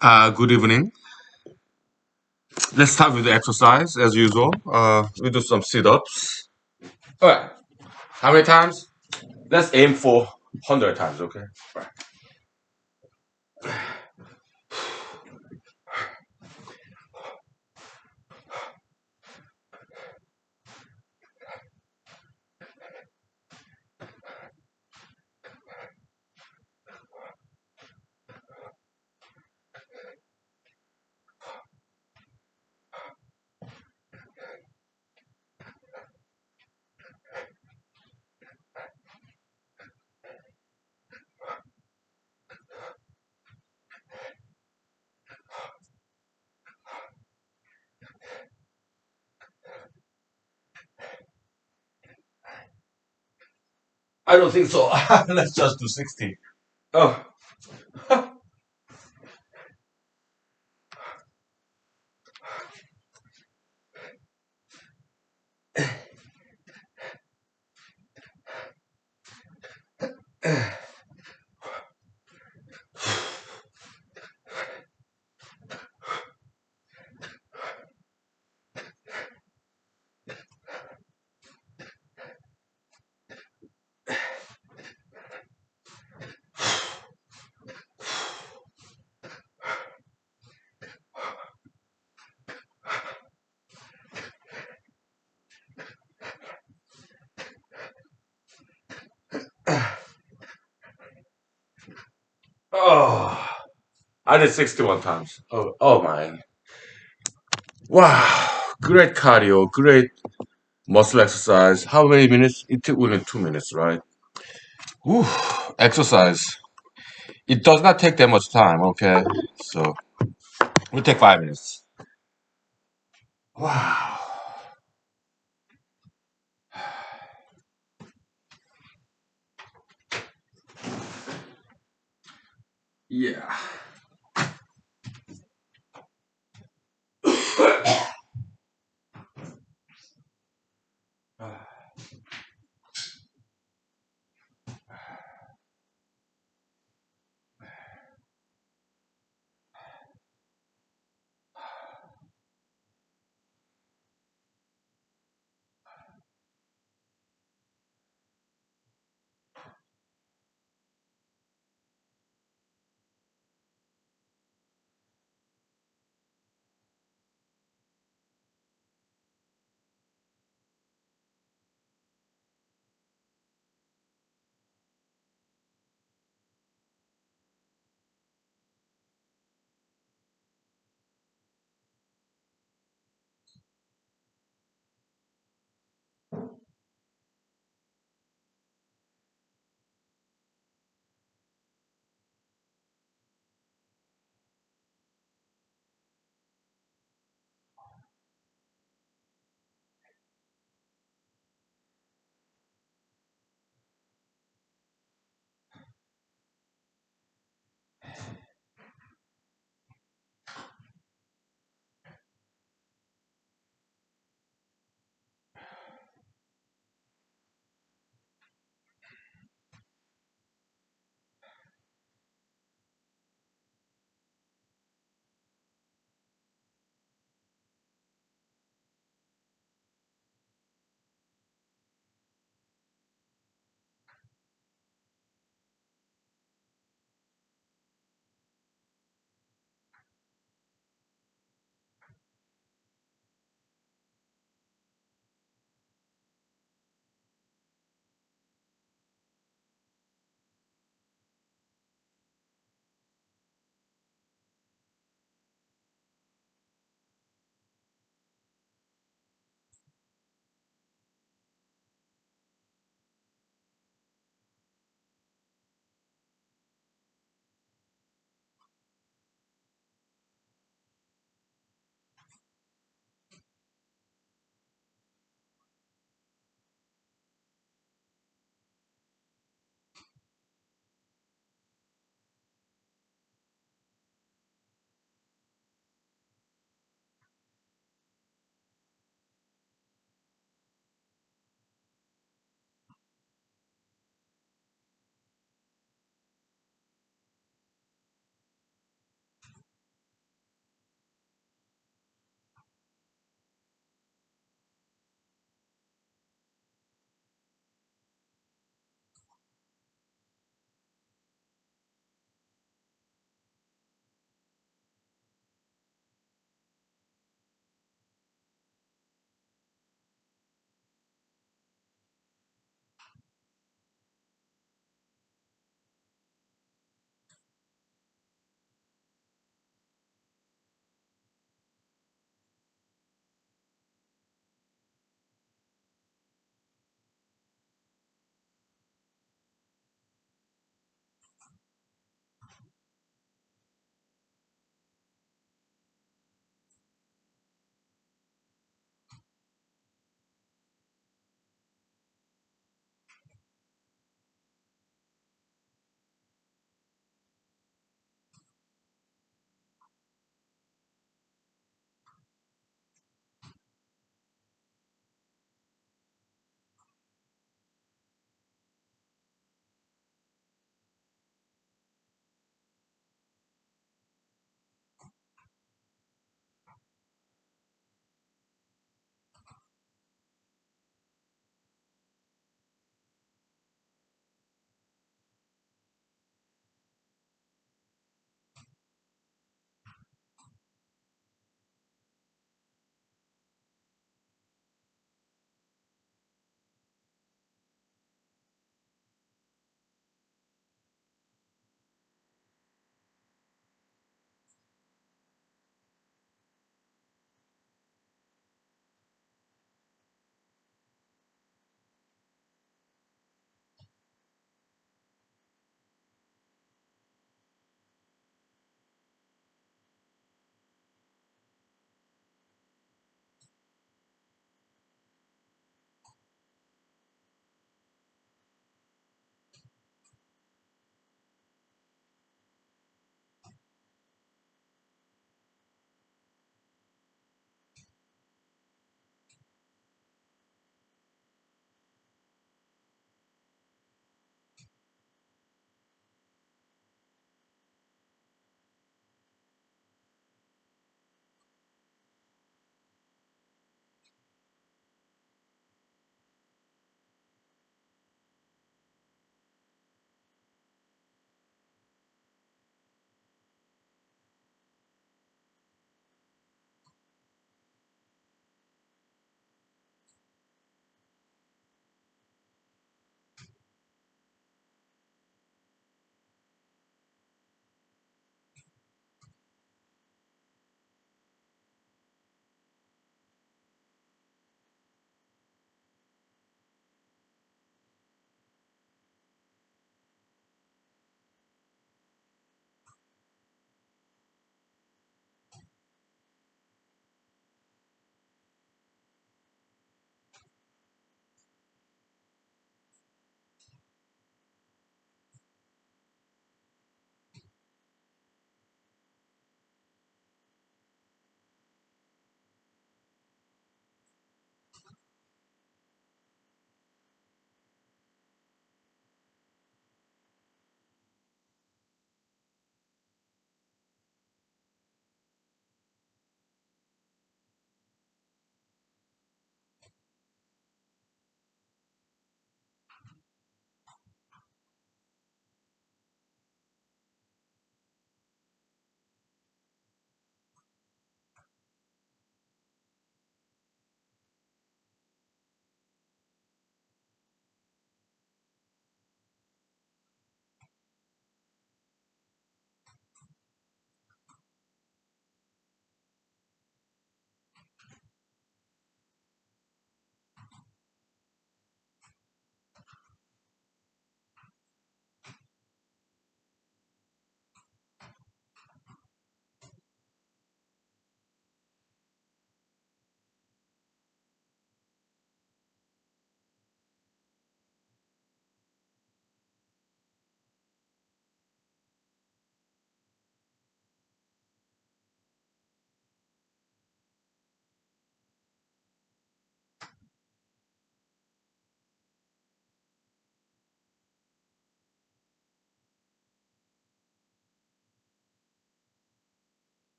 Good evening. Let's start with the exercise as usual. We do some sit-ups. All right. How many times? Let's aim for 100 times, okay? Right. I don't think so. Let's just do 60. Oh. Oh. I did 61 times. Oh my. Wow. Great cardio, great muscle exercise. How many minutes? It took only 2 minutes, right? Whew. Exercise. It does not take that much time, okay? So we'll take 5 minutes. Wow. Yeah.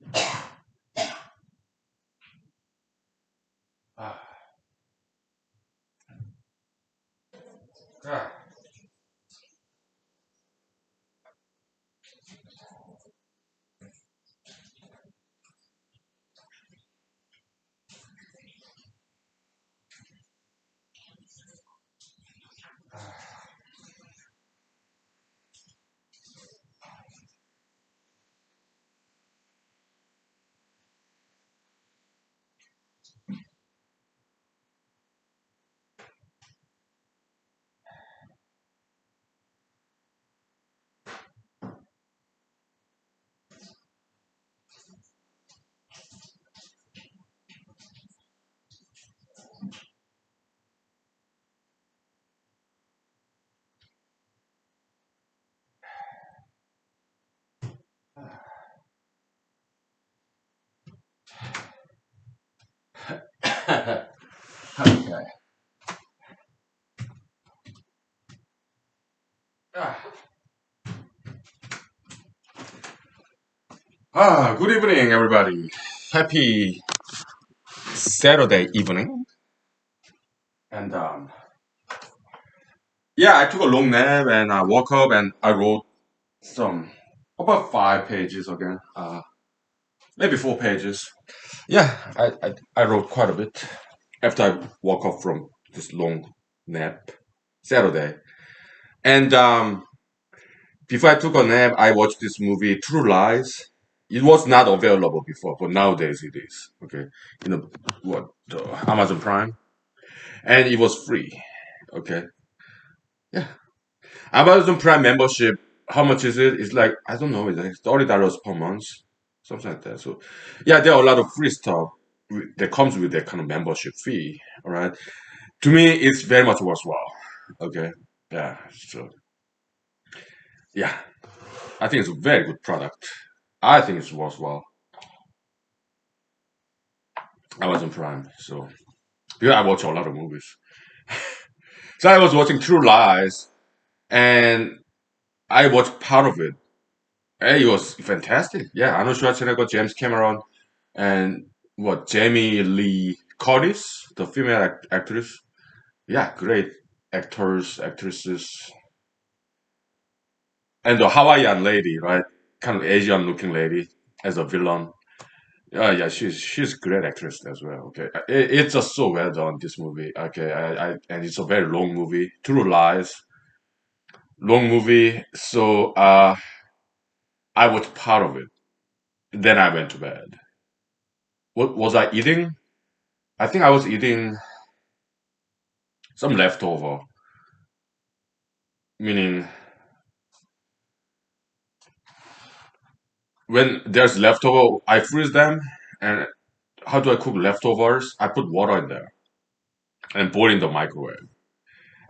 Ah, ah, okay. Ah. Good evening, everybody. Happy Saturday evening. And yeah, I took a long nap and I woke up and I wrote some about 5 pages again. Maybe 4 pages. Yeah, I wrote quite a bit after I woke up from this long nap Saturday. And before I took a nap, I watched this movie, True Lies. It was not available before, but nowadays it is. Okay, you know what? Amazon Prime, and it was free. Okay, yeah. Amazon Prime membership. How much is it? It's like I don't know. It's like $30 per month, something like that. So, yeah, there are a lot of free stuff that comes with that kind of membership fee. All right. To me, it's very much worthwhile. Okay. Yeah. So, yeah, I think it's a very good product. I think it's worthwhile. Amazon Prime. So, because I watch a lot of movies. So I was watching True Lies, and I watched part of it. And it was fantastic. Yeah, Arnold Schwarzenegger, James Cameron, and what Jamie Lee Curtis, the female actress. Yeah, great actors, actresses, and the Hawaiian lady, right? Kind of Asian looking lady as a villain. Yeah, she's a great actress as well. Okay, it's just so well done, this movie. Okay, and it's a very long movie. True Lies, long movie. So I watched part of it. Then I went to bed. What was I eating? I think I was eating some leftover, meaning when there's leftover, I freeze them. And how do I cook leftovers? I put water in there and boil in the microwave.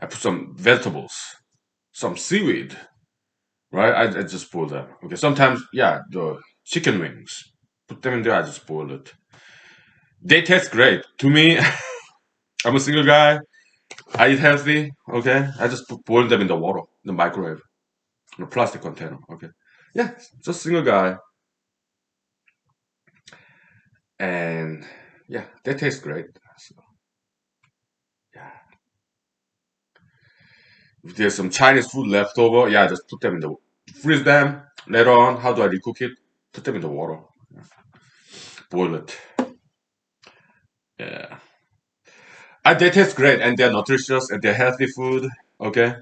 I put some vegetables, some seaweed, right? I just boil them. Okay, sometimes, yeah, the chicken wings, put them in there, I just boil it. They taste great. To me, I'm a single guy. I eat healthy, okay? I just boil them in the water, in the microwave, in a plastic container, okay? Yeah, just single guy. And yeah, they taste great. So, yeah. If there's some Chinese food left over, yeah, just put them in the freeze them. Later on, how do I recook it? Put them in the water, boil it. Yeah, they taste great and they're nutritious and they're healthy food. Okay,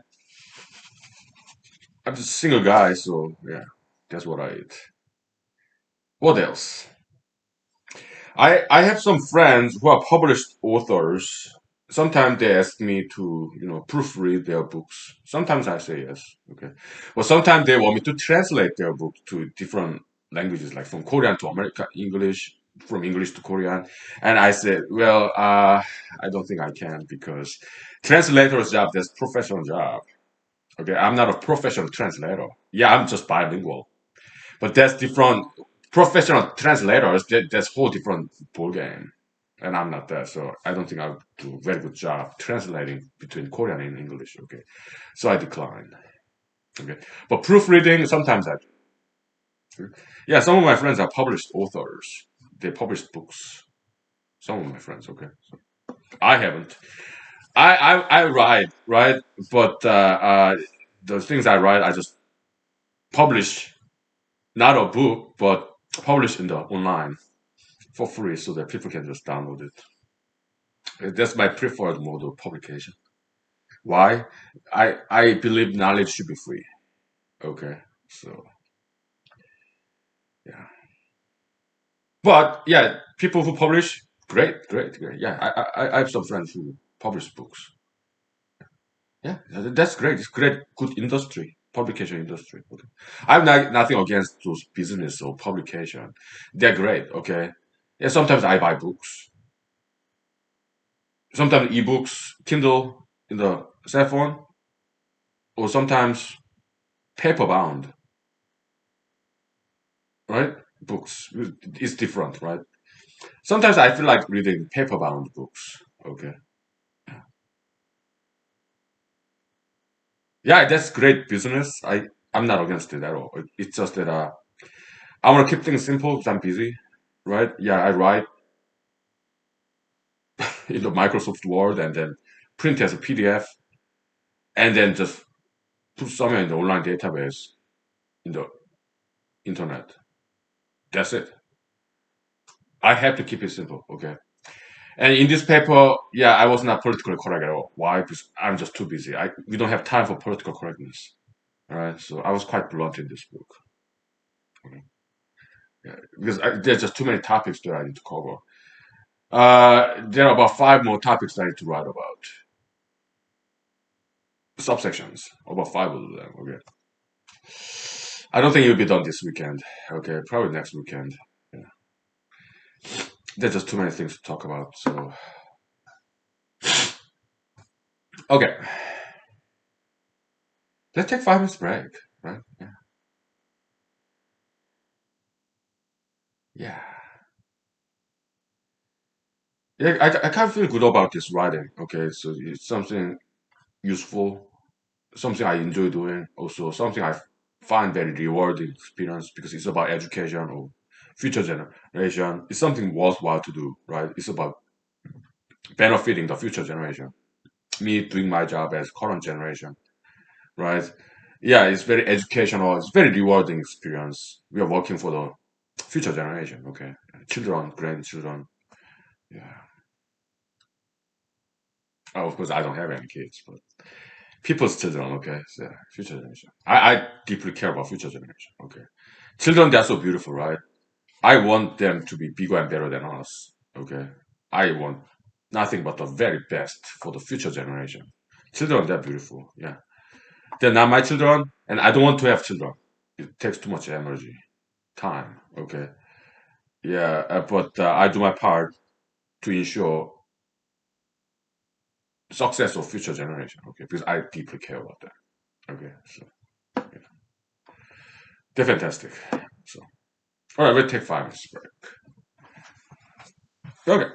I'm just a single guy, so yeah, that's what I eat. What else? I have some friends who are published authors. Sometimes they ask me to, proofread their books. Sometimes I say yes. Okay. But sometimes they want me to translate their book to different languages, like from Korean to American English, from English to Korean. And I said, well, I don't think I can because translator's job, that's professional job. Okay. I'm not a professional translator. Yeah, I'm just bilingual. But that's different. Professional translators, that's whole different ball game, and I'm not that, so I don't think I'll do a very good job translating between Korean and English. Okay, so I decline. Okay, but proofreading sometimes I do. Yeah, some of my friends are published authors. They published books. Some of my friends, okay. I haven't. I write, right? But the things I write, I just publish, not a book, but publish in the online for free so that people can just download it. That's my preferred mode of publication. Why? I believe knowledge should be free. Okay, so yeah. But yeah, people who publish, great, great, great. Yeah, I have some friends who publish books. Yeah, that's great. It's great, good industry, publication industry. Okay. I'm not nothing against those business or publication. They're great. Okay. Yeah, sometimes I buy books. Sometimes ebooks, Kindle in the cell phone, or sometimes paper bound, right? Books. It's different, right? Sometimes I feel like reading paper bound books. Okay. Yeah, that's great business. I'm not against it at all. It's just that I want to keep things simple because I'm busy, right? Yeah, I write in the Microsoft Word and then print as a PDF and then just put somewhere in the online database in the internet. That's it. I have to keep it simple, okay? And in this paper, yeah, I was not politically correct at all. Why? Because I'm just too busy. We don't have time for political correctness. All right, so I was quite blunt in this book. Okay? Yeah, because there's just too many topics that I need to cover. There are about five more topics that I need to write about. Subsections, about five of them. Okay. I don't think it'll be done this weekend. Okay, probably next weekend. Yeah. There's just too many things to talk about. So, okay, let's take 5 minutes break. Right? Yeah. Yeah. Yeah. I kind of feel good about this writing. Okay, so it's something useful, something I enjoy doing. Also, something I find very rewarding experience because it's about education or future generation. It's something worthwhile to do. Right? It's about benefiting the future generation. Me doing my job as current generation, right? Yeah, it's very educational. It's very rewarding experience. We are working for the future generation. Okay, children, grandchildren. Yeah. Oh, of course, I don't have any kids, but people's children. Okay, so future generation. I deeply care about future generation. Okay, children, they're so beautiful, right? I want them to be bigger and better than us. Okay, I want nothing but the very best for the future generation. Children, they're beautiful. Yeah. They're not my children, and I don't want to have children. It takes too much energy, time. Okay, yeah, but I do my part to ensure success of future generation. Okay, because I deeply care about that. Okay, so yeah. They're fantastic. So, all right, we'll take 5 minutes break. Okay.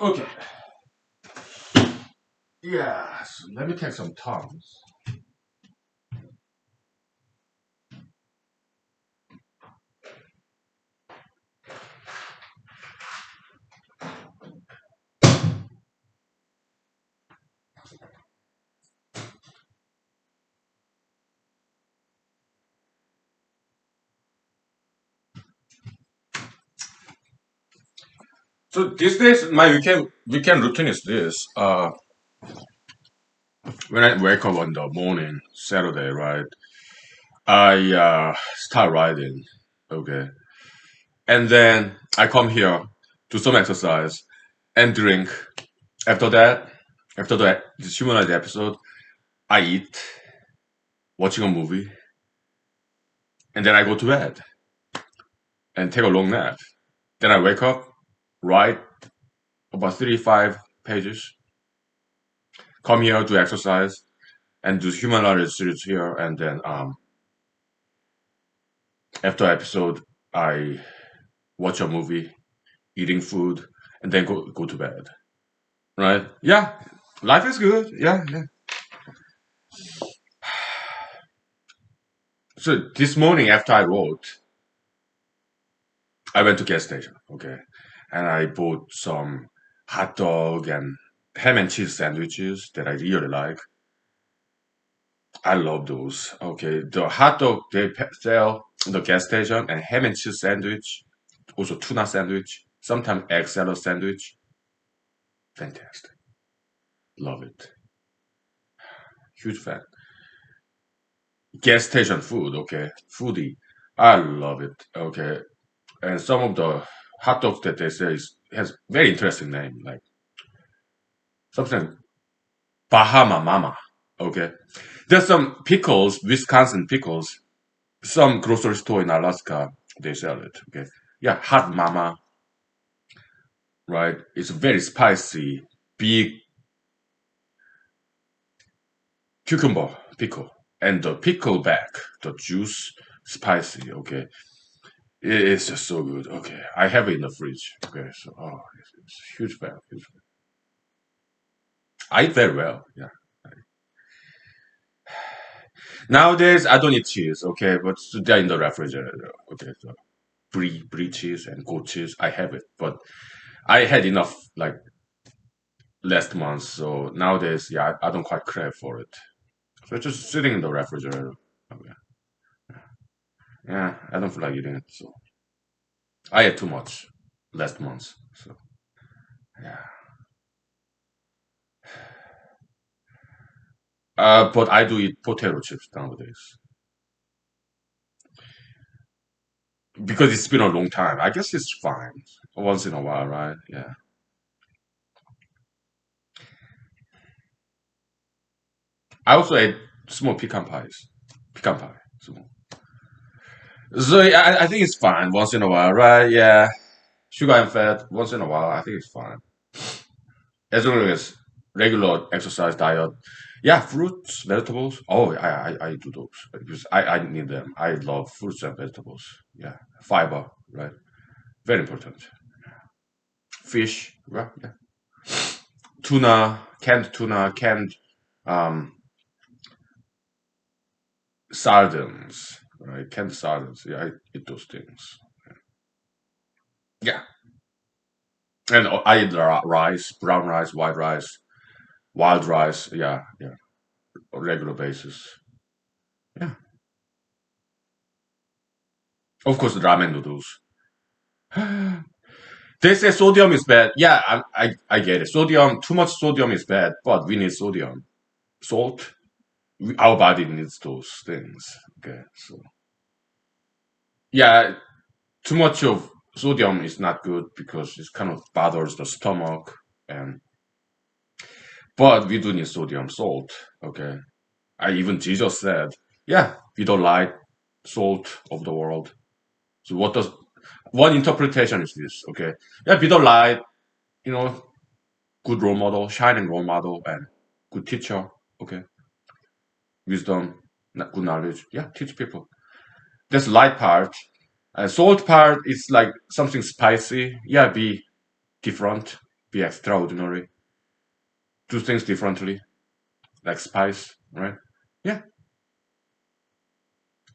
Okay. Yeah. So let me take some tongs. So these days, my weekend routine is this. When I wake up on the morning, Saturday, right? I start riding. Okay, and then I come here, do some exercise, and drink. After that, after this humanized episode, I eat, watching a movie, and then I go to bed and take a long nap. Then I wake up, write about 35 pages, come here, do exercise, and do humanized series here, and then after episode, I watch a movie, eating food, and then go to bed. Right? Yeah, life is good. Yeah, yeah. So this morning after I wrote, I went to gas station. Okay, and I bought some hot dog and ham and cheese sandwiches that I really like. I love those. Okay, the hot dog they sell in the gas station and ham and cheese sandwich, also tuna sandwich, sometimes egg salad sandwich. Fantastic. Love it. Huge fan. Gas station food. Okay, foodie. I love it. Okay, and some of the hot dogs that they say has very interesting name like something Bahama Mama. Okay, there's some pickles, Wisconsin pickles. Some grocery store in Alaska they sell it. Okay, yeah, hot mama, right? It's very spicy, big cucumber pickle, and the pickle back, the juice, spicy. Okay, it's just so good. Okay, I have it in the fridge. Okay, so it's huge fan, huge fan. I eat very well. Yeah. Nowadays I don't eat cheese. Okay, but they're in the refrigerator. Okay, so brie cheese and goat cheese. I have it, but I had enough like last month. So nowadays, yeah, I don't quite crave for it. So it's just sitting in the refrigerator. Okay. Yeah, I don't feel like eating it. So I had too much last month. So yeah. But I do eat potato chips nowadays because it's been a long time. I guess it's fine once in a while, right? Yeah. I also ate small pecan pies. Pecan pie. Small. So yeah, I think it's fine once in a while, right? Yeah. Sugar and fat once in a while, I think it's fine. As long as regular exercise diet. Yeah, fruits, vegetables. Oh, I do those because I need them. I love fruits and vegetables. Yeah, fiber, right? Very important. Fish, right? Yeah. Tuna, canned um, sardines, right? Canned sardines. Yeah, I eat those things. Yeah, and I eat rice, brown rice, white rice, wild rice. Yeah, yeah, on regular basis. Yeah, of course, ramen noodles. They say sodium is bad. Yeah, I get it. Sodium, too much sodium is bad, but we need sodium. Salt, our body needs those things. Okay, so yeah, too much of sodium is not good because it kind of bothers the stomach. And but we do need sodium, salt. Okay, I even Jesus said, yeah, be the light, salt of the world. So what does one interpretation is this? Okay, yeah, be the light. You know, good role model, shining role model, and good teacher. Okay, wisdom, good knowledge. Yeah, teach people. That's light part. Salt part is like something spicy. Yeah, be different. be extraordinary, do things differently, like spies, right? Yeah,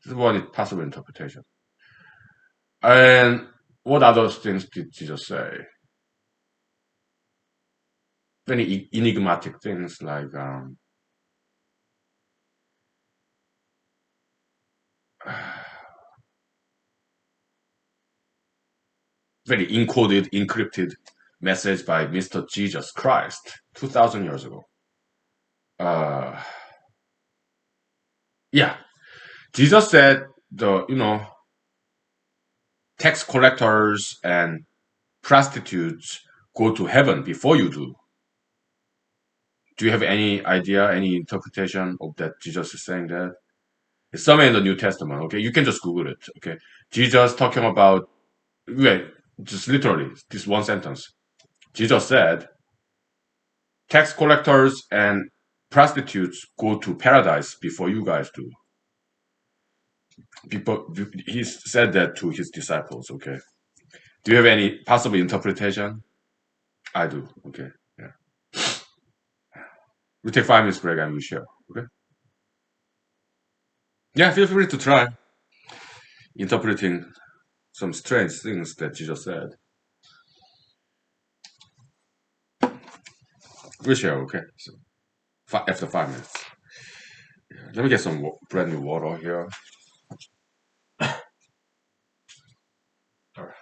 this is one possible interpretation. And what other things did Jesus say? Very enigmatic things like very encoded, encrypted message by Mr. Jesus Christ 2,000 years ago. Uh, yeah, Jesus said the tax collectors and prostitutes go to heaven before you do. Do you have any idea, any interpretation of that Jesus is saying that? It's somewhere in the New Testament, okay? You can just Google it, okay? Jesus talking about, wait, just literally, this one sentence. Jesus said, tax collectors and prostitutes go to paradise before you guys do. People, he said that to his disciples, okay? Do you have any possible interpretation? I do, okay? Yeah. We take 5 minutes break and we share, okay? Yeah, feel free to try interpreting some strange things that Jesus said. We share, okay? So after 5 minutes. Let me get some brand new water here. All right.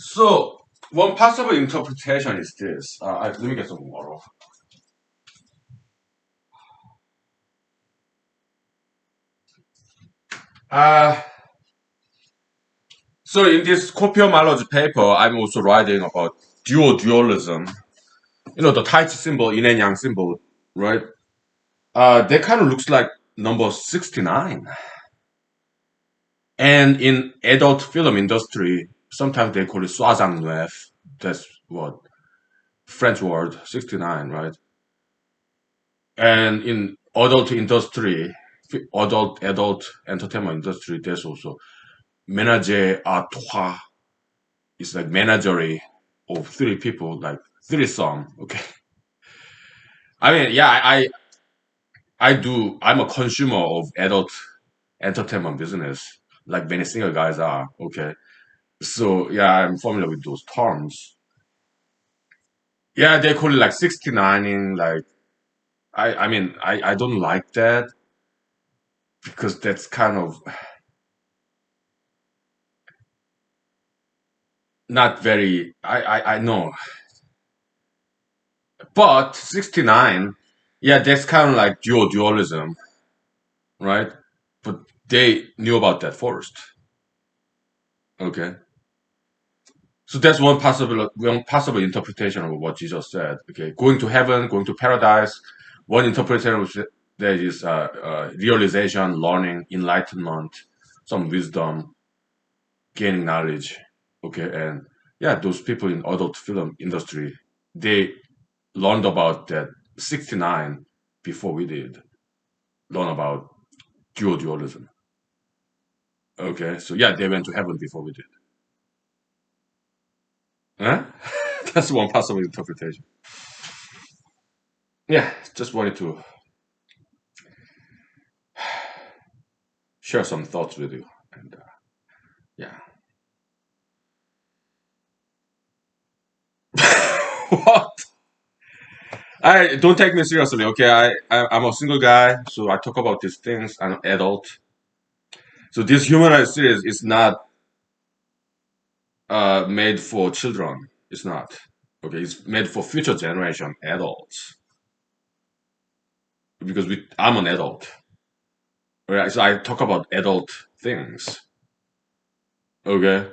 So, one possible interpretation is this. Let me get some water. Uh, so, in this copiomology paper, I'm also writing about dualism. The Tai Chi symbol, yin and yang symbol, right? That kind of looks like number 69. And in adult film industry, sometimes they call it soixante neuf. That's what French word 69, right? And in adult industry, adult entertainment industry, there's also ménager à trois. It's like menagerie. of three people, like threesome. Okay. I mean, yeah, I do. I'm a consumer of adult entertainment business, like many single guys are. Okay. So yeah, I'm familiar with those terms. Yeah, they call it like 69ing. Like I mean, I don't like that because that's kind of not very. I know, but 69. Yeah, that's kind of like dualism, right? But they knew about that first. Okay. So that's one possible interpretation of what Jesus said. Okay, going to heaven, going to paradise. One interpretation of that is realization, learning, enlightenment, some wisdom, gaining knowledge. Okay, and yeah, those people in adult film industry, they learned about that 69 before we did learn about dualism. Okay, so yeah, they went to heaven before we did. Huh? That's one possible interpretation. Yeah, just wanted to share some thoughts with you. And yeah. What? I don't take me seriously, okay? I'm a single guy, so I talk about these things. I'm an adult, so this humanized series is not made for children. It's not. Okay, it's made for future generation adults because I'm an adult. Right? So I talk about adult things. Okay,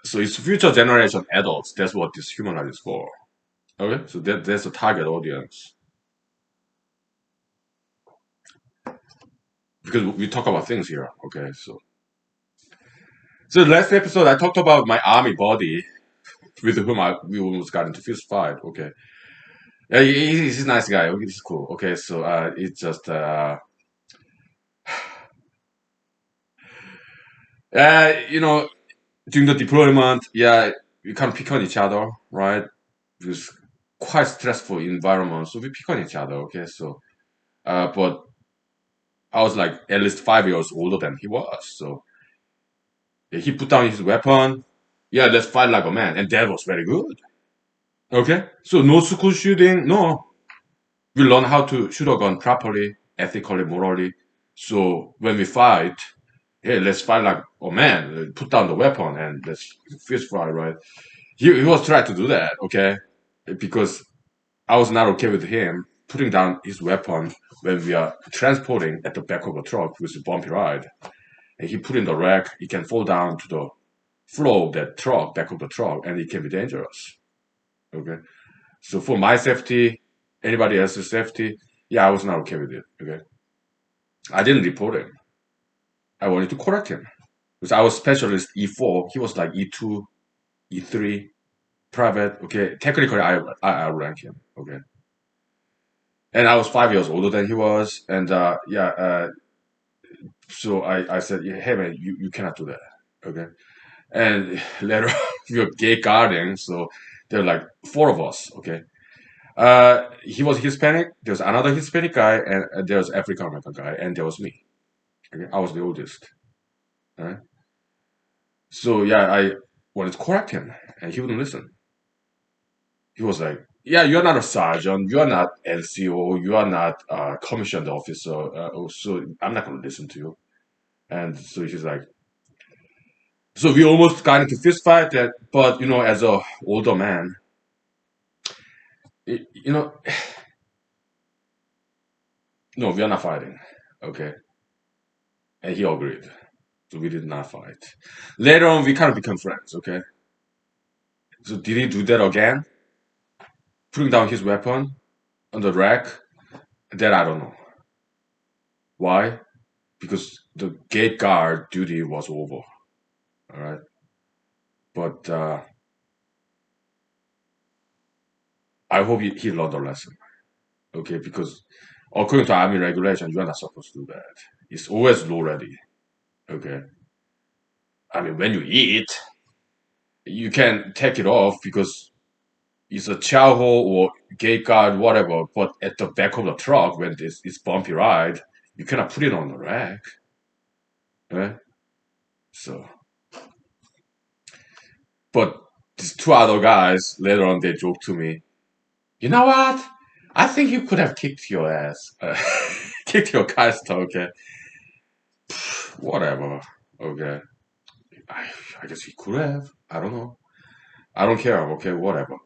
so it's future generation adults. That's what this humanized is for. Okay, so that's the target audience because we talk about things here. Okay, so last episode I talked about my army buddy with whom we almost got into fist fight. Okay, yeah, he's a nice guy. Okay, he's cool. Okay, so it's just you know, during the deployment, yeah, we kind of pick on each other, right? It was quite stressful environment, so we pick on each other. Okay, so but I was like at least 5 years older than he was, so yeah, he put down his weapon. Yeah, let's fight like a man, and that was very good. Okay, so no school shooting, no. We learn how to shoot a gun properly, ethically, morally. So when we fight, hey, let's fight like a man. Put down the weapon and let's fist fight, right? He was trying to do that, okay? Because I was not okay with him putting down his weapon when we are transporting at the back of a truck with a bumpy ride. And he put in the rack, he can fall down to the floor of that truck, back of the truck, and it can be dangerous. Okay. So for my safety, anybody else's safety, yeah, I was not okay with it. Okay. I didn't report him. I wanted to correct him. Because I was specialist E4, he was like E2, E3, private. Okay. Technically, I rank him. Okay. And I was 5 years older than he was. And yeah, so I said, yeah, hey man, you cannot do that. Okay. And later we were gay guarding, so there were like four of us. Okay. He was Hispanic. There was another Hispanic guy, and there was African American guy, and there was me. Okay, I was the oldest. Right? So yeah, I wanted to correct him, and he wouldn't listen. He was like, "Yeah, you're not a sergeant. You are not NCO. You are not a commissioned officer. So I'm not going to listen to you." And so he's like, so we almost got into fist fight. That, but as a older man, y- you know, no, we are not fighting. Okay, and he agreed. So we did not fight. Later on, we kind of become friends, okay? So did he do that again? Putting down his weapon on the rack? That I don't know. Why? Because the gate guard duty was over, all right? But I hope he learned a lesson, okay? Because according to Army regulation, you are not supposed to do that. It's always low ready, okay? I mean, when you eat, you can take it off because it's a Chao or gate guard, whatever. But at the back of the truck, when it's bumpy ride, you cannot put it on the rack, right? So, but these two other guys later on they joked to me, you know what? I think you could have kicked your ass, kicked your car's toe. Okay, whatever. Okay, I, I guess he could have. I don't know. I don't care. Okay, whatever.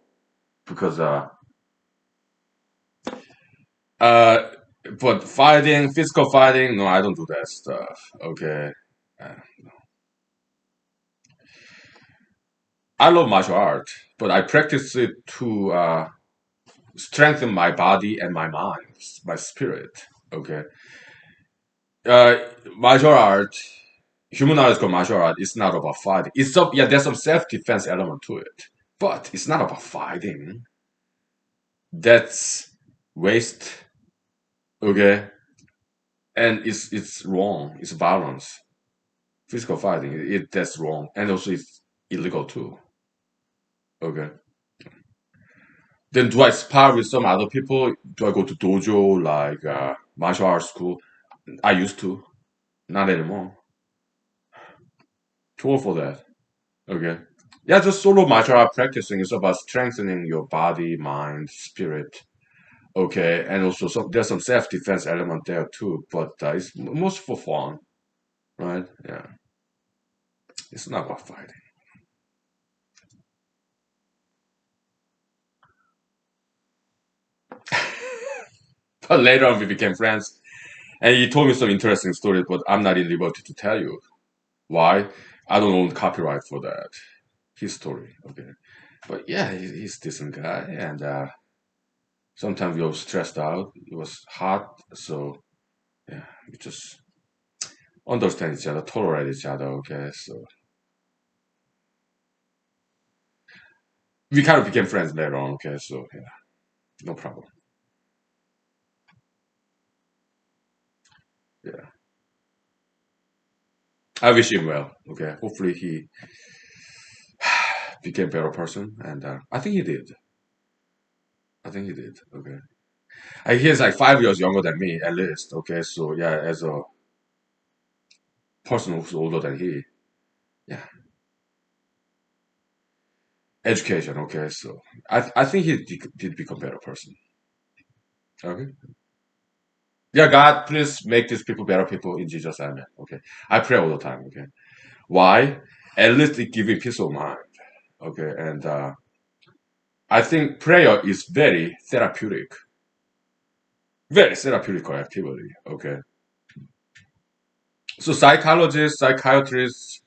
Because uh, but fighting, physical fighting, no, I don't do that stuff. Okay. Uh, I love martial art, but I practice it to strengthen my body and my mind, my spirit. Okay. Uh, Martial art, humanological martial art is not about fighting. It's some, yeah, there's some self-defense element to it, but it's not about fighting. That's waste. Okay. And it's wrong. It's violence. Physical fighting, that's wrong. And also it's illegal too. Okay. Then do I spar with some other people? Do I go to dojo like martial arts school? I used to, not anymore. Too old for that. Okay. Yeah, just solo martial art practicing is about strengthening your body, mind, spirit. Okay, and also there's some self defense element there too, but it's most for fun, right? Yeah, it's not about fighting. But later on, we became friends, and he told me some interesting stories, but I'm not in liberty to tell you why. I don't own copyright for that. His story, okay. But yeah, he's a decent guy, and sometimes we were stressed out. It was hot, so yeah, we just understand each other, tolerate each other. Okay, so we kind of became friends later on. Okay, so yeah, no problem. Yeah, I wish him well. Okay, hopefully he became a better person, and I think he did. I think he did. Okay, he's like 5 years younger than me at least. Okay, so yeah, as a person who's older than he, yeah, education. Okay, so I think he did become a better person. Okay. Yeah, God, please make these people better people in Jesus' name. Okay. I pray all the time. Okay. Why? At least it gives me peace of mind. Okay. And I think prayer is very therapeutic activity. Okay. So psychologists, psychiatrists,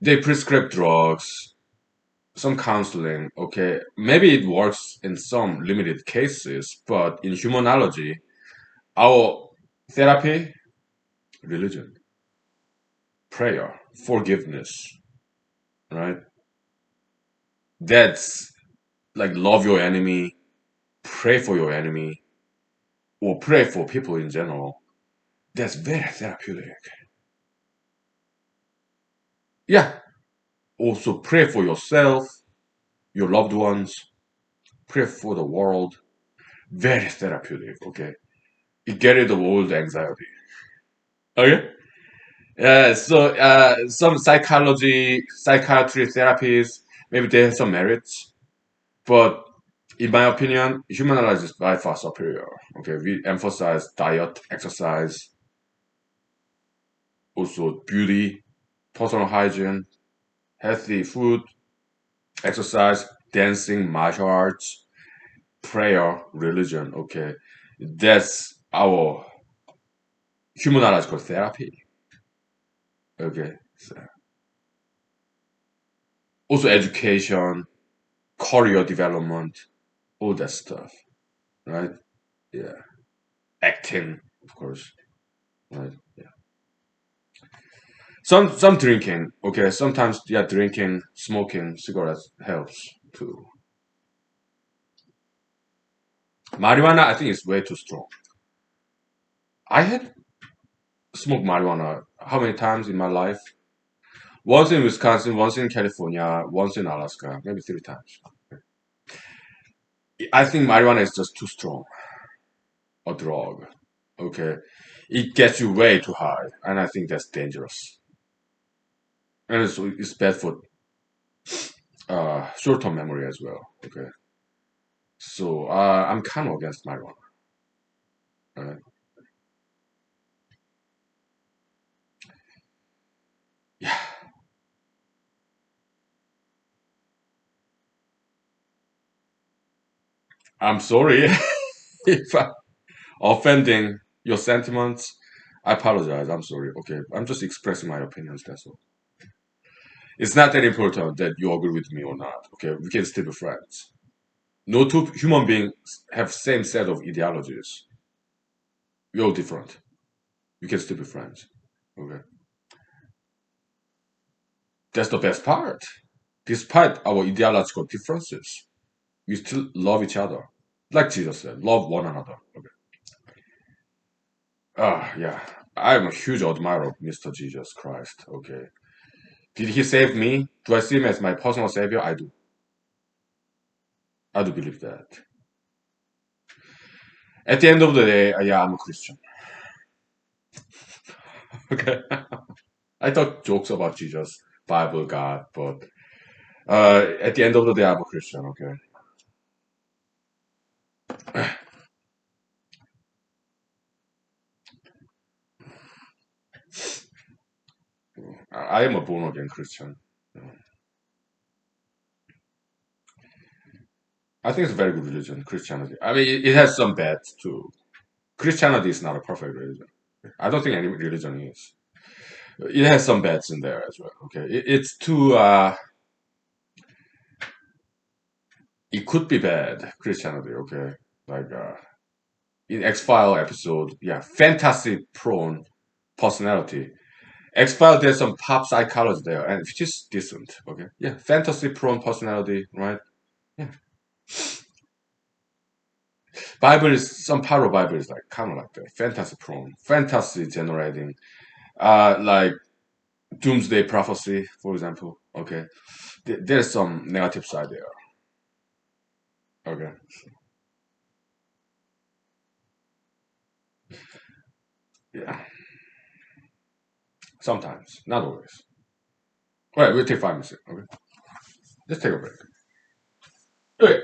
they prescribe drugs, some counseling. Okay. Maybe it works in some limited cases, but in humanology, our therapy, religion, prayer, forgiveness, right? That's like love your enemy, pray for your enemy, or pray for people in general. That's very therapeutic. Yeah. Also pray for yourself, your loved ones, pray for the world. Very therapeutic. Okay. It get rid of all the anxiety. Okay. So some psychiatry therapies, maybe they have some merits, but in my opinion, human life is by far superior. Okay, we emphasize diet, exercise, also beauty, personal hygiene, healthy food, exercise, dancing, martial arts, prayer, religion. Okay, that's our humanological therapy. Okay, so also education, career development, all that stuff, right? Yeah, acting, of course, right? Yeah, some drinking. Okay, sometimes yeah, drinking, smoking, cigarettes helps too. Marijuana, I think, is way too strong. I had smoked marijuana how many times in my life? Once in Wisconsin, once in California, once in Alaska, maybe three times. I think marijuana is just too strong a drug. Okay, it gets you way too high, and I think that's dangerous. And it's bad for short-term memory as well. Okay, so I'm kind of against marijuana. Right? Yeah, I'm sorry if I'm offending your sentiments. I apologize. I'm sorry. Okay, I'm just expressing my opinions. That's all. It's not that important that you agree with me or not. Okay, we can still be friends. No two human beings have same set of ideologies. We're all different. We can still be friends. Okay, that's the best part. Despite our ideological differences, we still love each other. Like Jesus said, love one another. Okay. Yeah. I'm a huge admirer of Mr. Jesus Christ. Okay. Did he save me? Do I see him as my personal savior? I do. I do believe that. At the end of the day, yeah, I'm a Christian. Okay. I thought jokes about Jesus, Bible, God, but at the end of the day, I'm a Christian. Okay. I am a born again Christian. I think it's a very good religion, Christianity. I mean, it has some bad too. Christianity is not a perfect religion. I don't think any religion is. It has some bads in there as well. Okay, it's too. It could be bad Christianity. Okay, like in X File episode, yeah, fantasy prone personality. X File, there's some pop psychology there, and which is decent. Okay, yeah, fantasy prone personality, right? Yeah, Bible is some part of Bible is like kind of like that, fantasy prone, fantasy generating, like doomsday prophecy, for example. Okay, there's some negative side there. Okay, yeah, sometimes, not always. All right, we'll take 5 minutes. Okay, let's take a break. Okay.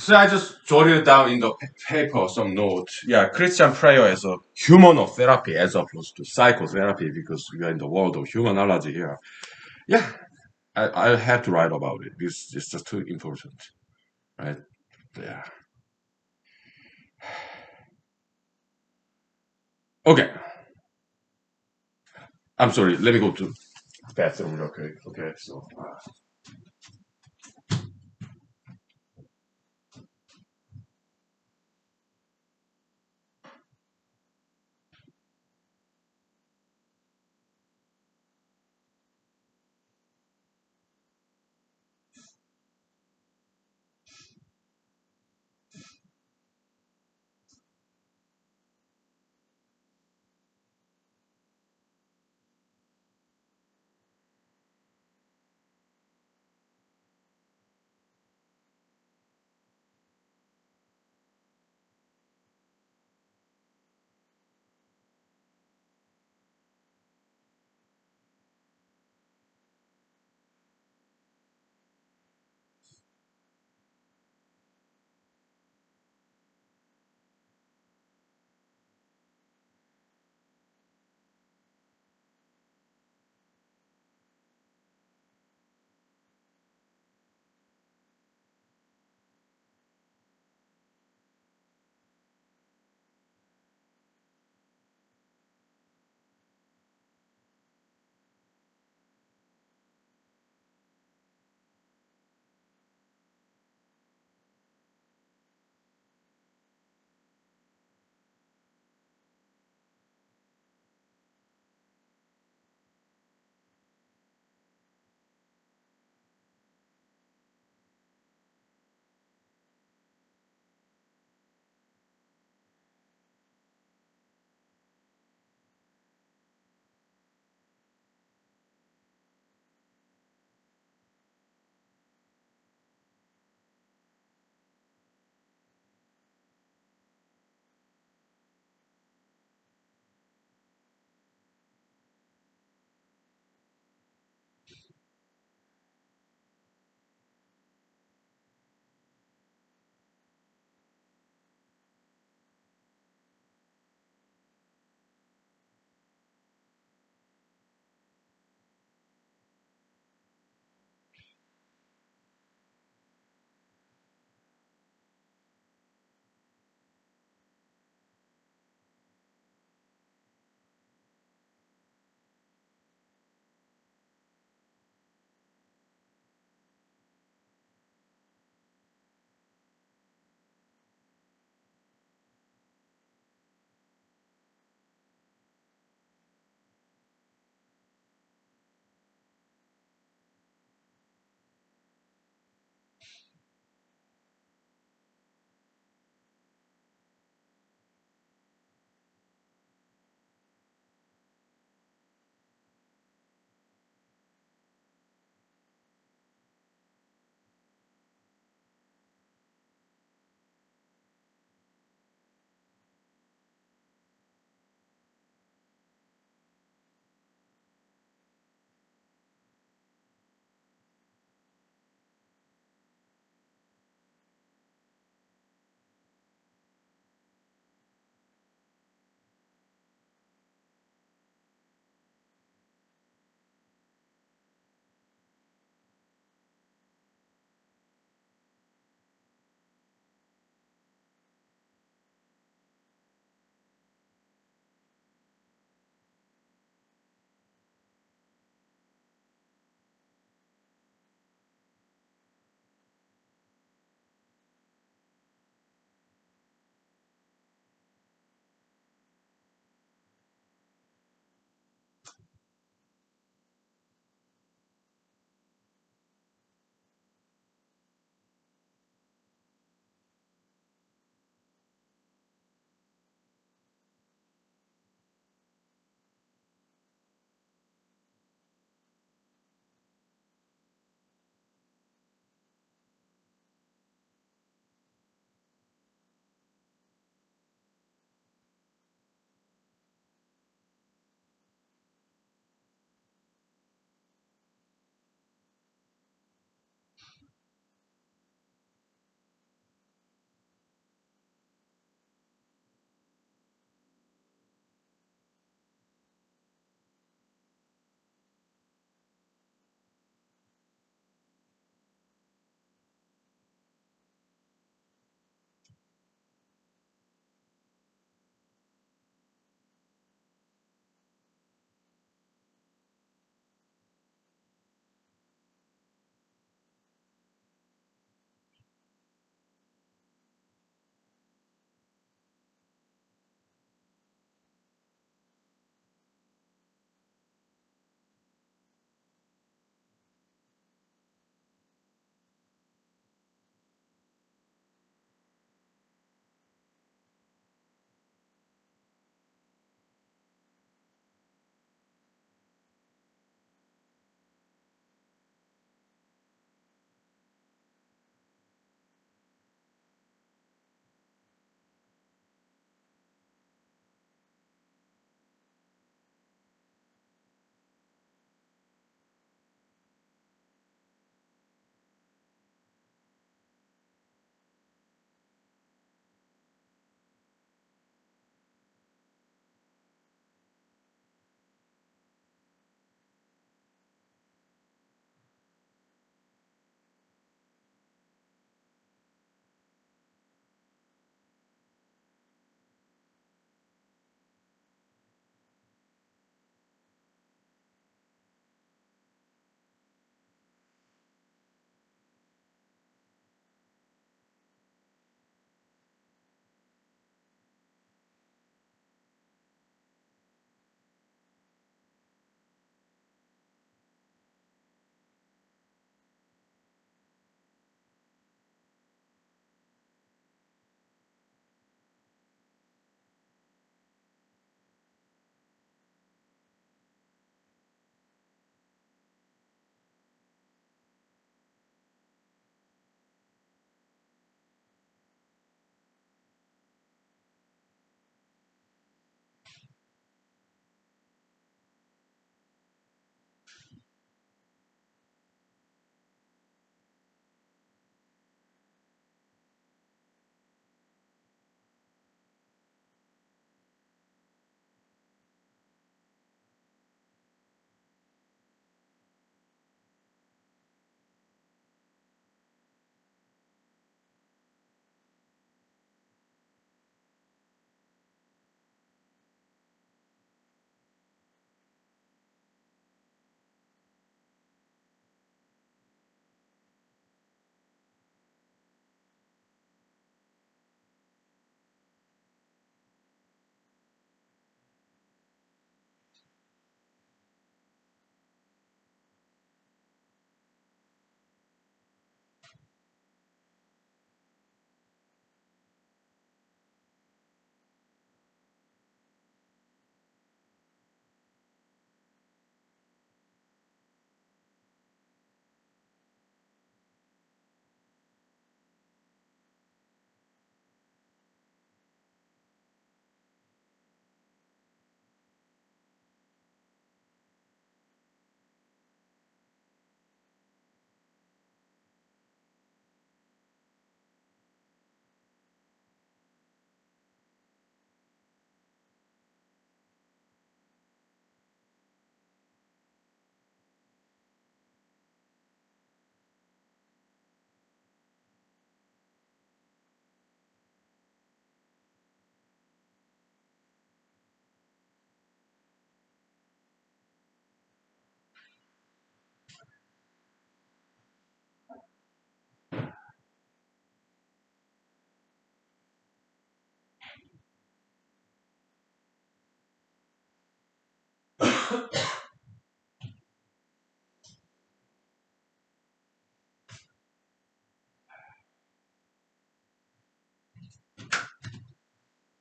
So I just jotted down in the paper some notes. Yeah, Christian prayer as a humanotherapy as opposed to psychotherapy because we are in the world of humanology here. Yeah, I'll have to write about it because it's just too important, right? Yeah. Okay. I'm sorry. Let me go to bathroom real quick. Okay. So.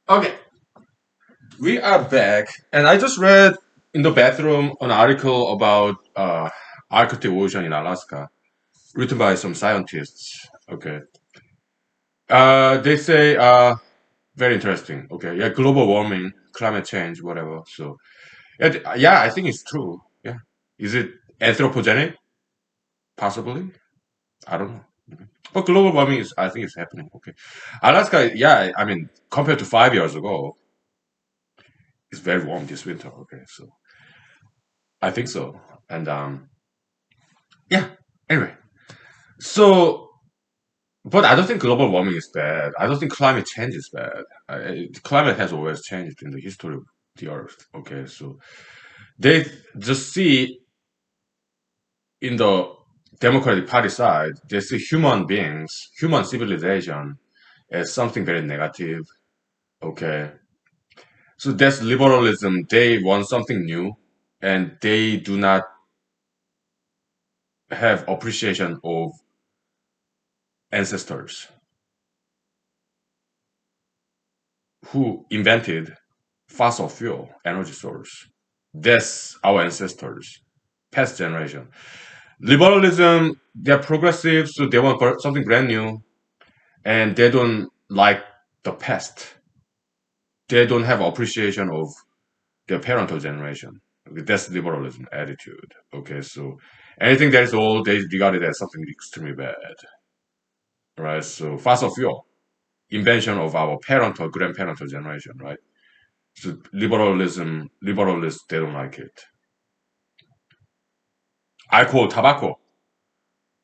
Okay, we are back, and I just read in the bathroom an article about Arctic Ocean in Alaska, written by some scientists. Okay, they say very interesting. Okay, yeah, global warming, climate change, whatever. So yeah, yeah, I think it's true. Yeah, is it anthropogenic? Possibly. I don't know. Okay. But global warming is, I think, it's happening. Okay, Alaska. Yeah, I mean, compared to 5 years ago, it's very warm this winter. Okay, so I think so. And yeah. Anyway, so but I don't think global warming is bad. I don't think climate change is bad. Climate has always changed in the history of the Earth. Okay, so they just see in the Democratic Party side, they see human beings, human civilization as something very negative. Okay, so that's liberalism. They want something new, and they do not have appreciation of ancestors who invented fossil fuel energy source. That's our ancestors, past generation. Liberalism, they're progressive, so they want something brand new, and they don't like the past. They don't have appreciation of their parental generation. Okay, that's liberalism attitude. Okay, so anything that is old, they regard it as something extremely bad. Right? So fossil fuel, invention of our parental, grandparental generation, right? So liberalists, they don't like it. Alcohol, tobacco,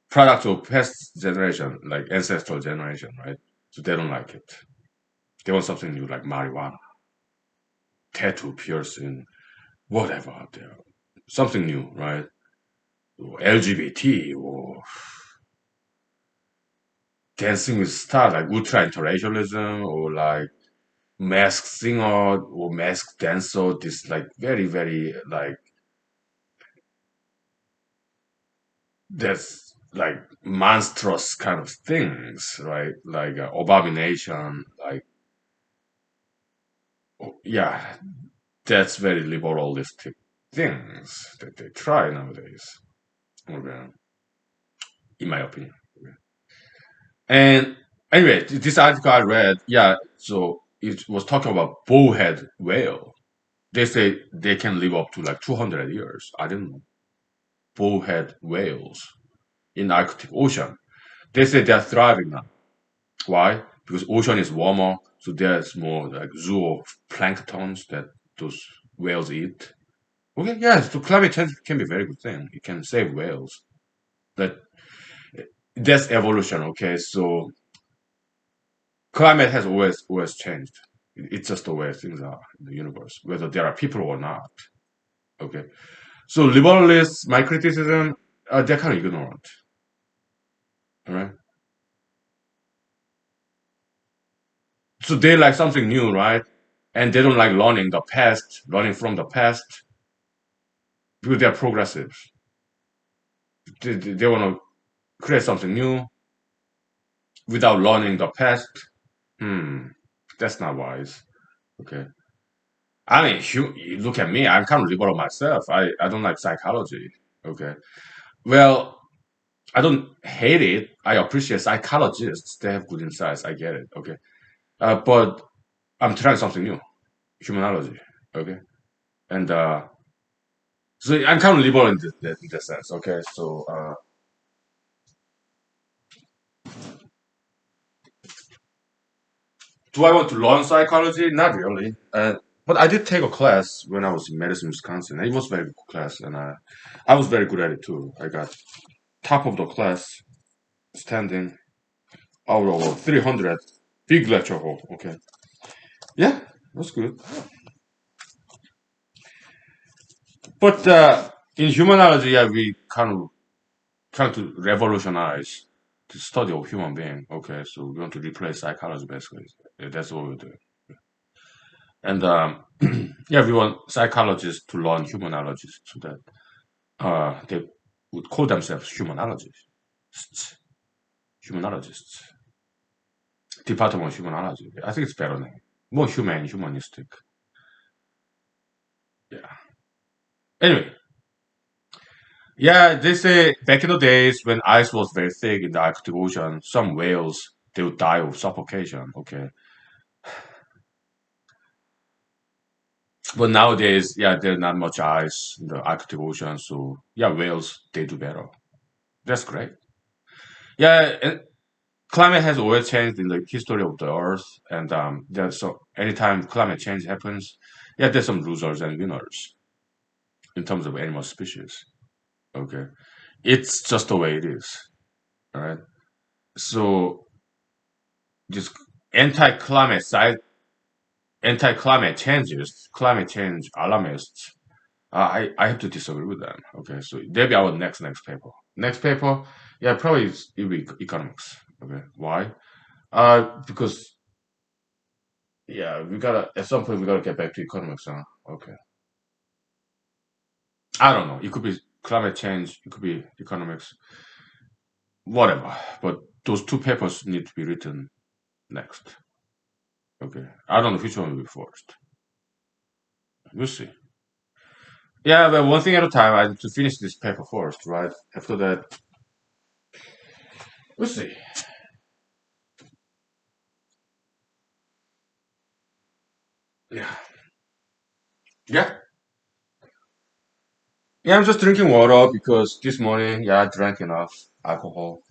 product of past generation, like ancestral generation, right? So they don't like it. They want something new, like marijuana, tattoo piercing, whatever out there. Something new, right? Or LGBT or dancing with stars, like ultra internationalism or like masked singer or masked dancer. This like very, very like that's like monstrous kind of things, right? Like abomination, like yeah, that's very liberalistic things that they try nowadays. Okay, in my opinion. Okay. And anyway, this article I read, yeah, so it was talking about bowhead whale. They say they can live up to like 200 years. I didn't know. Bowhead whales in Arctic Ocean. They say they're thriving now. Why? Because ocean is warmer, so there's more like zooplanktons that those whales eat. Okay, yeah, so climate change can be a very good thing. It can save whales. That that's evolution. Okay, so climate has always changed. It's just the way things are in the universe, whether there are people or not. Okay, so liberalists, my criticism, they're kind of ignorant. All right, so they like something new, right? And they don't like learning the past, learning from the past, because they're progressives. They want to create something new without learning the past. Hmm, that's not wise. Okay. I mean, you look at me. I'm kind of liberal myself. I don't like psychology. Okay. Well, I don't hate it. I appreciate psychologists. They have good insights. I get it. Okay. But I'm trying something new, humanology. Okay. And so I'm kind of liberal in this sense. Okay. So do I want to learn psychology? Not really. But I did take a class when I was in Madison, Wisconsin. It was a very good class, and I was very good at it too. I got top of the class, standing out of 300, big lecture hall. Okay, yeah, that's good. But in humanology, yeah, we kind of trying to revolutionize the study of human being. Okay, so we want to replace psychology basically. Yeah, that's what we do. And yeah, we want psychologists to learn humanology so that they would call themselves humanologists. Humanologists. Department of Humanology. I think it's better name. more humanistic. Yeah. Anyway, yeah, they say back in the days when ice was very thick in the Arctic Ocean, some whales they would die of suffocation. Okay, but nowadays, yeah, there's not much ice in the Arctic Ocean, so yeah, whales they do better. That's great. Yeah, and climate has always changed in the history of the Earth, and there's so anytime climate change happens, yeah, there's some losers and winners in terms of animal species. Okay, it's just the way it is. All right. So just anti-climate side, anti-climate changes, climate change alarmists. I have to disagree with them. Okay, so that'll be our next paper. Next paper, yeah, probably it'll be economics. Okay, why? Because yeah, we gotta at some point we gotta get back to economics. Huh? Okay, I don't know. It could be climate change. It could be economics. Whatever. But those two papers need to be written next. Okay, I don't know which one will be first. We'll see. Yeah, but one thing at a time. I need to finish this paper first, right? After that, we'll see. Yeah. Yeah. Yeah, I'm just drinking water because this morning, yeah, I drank enough alcohol.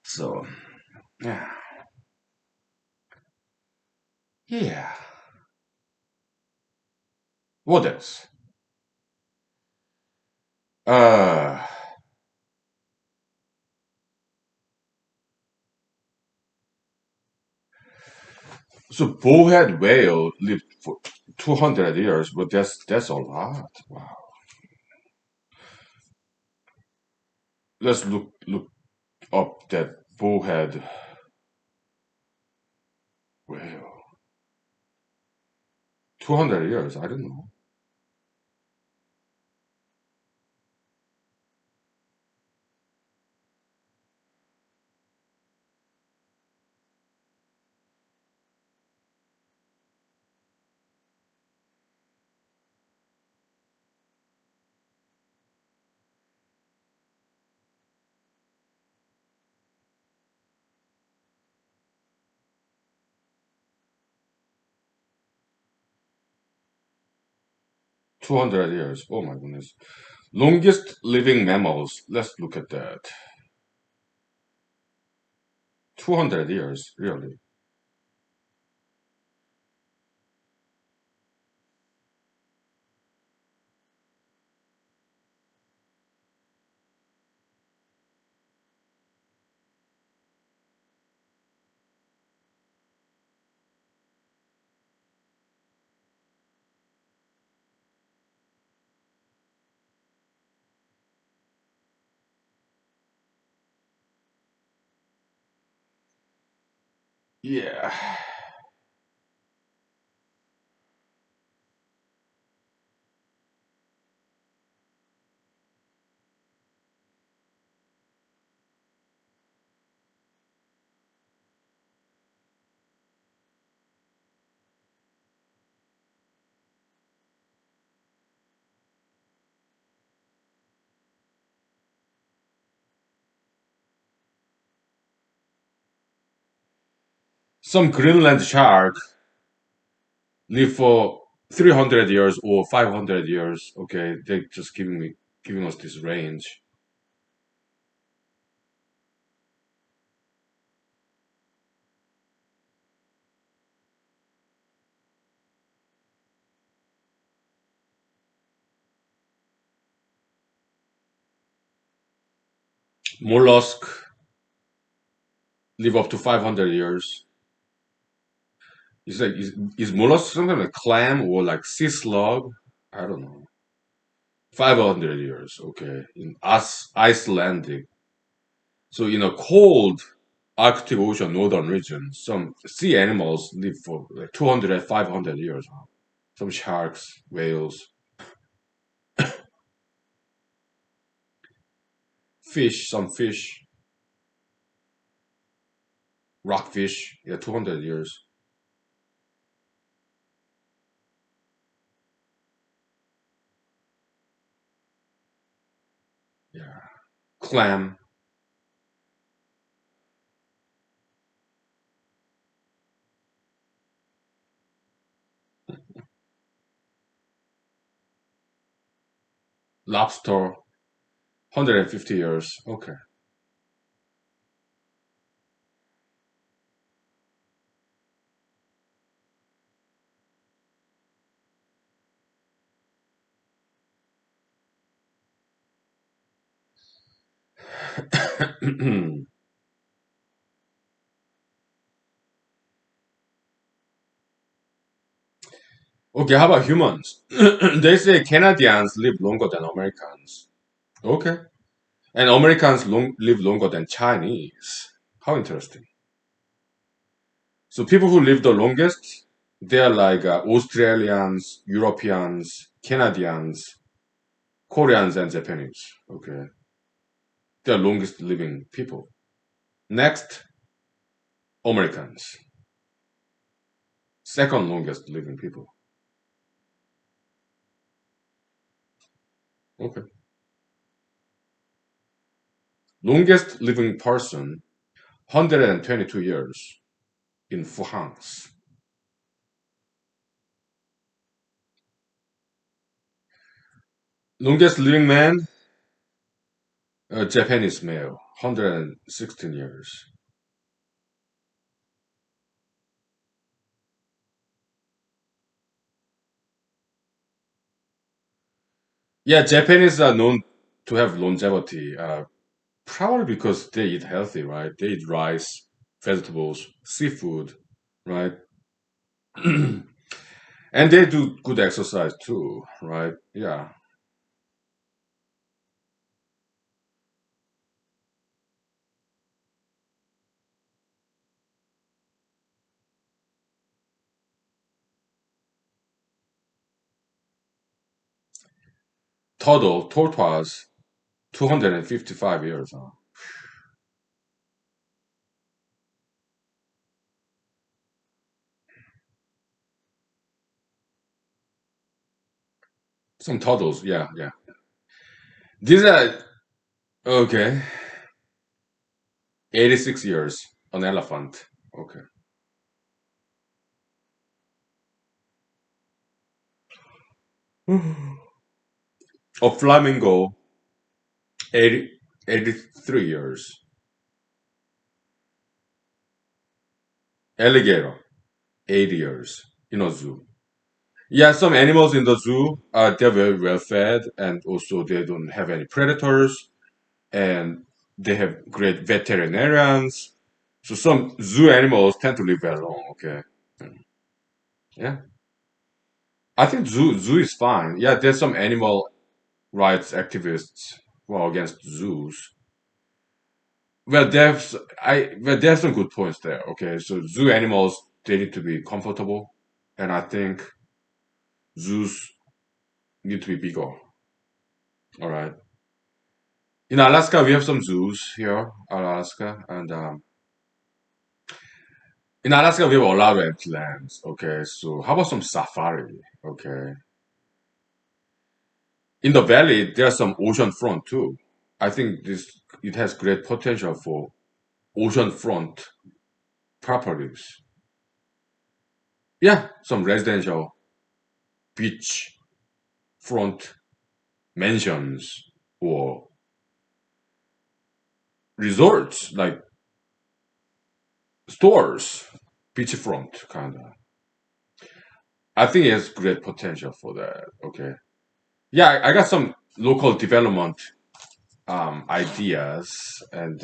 So, yeah. Yeah. What else? Uh, so bowhead whale lived for 200 years, but that's a lot. Wow. Let's look up that bowhead whale. 200 years. I don't know. 200 years. Oh my goodness. Longest living mammals. Let's look at that. 200 years, really. Yeah. Some Greenland shark live for 300 years or 500 years. Okay, they're just giving us this range. Mollusk live up to 500 years. Is mollusk something like clam or like sea slug? I don't know. 500 years. Okay, in Icelandic. So in a cold Arctic Ocean northern region, some sea animals live for like 200 and 500 years. Some sharks, whales, some fish, rockfish, yeah, 200 years. Yeah. Clam, lobster, 150 years. Okay. Okay, how about humans? They say Canadians live longer than Americans. Okay. And Americans live longer than Chinese. How interesting. So people who live the longest, they're like Australians, Europeans, Canadians, Koreans, and Japanese. Okay. They're longest living people. Next, Americans. Second longest living people. Okay. Longest living person, 122 years in France. Longest living man, a Japanese male, 116 years. Yeah, Japanese are known to have longevity, probably because they eat healthy, right? They eat rice, vegetables, seafood, right? And they do good exercise too, right? Yeah. Total, tortoise, 255 years. Huh? Some turtles, yeah, yeah. These are, okay, 86 years, an elephant. Okay. A flamingo, 80, 83 years. Alligator, 80 years in a zoo. Yeah, some animals in the zoo, they're very well fed and also they don't have any predators and they have great veterinarians. So some zoo animals tend to live very long, okay? Yeah. I think zoo is fine. Yeah, there's some animal rights activists who are against zoos. There's some good points there. Okay, so zoo animals they need to be comfortable, and I think zoos need to be bigger. All right. In Alaska, we have some zoos here, Alaska, and in Alaska we have a lot of empty lands. Okay, so how about some safari? Okay, in the valley there's some ocean front too. I think this it has great potential for ocean front properties. Yeah, some residential beach front mansions or resorts like stores, beachfront kind of. I think it has great potential for that. Okay. Yeah, I got some local development ideas, and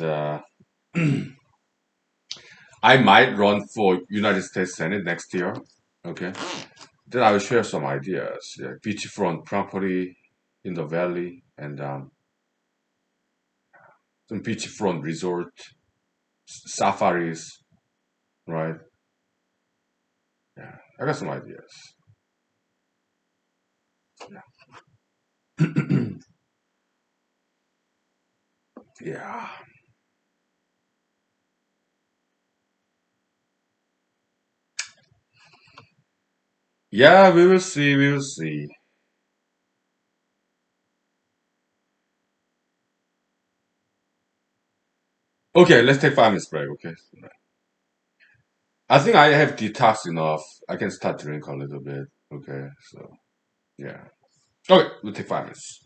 I might run for United States Senate next year. Okay. Then I will share some ideas. Yeah, beachfront property in the valley and some beachfront resort safaris, right? Yeah, I got some ideas. Yeah. Yeah, we will see. We will see. Okay, let's take 5 minutes break. Okay. I think I have detox enough. I can start drink a little bit. Okay. So yeah. Okay, we'll take 5 minutes.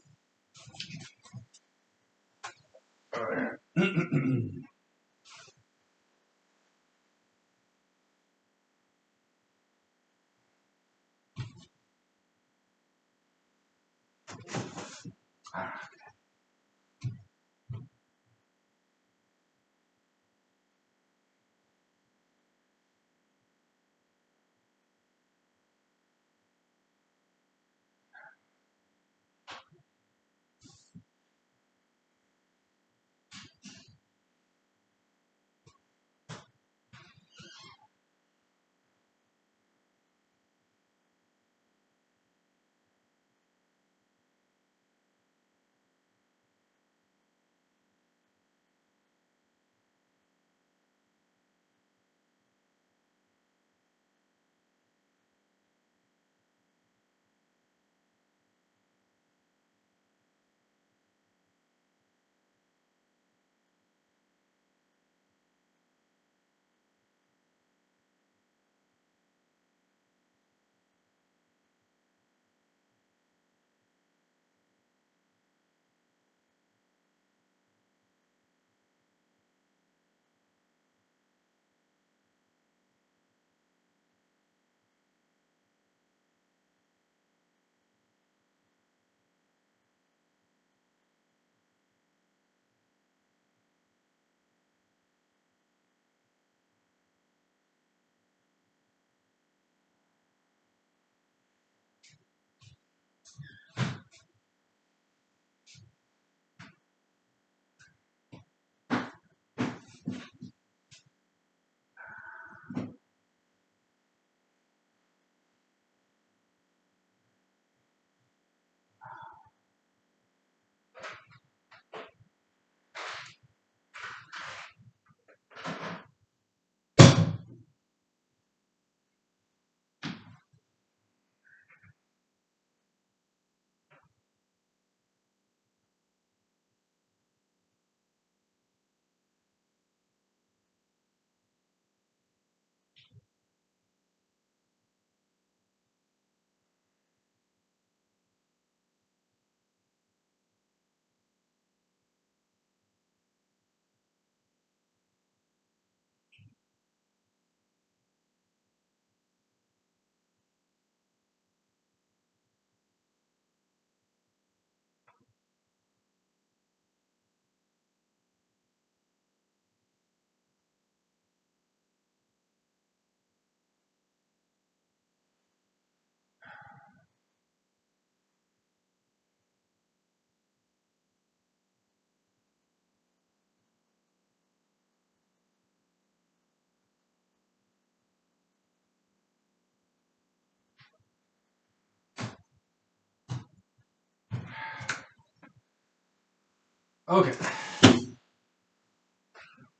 Okay.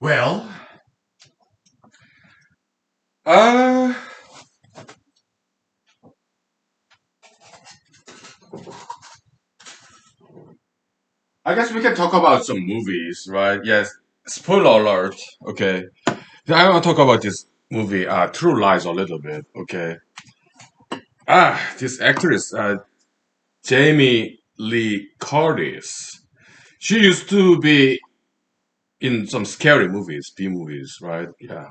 Well, uh, I guess we can talk about some movies, right? Yes. Spoiler alert. Okay. I want to talk about this movie, True Lies, a little bit. Okay. This actress, Jamie Lee Curtis. She used to be in some scary movies, B movies, right? Yeah,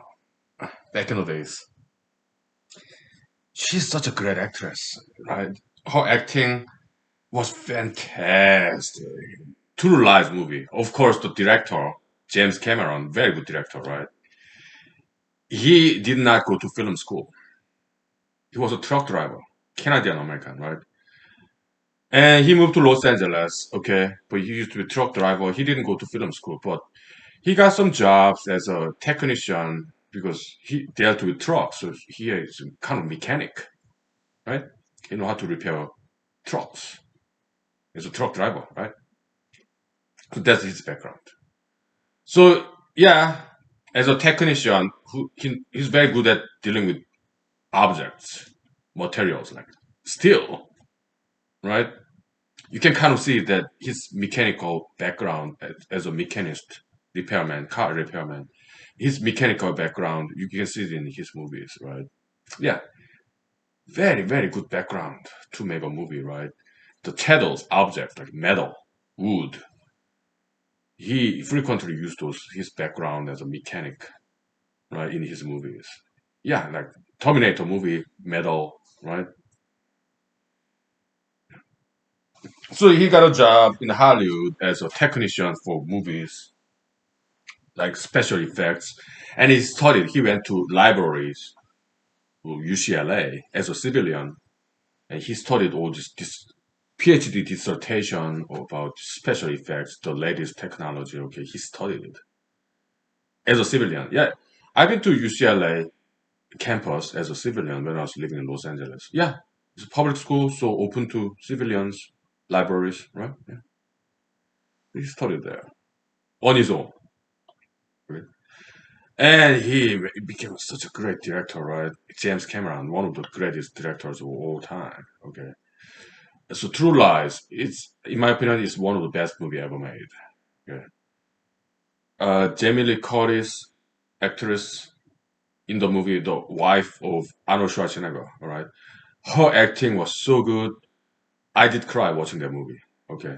back in the days. She's such a great actress, right? Her acting was fantastic. True Lies movie. Of course, the director, James Cameron, very good director, right? He did not go to film school. He was a truck driver, Canadian American, right? And he moved to Los Angeles, okay? But he used to be a truck driver. He didn't go to film school, but he got some jobs as a technician because he dealt with trucks. So he is kind of mechanic, right? He know how to repair trucks. He's a truck driver, right? So that's his background. So yeah, as a technician, he's very good at dealing with objects, materials like steel, right? You can kind of see that his mechanical background as a mechanist repairman, car repairman. His mechanical background, you can see it in his movies, right? Yeah, very, very good background to make a movie, right? The shadows, objects like metal, wood. He frequently used those his background as a mechanic, right, in his movies. Yeah, like Terminator movie, metal, right? So he got a job in Hollywood as a technician for movies, like special effects, and he studied. He went to libraries, to UCLA as a civilian, and he studied all this PhD dissertation about special effects, the latest technology. Okay, he studied it as a civilian. Yeah, I've been to UCLA campus as a civilian when I was living in Los Angeles. Yeah, it's a public school, so open to civilians, libraries, right? Yeah, he studied there on his own. Right? And he became such a great director, right? James Cameron, one of the greatest directors of all time. Okay, so True Lies, it's in my opinion, is one of the best movie ever made. Okay. Jamie Lee Curtis, actress in the movie, the wife of Arnold Schwarzenegger. All right, her acting was so good. I did cry watching that movie. Okay,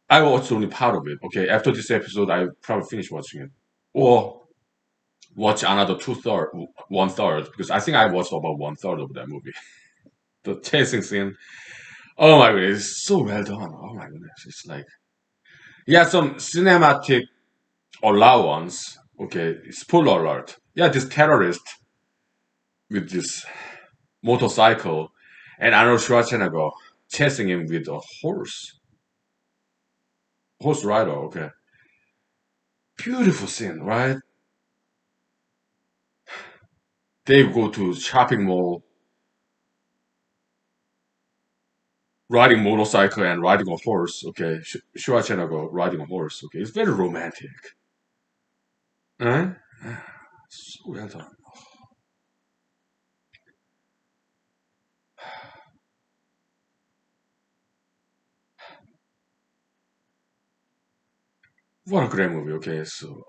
I watched only part of it. Okay, after this episode, I probably finish watching it, or watch another one third, because I think I watched about one third of that movie. The chasing scene. Oh my goodness, it's so well done. Oh my goodness, it's like yeah, some cinematic allowance. Okay, spoiler alert. Yeah, this terrorist with this motorcycle and Arnold Schwarzenegger chasing him with a horse rider. Okay, beautiful scene, right? They go to shopping mall, riding motorcycle and riding a horse. Okay, Schwarzenegger riding a horse. Okay, it's very romantic. Right? So well done. What a great movie. Okay, so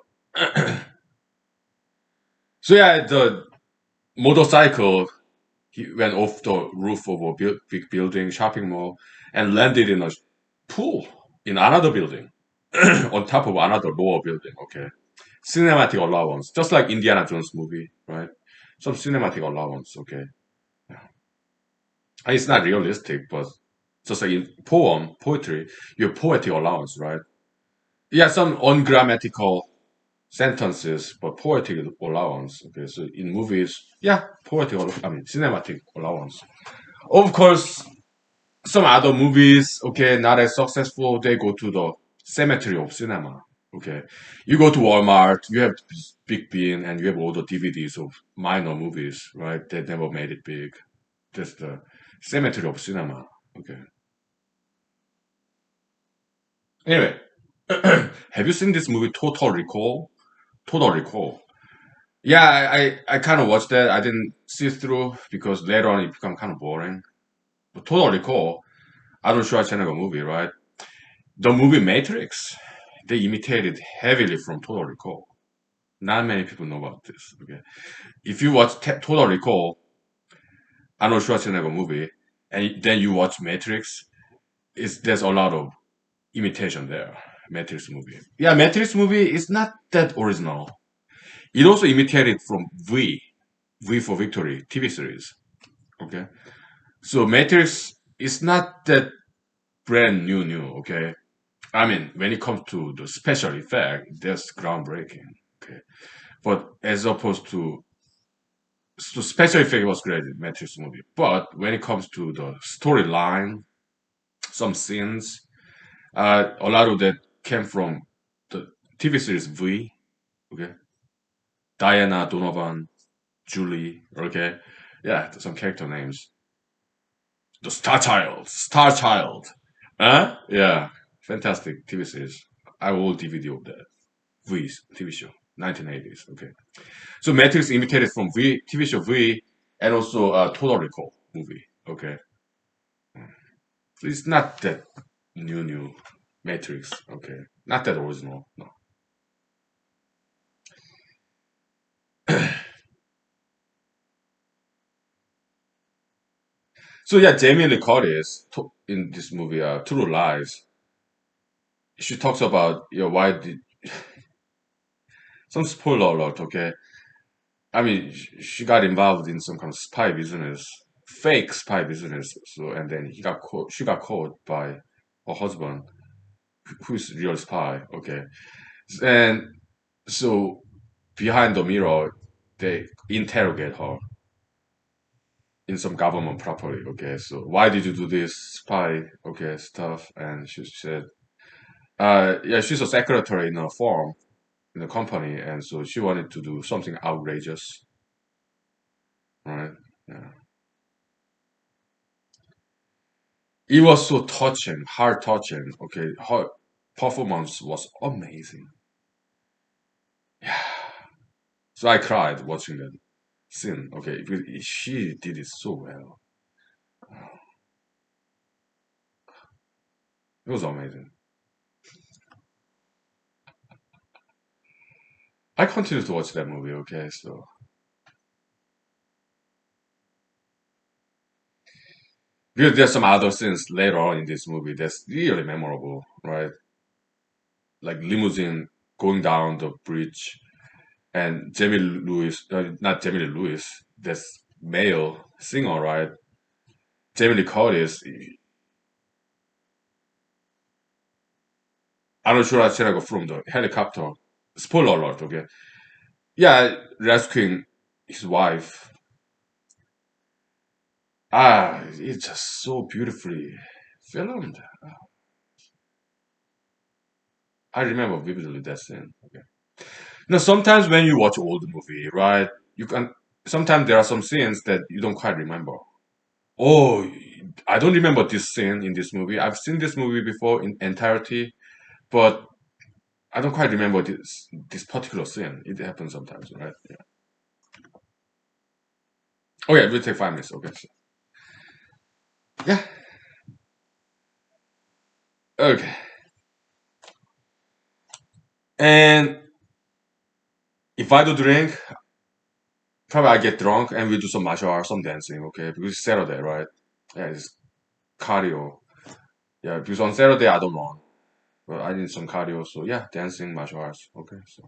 yeah, the motorcycle he went off the roof of a big building, shopping mall, and landed in a pool in another building, on top of another lower building. Okay, cinematic allowance, just like Indiana Jones movie, right? Some cinematic allowance. Okay, it's not realistic, but just like in poetry, your poetic allowance, right? Yeah, some ungrammatical sentences, but poetic allowance. Okay, so in movies, yeah, poetic, I mean, cinematic allowance. Of course, some other movies, okay, not as successful, they go to the cemetery of cinema. Okay, you go to Walmart, you have big bin, and you have all the DVDs of minor movies, right? That never made it big. That's the cemetery of cinema. Okay. Anyway, have you seen this movie Total Recall? Total Recall. Yeah, I kind of watched that. I didn't see it through because later on it become kind of boring. But Total Recall, Arnold Schwarzenegger movie, right? The movie Matrix, they imitated heavily from Total Recall. Not many people know about this. Okay, if you watch Total Recall, Arnold Schwarzenegger movie, and then you watch Matrix, there's a lot of imitation there. Matrix movie. Yeah, Matrix movie is not that original. It also imitated from V for Victory TV series. Okay, so Matrix is not that brand new. Okay, I mean when it comes to the special effect, that's groundbreaking. Okay, but as opposed to so special effect was great in Matrix movie, but when it comes to the storyline, some scenes, a lot of that came from the TV series V. Okay, Diana, Donovan, Julie. Okay, yeah, some character names. The Star Child. Huh? Yeah, fantastic TV series. I will DVD of that. V's TV show, 1980s. Okay, so Matrix imitated from V TV show V, and also Total Recall movie. Okay, so it's not that new. Matrix. Okay, not that original. No. So yeah, Jamie Lee Curtis in this movie, True Lies, she talks about why did some spoiler alert. Okay, I mean she got involved in some kind of spy business, fake spy business. So and then he got caught. She got caught by her husband, who's real spy. Okay, and so behind the mirror, they interrogate her in some government property. Okay, so why did you do this spy? Okay, stuff, and she said, yeah, she's a secretary in a firm in a company, and so she wanted to do something outrageous, right? Yeah, it was so touching, heart touching. Okay, her performance was amazing. Yeah, so I cried watching that scene. Okay, because she did it so well. It was amazing. I continue to watch that movie. Okay, so because there's some other scenes later on in this movie that's really memorable, right? Like limousine going down the bridge and Jamie Lewis, not Jamie Lee Lewis, that's male singer, right? Jamie Lee Curtis, Arnold Schwarzenegger from the helicopter. Spoiler alert, okay? Yeah, rescuing his wife. It's just so beautifully filmed. I remember vividly that scene. Okay. Now, sometimes when you watch old movie, right, you can. Sometimes there are some scenes that you don't quite remember. Oh, I don't remember this scene in this movie. I've seen this movie before in entirety, but I don't quite remember this particular scene. It happens sometimes, right? Yeah. Okay, we'll take 5 minutes. Okay. So, yeah. Okay. And if I do drink, probably I get drunk and we do some martial arts, some dancing. Okay, because it's Saturday, right? Yeah, it's cardio. Yeah, because on Saturday I don't run, but I need some cardio. So yeah, dancing, martial arts. Okay. So,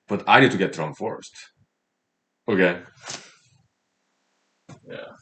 but I need to get drunk first. Okay. Yeah.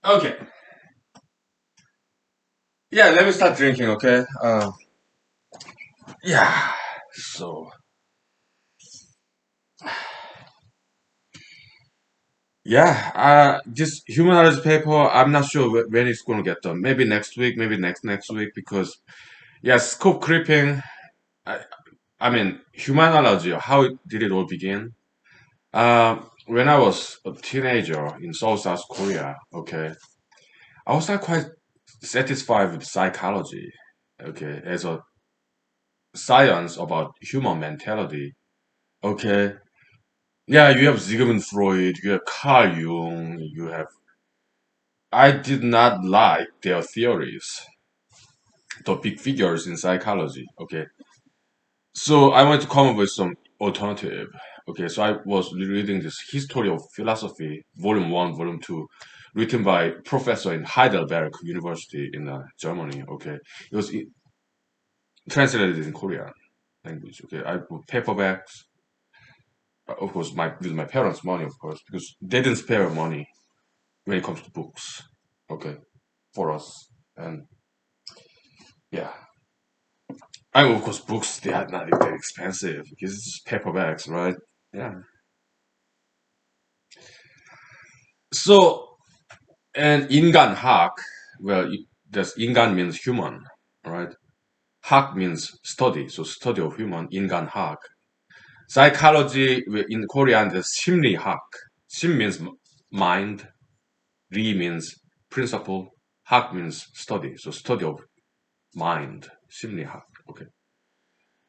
Okay. Yeah, let me start drinking, okay? Yeah. So, yeah, this humanized paper, I'm not sure when it's going to get done. Maybe next week, maybe next week, because, yeah, scope creeping. I, I mean, humanology, how did it all begin? When I was a teenager in South Korea, okay, I was not quite satisfied with psychology, okay, as a science about human mentality, okay. Yeah, you have Sigmund Freud, you have Carl Jung, you have. I did not like their theories, the big figures in psychology, okay. So I wanted to come up with some alternative. Okay, so I was reading this History of Philosophy, Volume 1, Volume 2, written by professor in Heidelberg University in Germany. Okay, it was translated in Korean language. Okay, I put paperbacks, of course, my with my parents' money, of course, because they didn't spare money when it comes to books. Okay, for us, and yeah, I mean, of course, books they are not that expensive because it's just paperbacks, right? Yeah. So and 인간학, well, does 인간 means human, right? 학 means study, so study of human, 인간학. Psychology in Korean is 심리학. 심 means mind, 리 means principle, 학 means study, so study of mind, 심리학. Okay.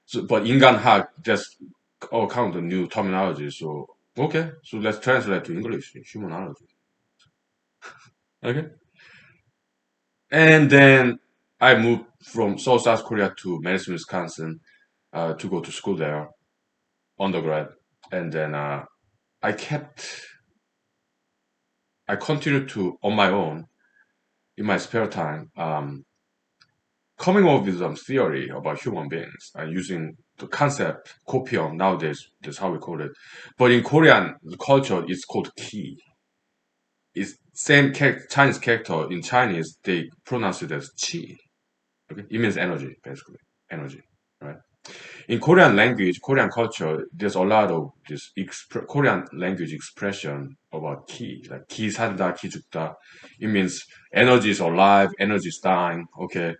So, but 인간학 just all kind of new terminology. So okay, so let's translate to English, humanology. Okay. And then I moved from South Korea to Madison, Wisconsin, to go to school there, undergrad. And then I kept, I continued to, on my own, in my spare time, coming up with some theory about human beings using the concept, copium, nowadays, that's how we call it. But in Korean culture, it's called ki. It's same Chinese character. In Chinese, they pronounce it as chi. Okay? It means energy, basically. Energy, right? In Korean language, Korean culture, there's a lot of this Korean language expression about ki, like ki 산다, ki 죽다. It means energy is alive, energy is dying. Okay,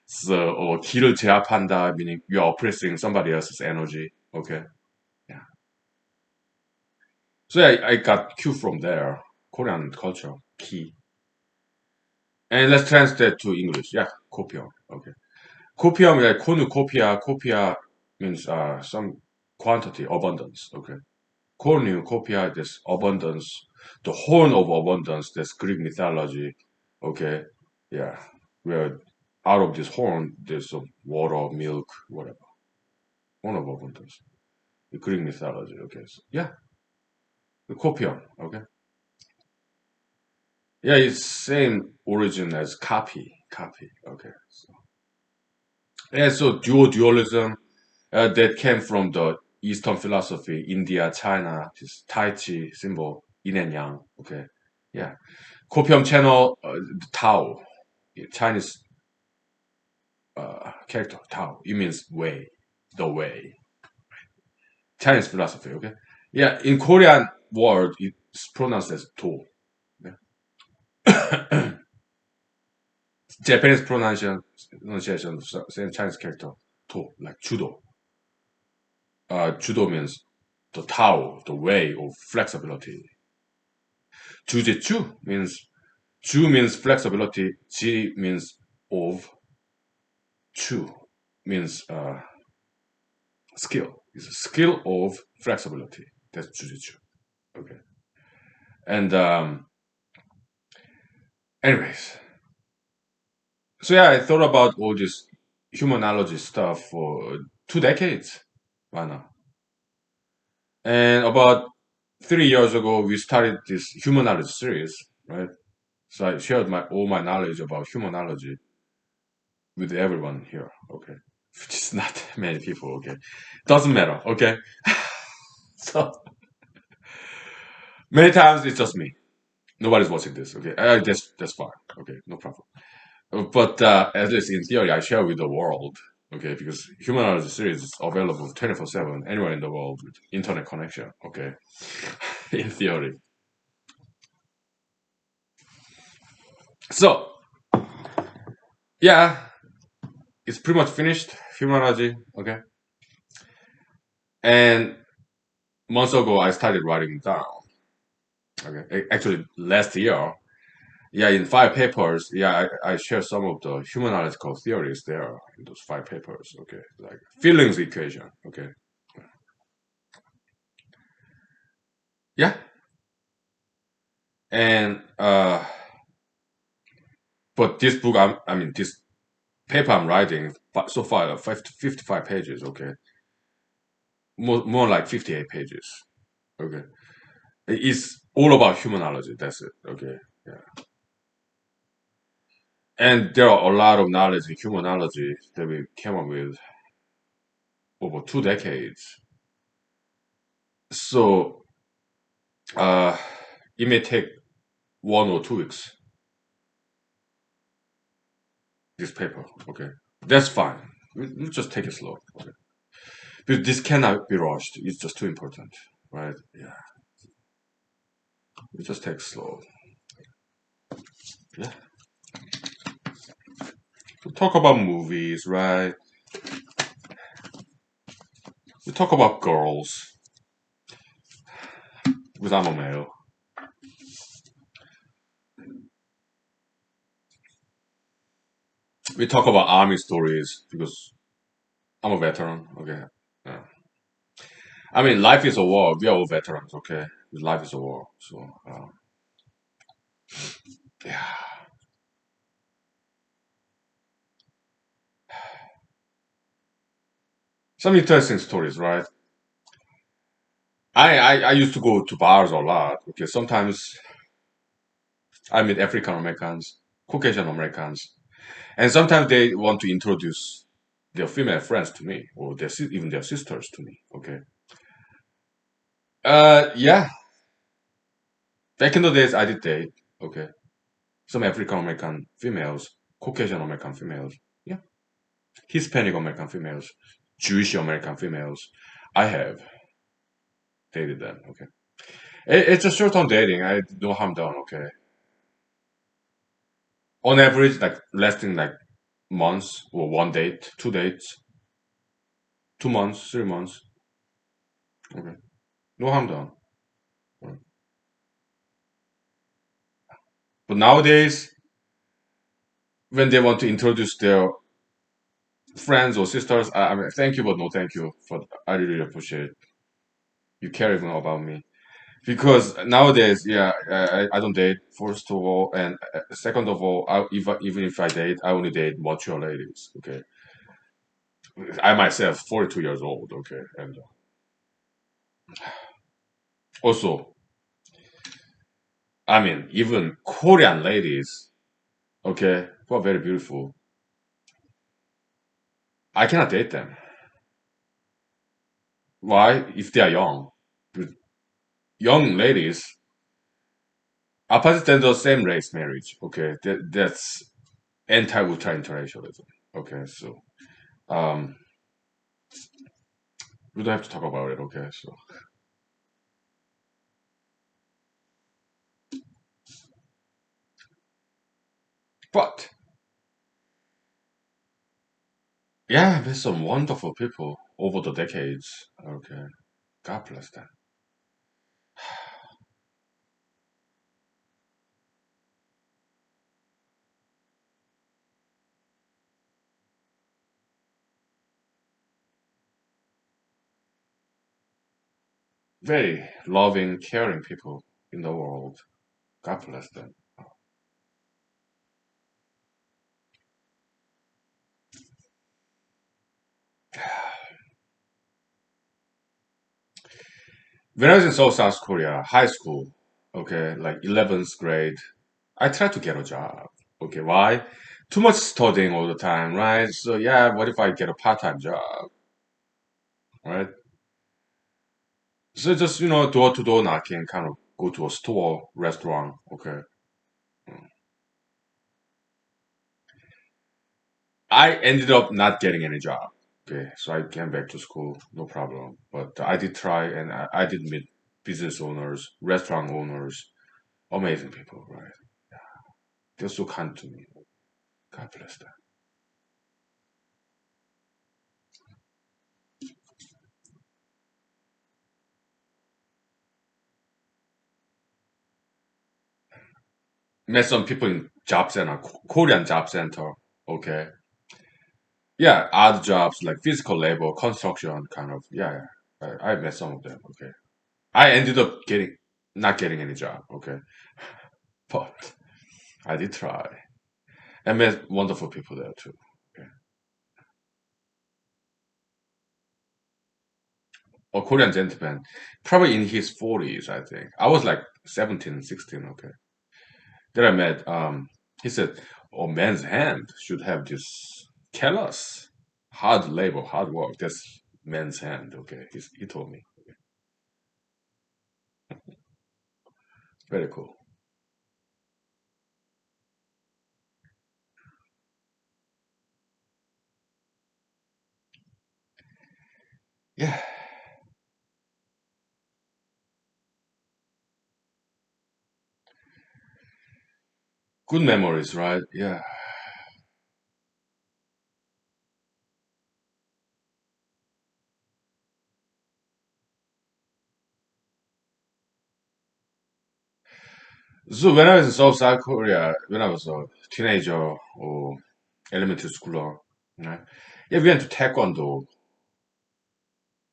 so or 기를 제압한다, meaning you are oppressing somebody else's energy. Okay, yeah. So I got cue from there, Korean culture, ki. And let's translate to English. Yeah, copium. Okay. Copium, like cornucopia, copia means some quantity, abundance. Okay. Cornucopia, this abundance, the horn of abundance, that's Greek mythology. Okay. Yeah. Where out of this horn, there's some water, milk, whatever. Horn of abundance. The Greek mythology. Okay. So, yeah. The copium. Okay. Yeah, it's same origin as copy. Copy. Okay. So, yeah, so dualism, that came from the Eastern philosophy, India, China, this Tai Chi symbol, yin and yang. Okay, yeah. Copium channel, Tao, Chinese character, Tao. It means way, the way. Chinese philosophy. Okay, yeah. In Korean word, it's pronounced as To. Yeah. Japanese pronunciation, same Chinese character, To, like judo. Judo means the Tao, the way of flexibility. Jujitsu means Ju means flexibility, Ji means of, Chu means skill. It's a skill of flexibility. That's Jujitsu. Okay. And anyways, so yeah, I thought about all this humanology stuff for 2 decades. Why not? And about 3 years ago, we started this humanology series, right? So I shared my all my knowledge about humanology with everyone here. Okay, which is not many people. Okay, doesn't matter. Okay, so many times it's just me. Nobody's watching this. Okay, that's fine. Okay, no problem. But at least in theory, I share with the world. Okay, because humanology series is available 24/7 anywhere in the world with internet connection. Okay, in theory. So yeah, it's pretty much finished humanology. Okay, and months ago I started writing down. Okay, actually last year. Yeah, in 5 papers, yeah, I share some of the human analytical theories there in those 5 papers. Okay, like feelings equation. Okay, yeah, and but this book, I mean, this paper I'm writing so far, 55 pages. Okay, more like 58 pages. Okay, it's all about humanology. That's it. Okay, yeah, and there are a lot of knowledge in humanology that we came up with over 2 decades. So uh, it may take 1 or 2 weeks. This paper, okay, that's fine. We just take it slow. Okay, but this cannot be rushed. It's just too important, right? Yeah, we just take it slow. Yeah, we talk about movies, right? We talk about girls because I'm a male. We talk about army stories because I'm a veteran. Okay, yeah. I mean, life is a war. We are all veterans. Okay, life is a war. So yeah, some interesting stories, right? I used to go to bars a lot. Okay, sometimes I meet African Americans, Caucasian Americans, and sometimes they want to introduce their female friends to me or even their sisters to me. Okay. Yeah. Back in the days, I did date. Okay. Some African American females, Caucasian American females. Yeah. Hispanic American females, Jewish American females. I have dated them. Okay. It's a short-term dating. I no harm done. Okay. On average, like lasting like months or 1 date, 2 dates, 2 months, 3 months. Okay. No harm done. Right. But nowadays, when they want to introduce their friends or sisters, I mean, thank you, but no thank you. For I really appreciate you caring about me because nowadays, yeah, I don't date first of all, and second of all, even if I date, I only date mature ladies. Okay, I myself 42 years old. Okay, and also, I mean, even Korean ladies, okay, who are very beautiful, I cannot date them. Why? If they are young. Young ladies, opposite gender, same race marriage. Okay, that's anti-ultra interracialism. Okay, so um, we don't have to talk about it. Okay, so but yeah, there's some wonderful people over the decades. Okay, God bless them. Very loving, caring people in the world. God bless them. When I was in South Korea, high school, okay, like 11th grade, I tried to get a job. Okay, why? Too much studying all the time, right? So yeah, what if I get a part-time job, right? So just door to door knocking, kind of go to a store, restaurant. Okay. I ended up not getting any job. Okay, so I came back to school, no problem. But I did try, and I did meet business owners, restaurant owners, amazing people, right? They're so kind to me. God bless them. Met some people in job center, Korean job center. Okay, yeah, odd jobs like physical labor, construction, kind of. Yeah, yeah. I met some of them. Okay, I ended up getting not getting any job. Okay, but I did try. I met wonderful people there too. Okay. A Korean gentleman, probably in his 40s, I think. I was like 17, 16. Okay. Then I met, he said, a man's hand should have this callous, hard labor, hard work. That's man's hand. Okay. He told me. Very cool. Yeah. Good memories, right? Yeah. So when I was in South Korea, when I was a teenager or elementary schooler, right? Yeah, we went to Taekwondo.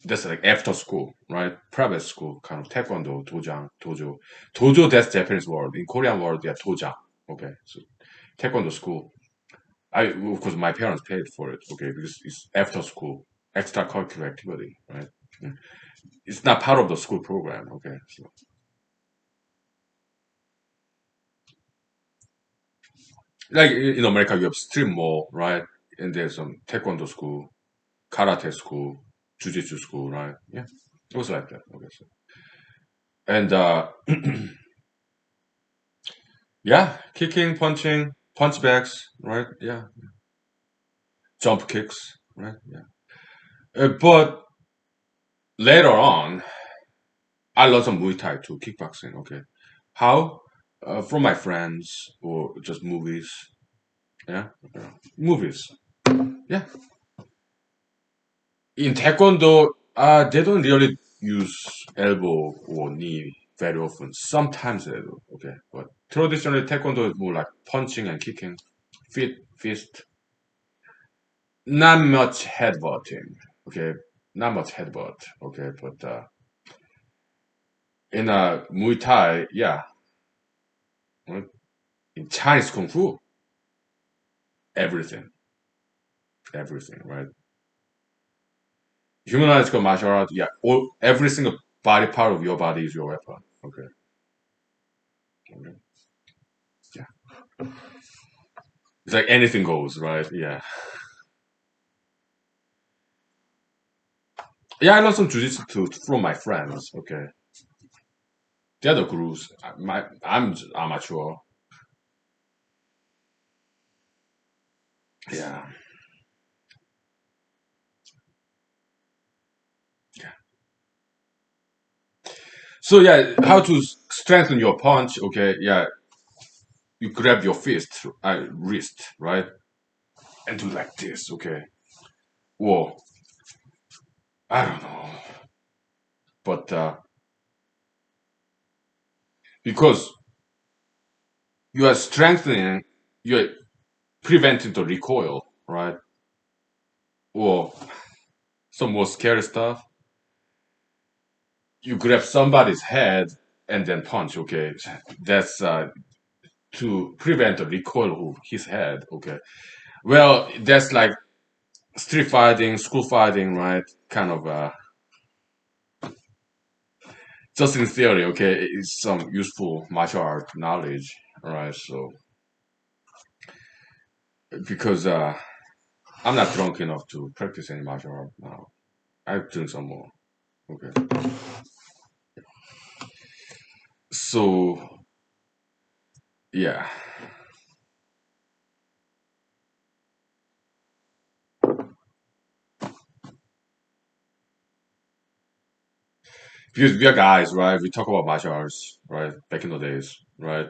That's like after school, right? Private school, kind of taekwondo, dojang, dojo. Dojo, that's Japanese word. In Korean word, yeah, dojang. Okay, so taekwondo school. Of course, my parents paid for it, okay, because it's after school, extracurricular activity, right? Mm. It's not part of the school program, okay? So, like in America, you have stream mall, right? And there's some taekwondo school, karate school, jujitsu school, right? Yeah, it was like that, okay. So. And yeah, kicking, punching, punch bags, right? Yeah, jump kicks, right? Yeah. But later on, I learned some Muay Thai too, kickboxing. Okay, how? From my friends or just movies. Yeah, yeah. Movies. Yeah. In Taekwondo, they don't really use elbow or knee very often. Sometimes they do. Okay, but traditionally Taekwondo is more like punching and kicking, feet, fist. Not much headbutting. Okay, not much headbutt. Okay, but in Muay Thai, yeah, well, in Chinese Kung Fu, everything, everything, right? Humanological martial art, yeah, every single body part of your body is your weapon. Okay, okay. Yeah, it's like anything goes, right? Yeah, yeah. I learned some jujitsu too from my friends. Okay, the other gurus, I'm amateur. Yeah, yeah. So yeah, how to strengthen your punch? Okay, yeah, you grab your wrist, right, and do like this. Okay, well, I don't know, but because you are strengthening, you are preventing the recoil, right? Or some more scary stuff. You grab somebody's head and then punch. Okay, that's to prevent the recoil of his head. Okay, well, that's like street fighting, school fighting, right? Kind of just in theory. Okay, it's some useful martial art knowledge. All right, so because I'm not drunk enough to practice any martial art now. I drink some more. Okay. So yeah, because we are guys, right? We talk about martial arts, right? Back in the days, right?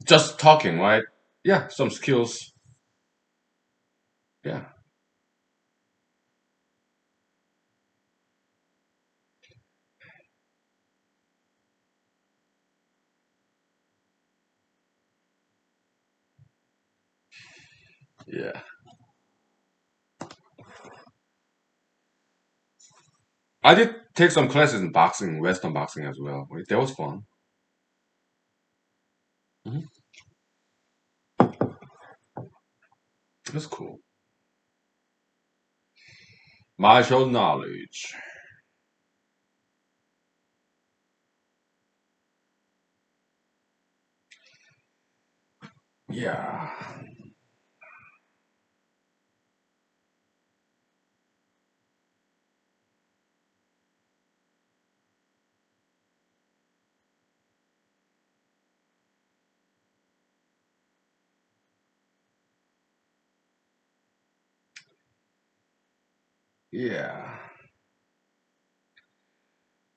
Just talking, right? Yeah, some skills. Yeah, yeah. I did take some classes in boxing, Western boxing as well. That was fun. Hmm. That's cool. Martial knowledge. Yeah, yeah.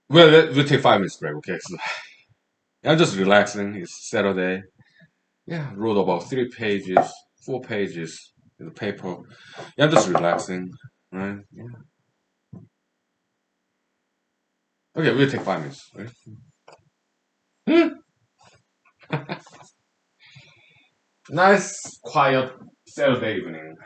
Well, we'll take 5 minutes break, okay? So I'm just relaxing. It's Saturday. Yeah, wrote about 3 pages, 4 pages in the paper. Yeah, I'm just relaxing, right? Yeah. Okay, we'll take 5 minutes. Right? Hmm. Nice, quiet Saturday evening.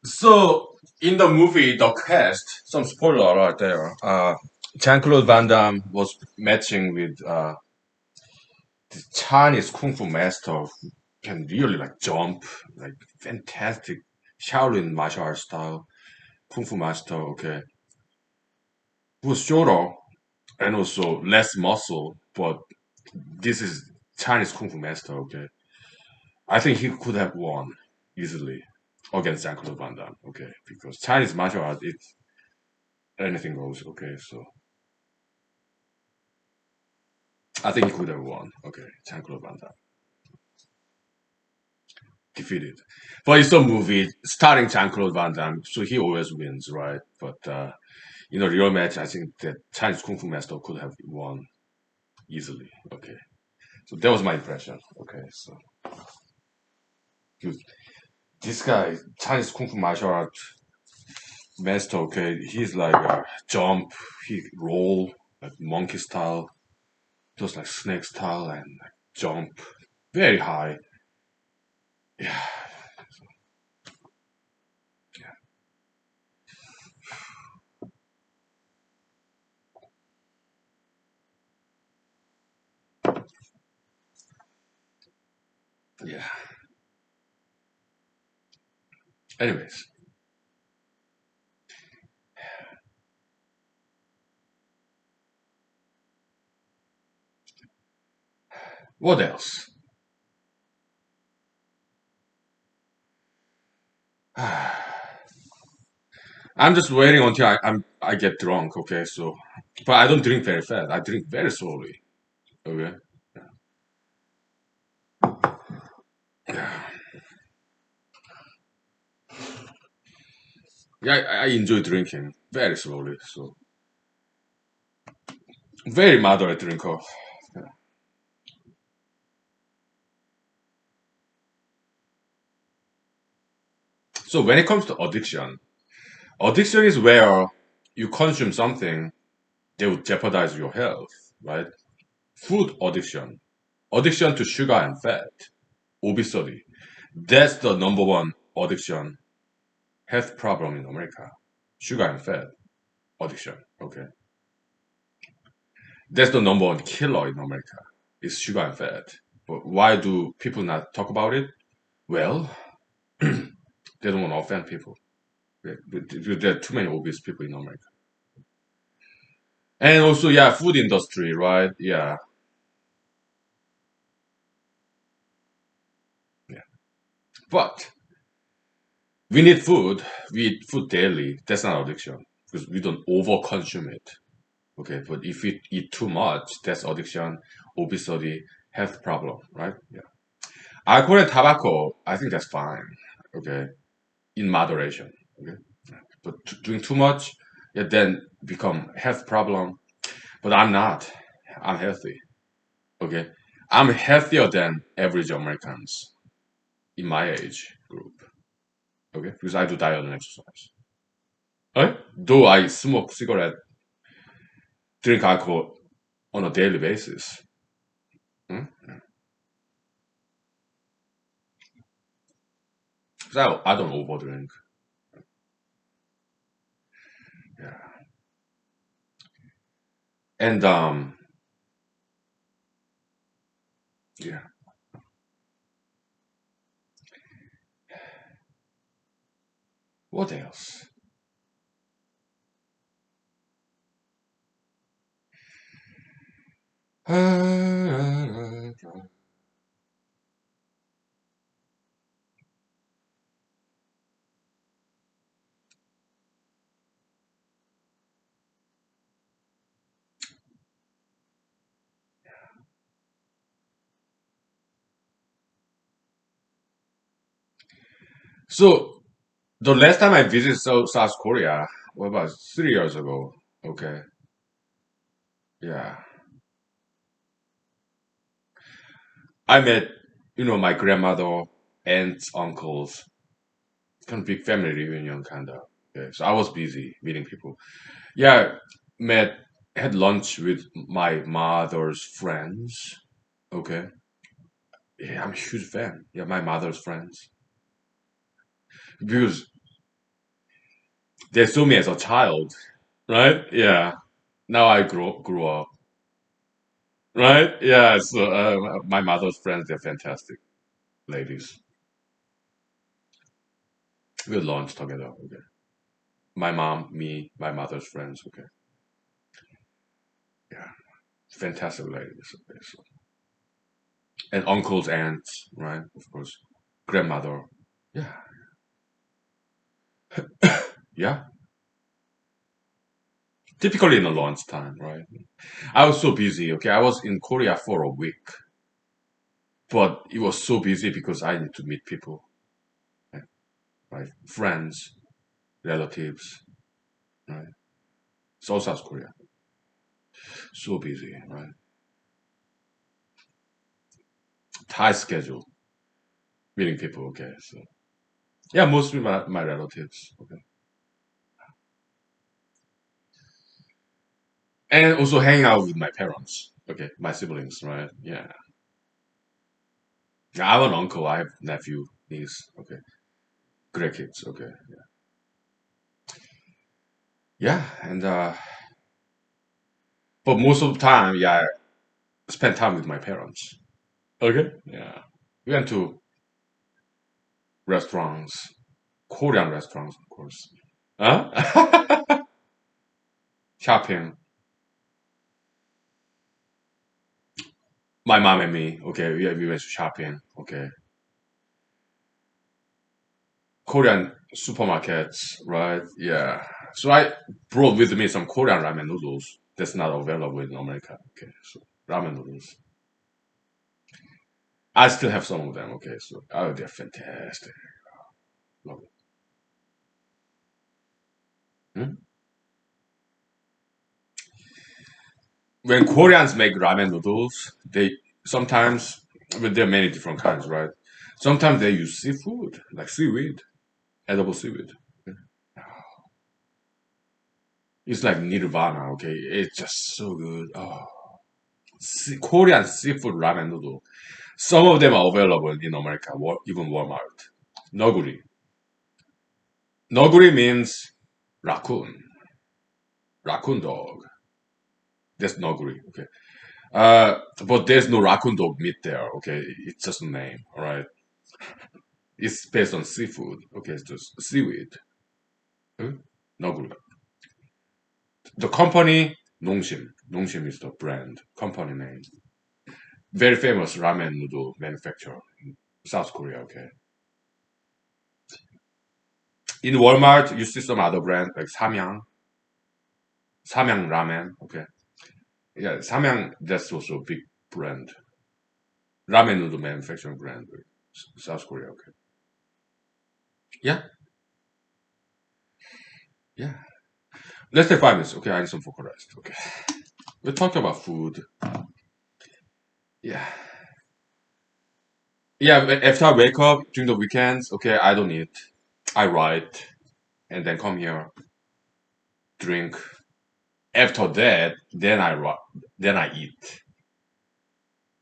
So in the movie, the cast, some spoiler alert there. Jean-Claude Van Damme was matching with the Chinese kung fu master who can really like jump, like fantastic Shaolin martial art style kung fu master. Okay, who was shorter and also less muscle, but this is Chinese kung fu master. Okay, I think he could have won easily against Jean-Claude Van Damme. Okay, because Chinese martial art, it's anything goes. Okay, so I think he could have won. Okay, Jean-Claude Van Damme defeated. But it's a movie starring Jean-Claude Van Damme, so he always wins, right? But in a real match, I think that Chinese Kung Fu Master could have won easily. Okay, so that was my impression. Okay, so dude, this guy, Chinese Kung Fu martial art master. Okay, he's like jump, he roll like monkey style, just like snake style, and like, jump very high. Yeah, Yeah. Anyways, what else? I'm just waiting until I get drunk. Okay, so, but I don't drink very fast. I drink very slowly. Okay. Yeah. Yeah, I enjoy drinking very slowly. So very moderate drinker. Yeah. So when it comes to addiction, addiction is where you consume something that would jeopardize your health, right? Food addiction, addiction to sugar and fat, obesity. That's the number one addiction health problem in America. Sugar and fat addiction. Okay, that's the number one killer in America. Is sugar and fat. But why do people not talk about it? Well, they don't want to offend people. There are too many obese people in America. And also, yeah, food industry, right? Yeah, yeah. But we need food. We eat food daily. That's not addiction because we don't overconsume it. Okay, but if we eat too much, that's addiction, obesity, health problem, right? Yeah. Alcohol and tobacco, I think that's fine. Okay, in moderation. Okay, but doing too much, yeah, then become health problem. But I'm not. I'm healthy. Okay, I'm healthier than average Americans in my age group. Okay, because I do diet and exercise. Right? Though I smoke cigarette, drink alcohol on a daily basis. Hmm? So I don't overdrink. Yeah. And yeah. What else? So the last time I visited South Korea, what about 3 years ago? Okay. Yeah. I met, my grandmother, aunts, uncles, kind of big family reunion kind of. Okay. So I was busy meeting people. Yeah, met had lunch with my mother's friends. Okay. Yeah, I'm a huge fan. Yeah, my mother's friends. Because they saw me as a child, right? Yeah. Now I grew up, right? Yeah. So my mother's friends, they're fantastic ladies. We had lunch together. Okay. My mom, me, my mother's friends. Okay. Yeah. Fantastic ladies. Okay. So. And uncles, aunts, right? Of course. Grandmother. Yeah. Yeah. Typically in the lunch time, right? I was so busy. Okay. I was in Korea for a week, but it was so busy because I need to meet people, right? Friends, relatives, right? So South Korea. So busy, right? Tight schedule, meeting people. Okay. So, yeah, mostly my relatives. Okay. And also hanging out with my parents. Okay. My siblings, right? Yeah. I have an uncle. I have nephew, niece. Okay. Great kids. Okay. Yeah. And, but most of the time, yeah, I spend time with my parents. Okay. Yeah. We went to restaurants, Korean restaurants, of course. Huh? Shopping. My mom and me. Okay, we went to shopping. Okay, Korean supermarkets, right? Yeah. So I brought with me some Korean ramen noodles that's not available in America. Okay, so ramen noodles. I still have some of them. Okay, so oh, they're fantastic. Love it. Hmm? When Koreans make ramen noodles, they sometimes, but there are many different kinds, right? Sometimes they use seafood, like seaweed, edible seaweed. It's like nirvana. Okay, it's just so good. Oh, Korean seafood ramen noodle. Some of them are available in America, even Walmart. Noguri. Noguri means raccoon, raccoon dog. That's noguri. Okay. But there's no raccoon dog meat there. Okay, it's just a name. All right. It's based on seafood. Okay, it's just seaweed. Hmm? Noguri. The company Nongshim. Nongshim is the brand company name. Very famous ramen noodle manufacturer in South Korea. Okay. In Walmart, you see some other brand like Samyang ramen. Okay. Yeah, Samyang, that's also a big brand. Ramen noodle manufacturing brand in South Korea. Okay. Yeah, yeah. Let's take 5 minutes. Okay, I need some focus rest. Okay. We're talking about food. Yeah. Yeah, but after I wake up during the weekends, okay, I don't eat. I write and then come here, drink. After that, then I eat,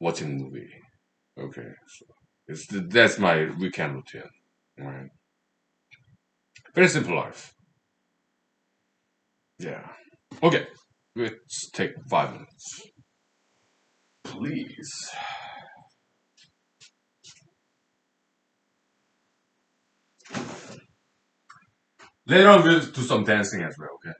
watching movie. Okay. So that's my weekend routine. Right. Very simple life. Yeah. Okay. Let's take 5 minutes. Please. Later on, we'll do some dancing as well, okay?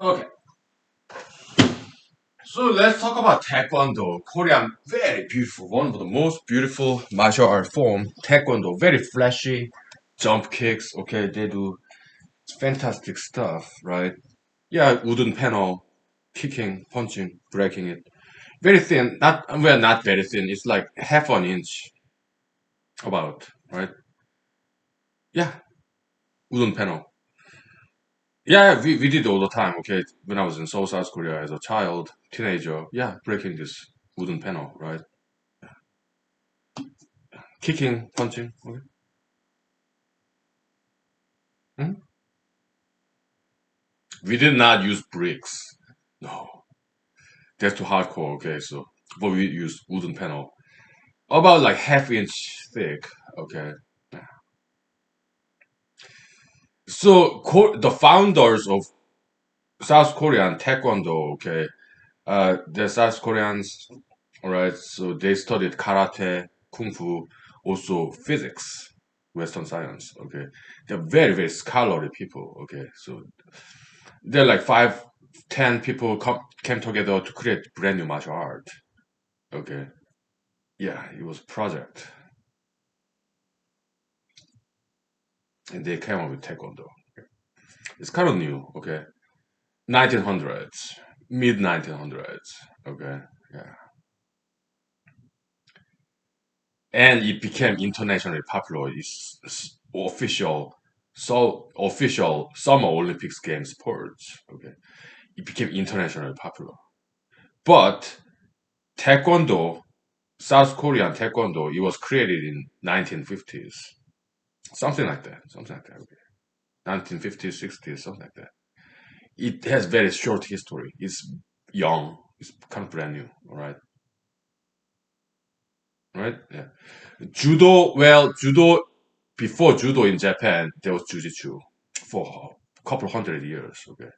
Okay, so let's talk about Taekwondo. Korean, very beautiful, one of the most beautiful martial art form. Taekwondo, very flashy, jump kicks. Okay, they do fantastic stuff, right? Yeah, wooden panel, kicking, punching, breaking it. Very thin, not very thin. It's like half an inch about, right? Yeah, wooden panel. Yeah, we did all the time. Okay, when I was in Seoul, South Korea as a child, teenager. Yeah, breaking this wooden panel, right? Kicking, punching. Okay. Mhm. We did not use bricks. No, that's too hardcore. Okay, so but we used wooden panel, about like half inch thick. Okay. So the founders of South Korean Taekwondo, okay, the South Koreans, all right, so they studied karate, kung fu, also physics, Western science, okay. They're very, very scholarly people, okay. So they're like 5, 10 people came together to create brand new martial art, okay. Yeah, it was a project, and they came up with Taekwondo. It's kind of new, okay. 1900s, mid 1900s, okay. Yeah. And it became internationally popular. It's official, so official Summer Olympics game sports. Okay, it became internationally popular. But Taekwondo, South Korean Taekwondo, it was created in 1950s, something like that, something like that. Okay, 1950s, 60s, something like that. It has very short history. It's young. It's kind of brand new. All right, right? Yeah. Judo, well, judo, before judo in Japan, there was jujitsu for a couple hundred years. Okay.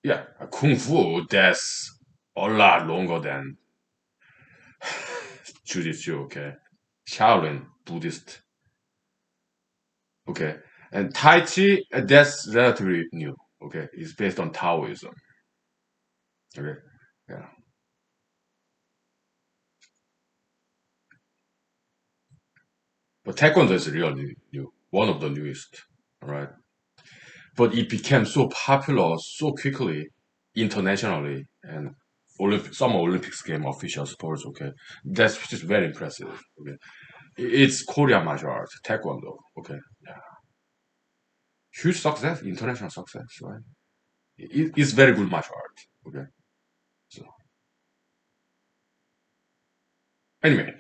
Yeah. Kung Fu, that's a lot longer than jujitsu. Okay. Shaolin, Buddhist. Okay. And Tai Chi, that's relatively new. Okay. It's based on Taoism. Okay. Yeah. But Taekwondo is really new. One of the newest. All right. But it became so popular so quickly internationally and Summer Olympics game official sports. Okay, that's just very impressive. Okay, it's Korean martial art, Taekwondo. Okay, yeah, huge success, international success, right? It's very good martial art. Okay, so anyway,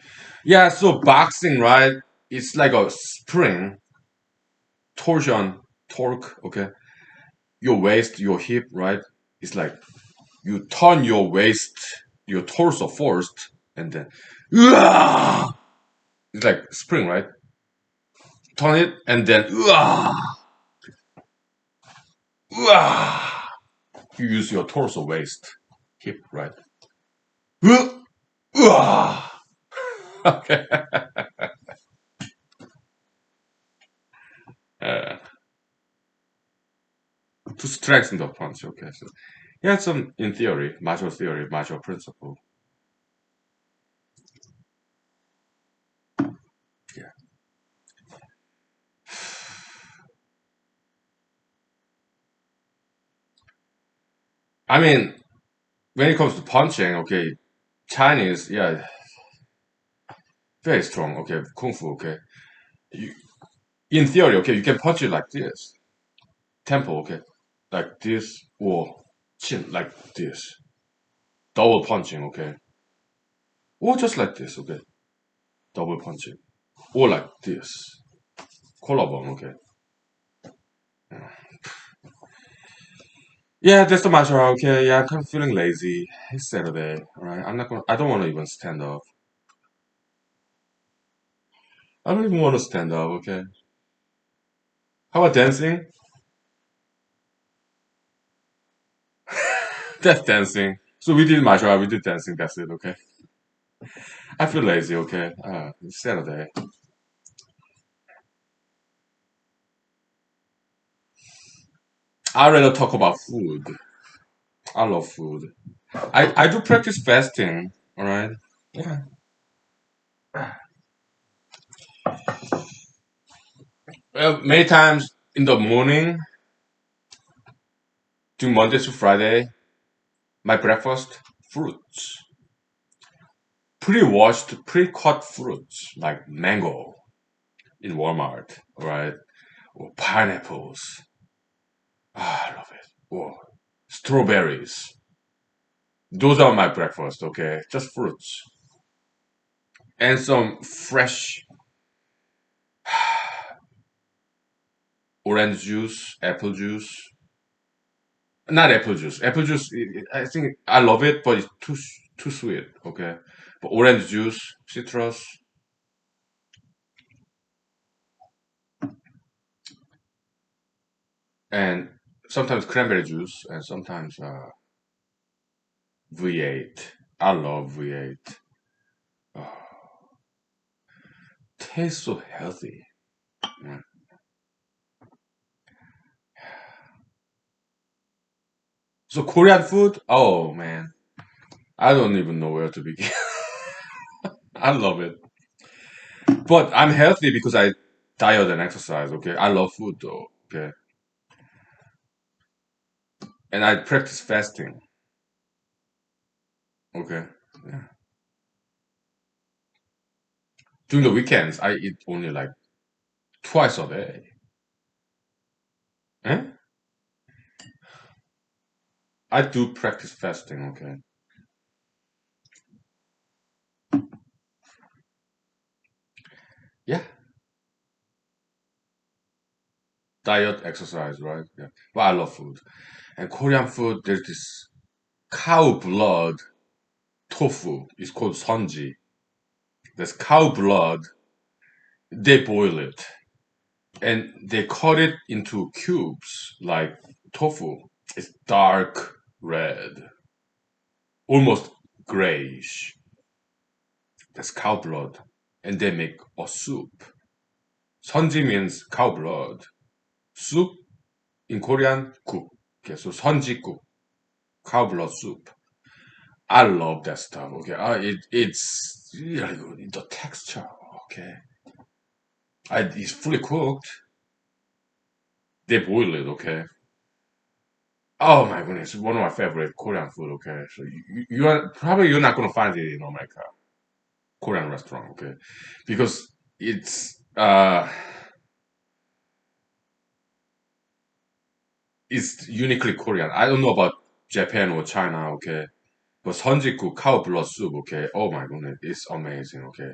yeah, so boxing, right? It's like a spring torsion, torque. Okay, your waist, your hip, right? It's like you turn your waist, your torso first, and then it's like spring, right? Turn it, and then you use your torso, waist, hip, right? Okay. Uh, to strengthen the punch. Okay, so yeah, some in theory, martial principle. Yeah, I mean, when it comes to punching, okay, Chinese, yeah, very strong. Okay, kung fu. Okay, you, in theory, okay, you can punch it like this, tempo. Okay, like this, or chin like this, double punching. Okay, or just like this. Okay, double punching, or like this, collarbone. Okay. Yeah, that's the matter. Okay, yeah, I'm kind of feeling lazy. It's Saturday, all right? I don't want to even stand up. I don't even want to stand up, okay? How about dancing? That's dancing. So we did martial art, we did dancing, that's it, okay? I feel lazy, okay? It's Saturday. I'd rather talk about food. I love food. I do practice fasting. All right. Yeah. Well, many times in the morning, during Monday to Friday, my breakfast fruits, pre-washed, pre-cut fruits like mango in Walmart, right? Or pineapples. Ah, I love it. Or strawberries. Those are my breakfast. Okay, just fruits and some fresh orange juice, apple juice. Not apple juice. Apple juice, I think I love it, but it's too sweet. Okay, but orange juice, citrus, and sometimes cranberry juice, and sometimes V8. I love V8. Oh, tastes so healthy. Mm. So Korean food, oh man, I don't even know where to begin. I love it, but I'm healthy because I diet and exercise. Okay, I love food though. Okay, and I practice fasting. Okay, yeah. During the weekends, I eat only like twice a day. Eh? I do practice fasting. Okay, yeah, diet, exercise, right? Yeah, but I love food. And Korean food, there's this cow blood tofu. It's called sonji. There's cow blood. They boil it and they cut it into cubes like tofu. It's dark red, almost grayish. That's cow blood. And they make a soup. Sonji means cow blood. Soup in Korean, 국. Okay, so sonjikuk, cow blood soup. I love that stuff. Okay, it's really good. The texture. Okay, it's fully cooked. They boil it. Okay. Oh my goodness, one of my favorite Korean food. Okay, so you are probably you're not gonna find it in America Korean restaurant. Okay, because it's uniquely Korean. I don't know about Japan or China. Okay, but 선지국 cow blood soup. Okay, oh my goodness, it's amazing. Okay,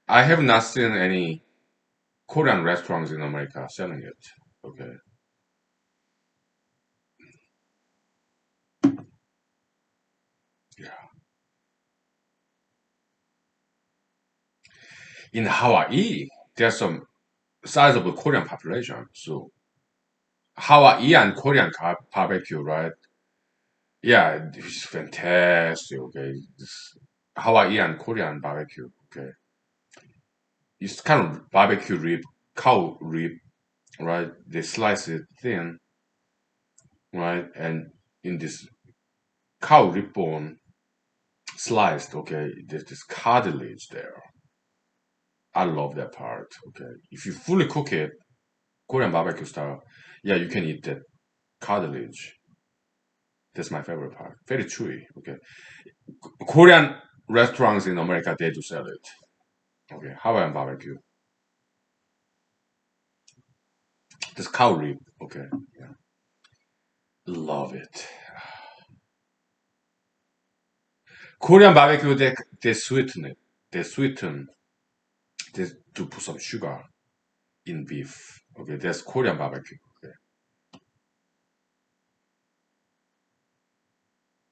I have not seen any Korean restaurants in America selling it. Okay, yeah. In Hawaii, there's some sizable Korean population. So Hawaiian Korean barbecue, right? Yeah, it's fantastic. Okay, this Hawaiian Korean barbecue. Okay, it's kind of barbecue rib, cow rib, right? They slice it thin, right? And in this cow rib bone sliced, okay, there's this cartilage there. I love that part. Okay, if you fully cook it, Korean barbecue style, yeah, you can eat that cartilage. That's my favorite part. Very chewy. Okay, Korean restaurants in America they do sell it. Okay, Hawaiian barbecue. This cow rib. Okay, yeah, love it. Korean barbecue they sweeten it. They sweeten. They to put some sugar in beef. Okay, that's Korean barbecue. Okay,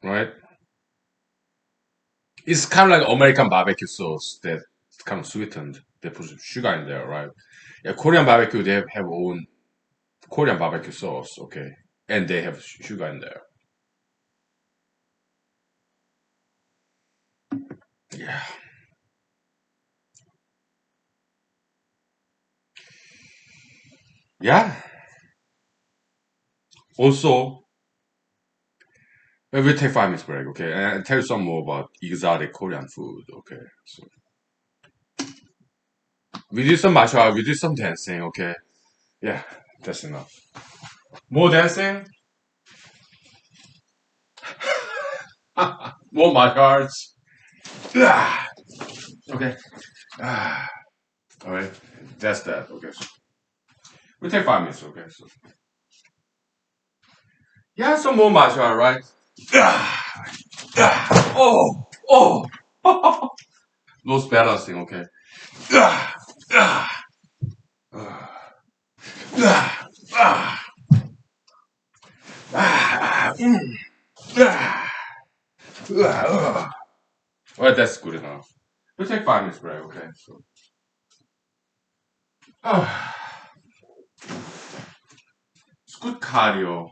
right? It's kind of like American barbecue sauce that kind of sweetened. They put some sugar in there, right? Yeah, Korean barbecue they have own Korean barbecue sauce. Okay, and they have sugar in there. Yeah, yeah. Also, we'll take 5 minutes break, okay? And I'll tell you some more about exotic Korean food, okay? So we did some martial art, we did some dancing, okay? Yeah, that's enough. More dancing, more martial arts. Ah, okay. Ah, all right, that's that. Okay, so we take 5 minutes. Okay, so yeah, some more martial art, right? Ah, ah, oh, oh, those balancing. Okay. Ah, ah, ah, ah, ah, ah, ah, ah. Well, that's good enough. We take 5 minutes break. Okay, so. Ah, it's good cardio.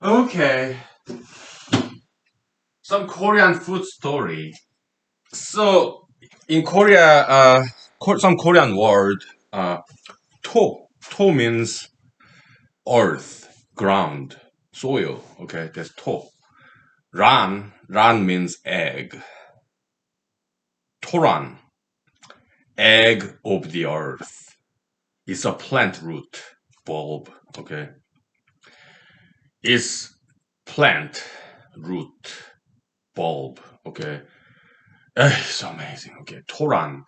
Okay, some Korean food story. So in Korea, some Korean word, to. To means earth, ground, soil. Okay, that's to. Ran means egg. Toran, egg of the earth. It's a plant root, bulb. Okay, it's plant root, bulb. Okay, it's amazing. Okay, Toran,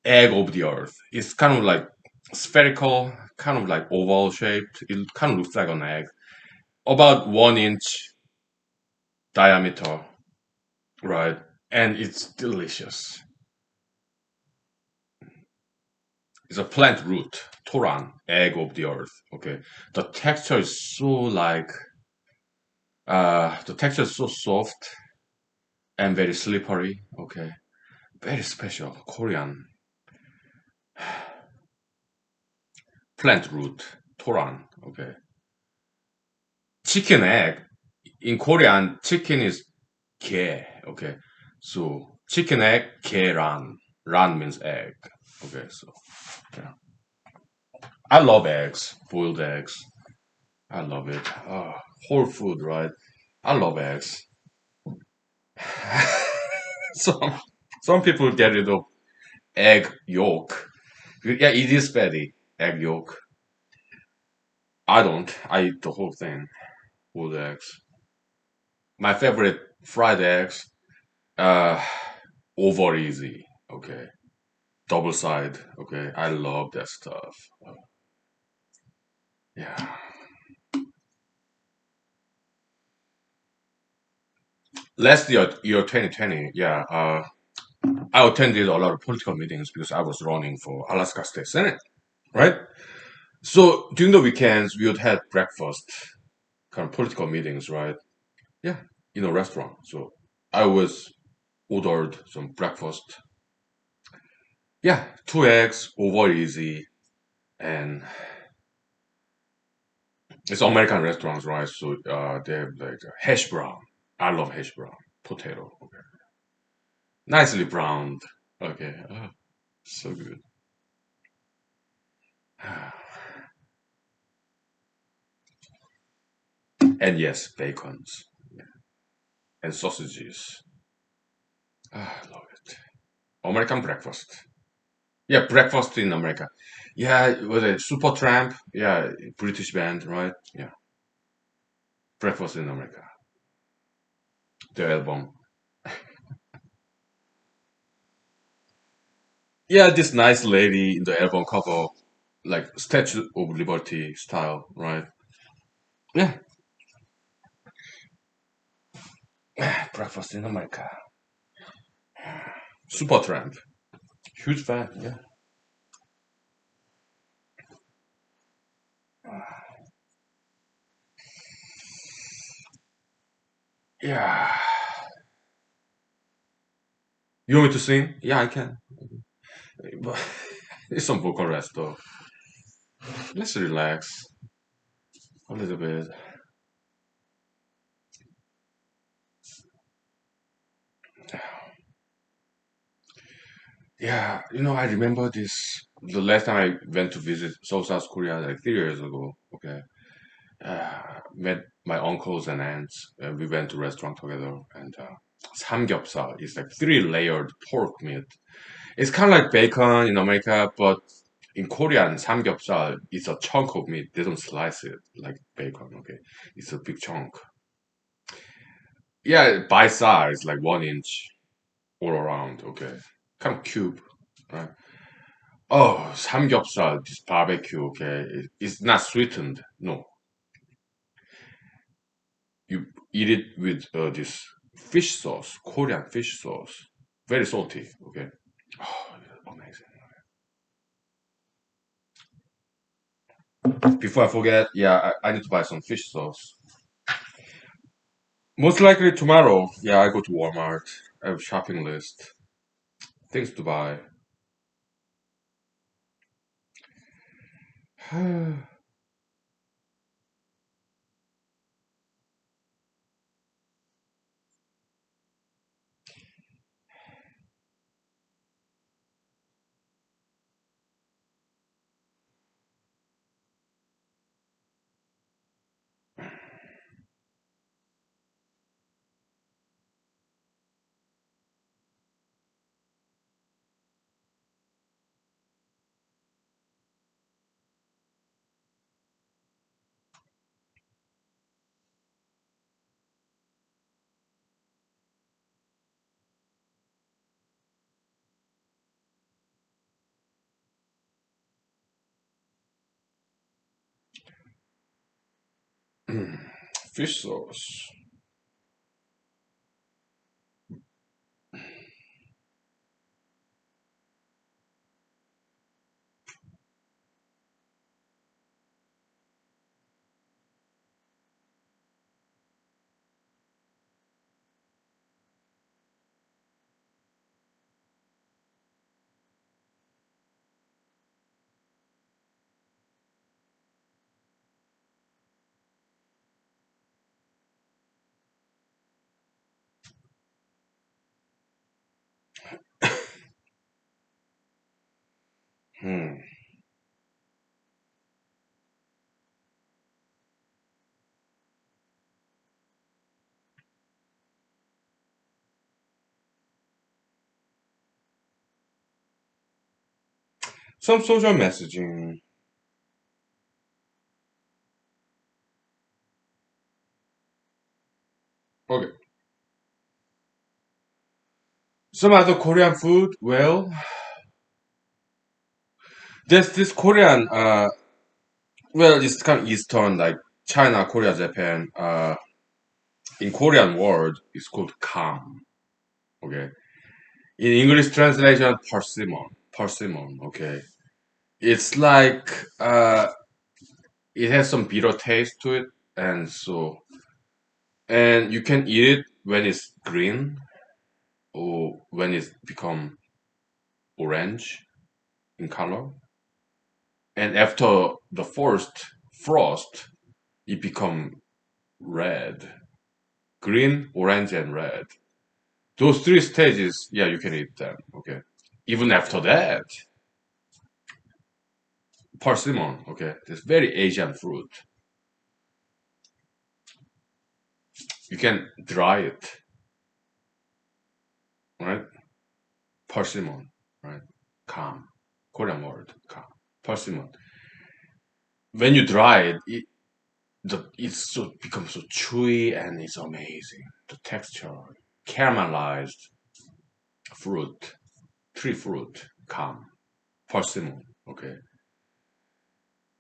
egg of the earth. It's kind of like spherical, kind of like oval shaped. It kind of looks like an egg, about 1 inch diameter, right? And it's delicious. It's a plant root, toran, egg of the earth. Okay, the texture is so like the texture is so soft and very slippery. Okay, very special Korean plant root, toran. Okay, chicken egg in Korean, chicken is 게. Okay, so chicken egg, 계란. ran means egg. Okay, so yeah. I love eggs, boiled eggs. I love it. Whole food, right? I love eggs. some some people get rid of egg yolk. Yeah, it is fatty. Egg yolk. I don't. I eat the whole thing. Boiled eggs. My favorite fried eggs. Uh, over easy. Okay, double side. Okay, I love that stuff. Yeah. Last year 2020. Yeah. I attended a lot of political meetings because I was running for Alaska State Senate. Right. So during the weekends, we would have breakfast, kind of political meetings, right? Yeah, in a restaurant. So I always ordered some breakfast. Yeah, two eggs, over easy, and it's American restaurants, right? So they have like hash brown. I love hash brown, potato. Okay, nicely browned. Okay, so good. And yes, bacons and sausages. I love it. American breakfast. Yeah, breakfast in America. Yeah, was it Super Tramp? Yeah, British band, right? Yeah, breakfast in America. The album. Yeah, this nice lady in the album cover, like Statue of Liberty style, right? Yeah, breakfast in America. Super Tramp. Huge fan. Yeah. Yeah. You want me to sing? Yeah, I can. But it's some vocal rest though. Let's relax a little bit. Yeah, I remember this the last time I went to visit South Korea like 3 years ago. Okay, met my uncles and aunts. And we went to restaurant together, and samgyeopsal is like three-layered pork meat. It's kind of like bacon in America, but in Korean, samgyeopsal is a chunk of meat. They don't slice it like bacon. Okay, it's a big chunk. Yeah, by size, like 1 inch all around. Okay, kind of cube, right? Oh, samgyeopsal, this barbecue, okay, it's not sweetened. No, you eat it with this fish sauce, Korean fish sauce, very salty. Okay, oh, amazing. Before I forget, yeah, I need to buy some fish sauce. Most likely tomorrow. Yeah, I go to Walmart. I have a shopping list, things to buy. Fish sauce. Hmm. Some social messaging. Okay. Some other Korean food. Well, there's this Korean. Well, it's kind of Eastern, like China, Korea, Japan. In Korean word, it's called kam. Okay. In English translation, persimmon. Persimmon. Okay. It's like it has some bitter taste to it, and and you can eat it when it's green or when it's become orange in color, and after the first frost, it become red, green, orange, and red. Those three stages, yeah, you can eat them. Okay. Even after that, persimmon. Okay, this very Asian fruit. You can dry it, right? Persimmon, right? Calm. Korean word, calm. Persimmon. When you dry it, it's so becomes so chewy and it's amazing. The texture, caramelized fruit, tree fruit, calm. Persimmon. Okay.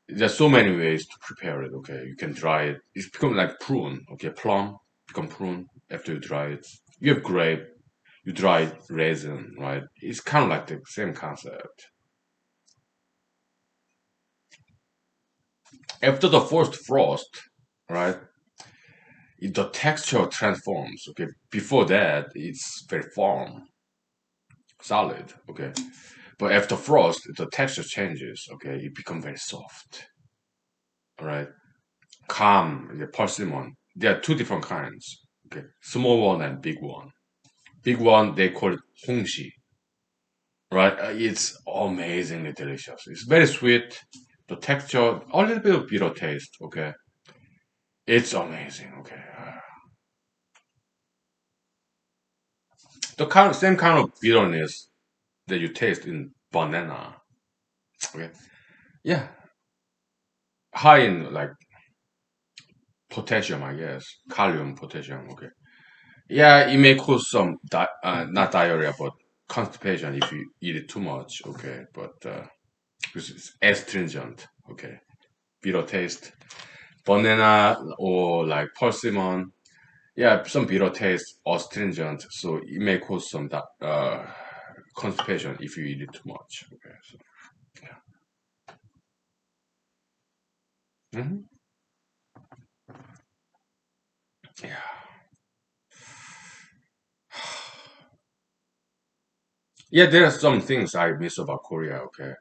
There's so many ways to prepare it. Okay, you can dry it. It's become like prune. Okay, plum become prune after you dry it. You have grape. You dry raisin, right? It's kind of like the same concept. After the first frost, right? The texture transforms. Okay, before that, it's very firm, solid. Okay, but after frost, the texture changes. Okay, it becomes very soft. All right, calm, the persimmon. There are two different kinds. Okay, small one and big one. Big one they call it hongshi. Right, it's amazingly delicious. It's very sweet. The texture, a little bit of bitter taste. Okay, it's amazing. Okay, the same kind of bitterness that you taste in banana. Okay, yeah, high in like potassium, I guess, calcium, potassium. Okay, yeah, it may cause some not diarrhea, but constipation if you eat it too much. Okay, but because it's astringent. Okay, bitter taste. Banana or like persimmon, yeah, some bitter taste, astringent, so it may cause some constipation if you eat it too much. Okay, so yeah. Yeah. Yeah, there are some things I miss about Korea. Okay,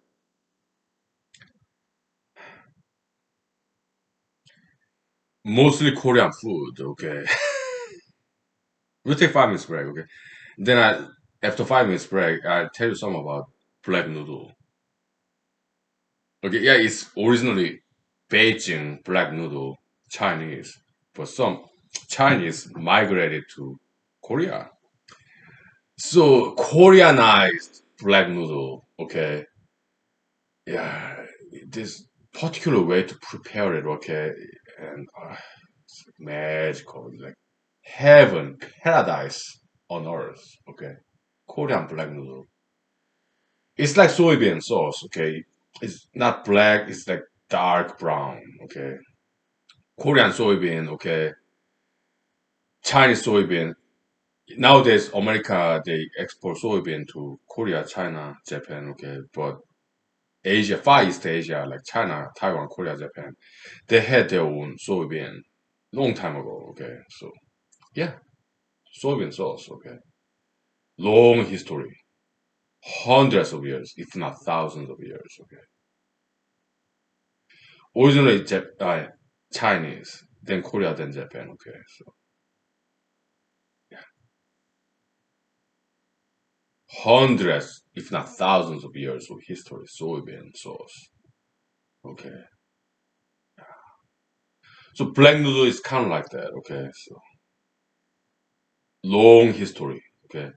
mostly Korean food. Okay, we'll take 5 minutes break. Okay, then after 5 minutes break, I tell you some about black noodle. Okay, yeah, it's originally Beijing black noodle Chinese, but some Chinese migrated to Korea. So Koreanized black noodle, okay, yeah, this particular way to prepare it, okay, and it's magical, like heaven, paradise on earth, okay. Korean black noodle. It's like soybean sauce, okay. It's not black, it's like dark brown, okay. Korean soybean, okay, Chinese soybean. Nowadays, America they export soybean to Korea, China, Japan, okay, but Asia, Far East Asia, like China, Taiwan, Korea, Japan, they had their own soybean long time ago, okay, so yeah, soybean sauce, okay, long history, hundreds of years, if not thousands of years, okay. Originally Chinese, then Korea, then Japan, okay, so yeah, hundreds, if not thousands of years of history, soybean sauce, okay. So black noodle is kind of like that, okay, so long history, okay,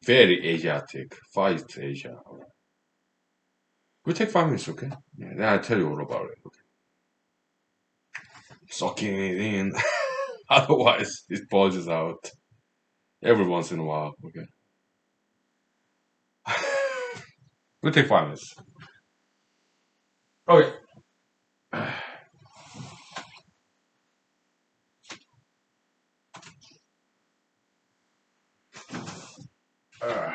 very Asiatic, Far East Asia. All right. We take 5 minutes, okay? Yeah, then I'll tell you all about it, okay? Sucking it in, otherwise it bulges out every once in a while, okay? We take 5 minutes. Okay. Uh,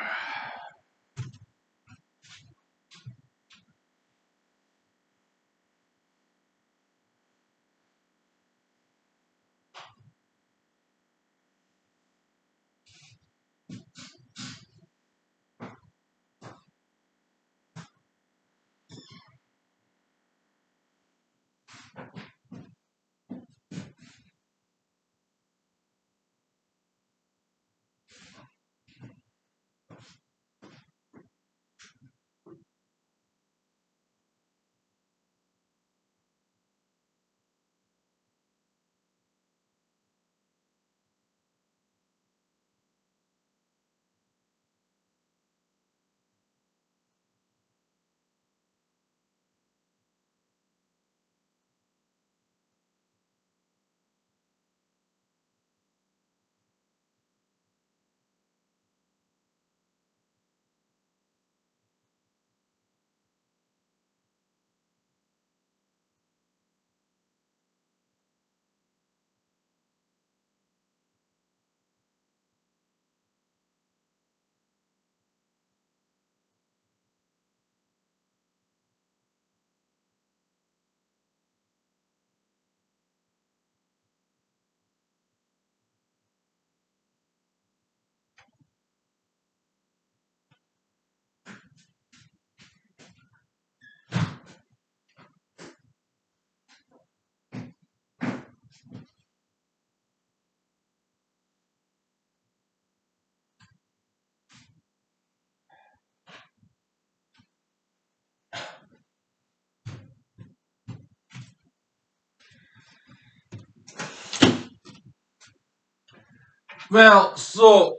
well, so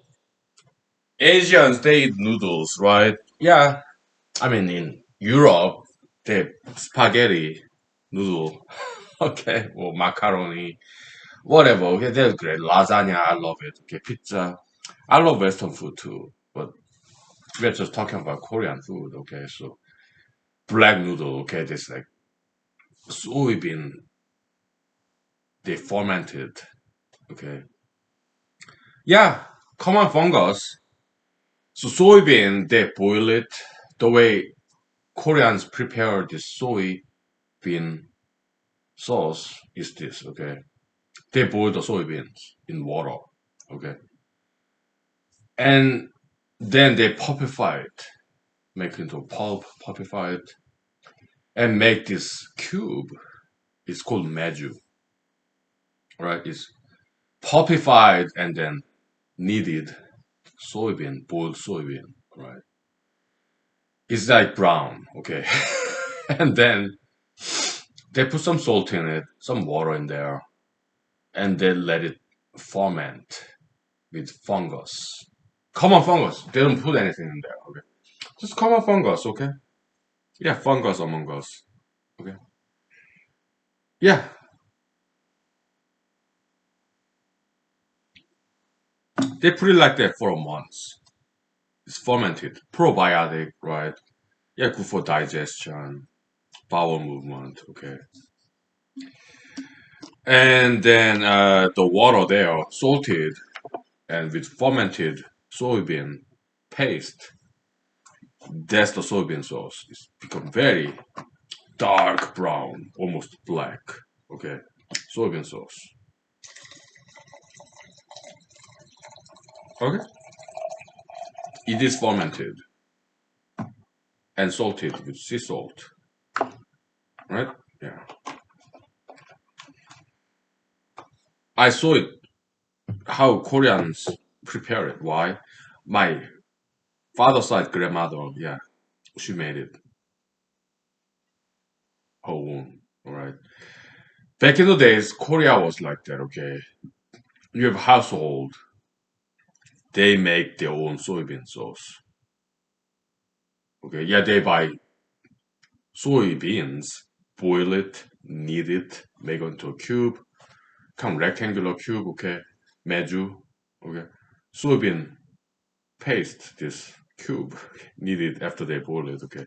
Asians they eat noodles, right? Yeah, I mean in Europe they spaghetti noodle, okay, or macaroni, whatever. Okay, that's great. Lasagna, I love it. Okay, pizza, I love Western food too. But we're just talking about Korean food. Okay, so black noodle. Okay, this like soybean they fermented. Okay, yeah, common fungus. So soybean they boil it the way Koreans prepare this soybean sauce is this. Okay, they boil the soybeans in water. Okay, and then they pulpify it, make it into pulp, pulpify it, and make this cube. It's called meju, right? It's pulpified and then kneaded soybean, boiled soybean, right? It's like brown, okay? And then they put some salt in it, some water in there, and they let it ferment with fungus. Common fungus. They don't put anything in there, okay? Just common fungus, okay? Yeah, fungus among us, okay? Yeah, they put it like that for a month. It's fermented, probiotic, right? Yeah, good for digestion, bowel movement, okay? And then the water there, salted and with fermented soybean paste. That's the soybean sauce. It's become very dark brown, almost black. Okay, soybean sauce. Okay, it is fermented and salted with sea salt. Right? Yeah. I saw it how Koreans prepare it. Why? My father's side grandmother, yeah, she made it her own. All right. Back in the days, Korea was like that. Okay, you have household, they make their own soybean sauce. Okay, yeah, they buy soybeans, boil it, knead it, make it into a cube, come rectangular cube. Okay, meju. Okay, soybean paste this cube, knead it after they boil it. Okay,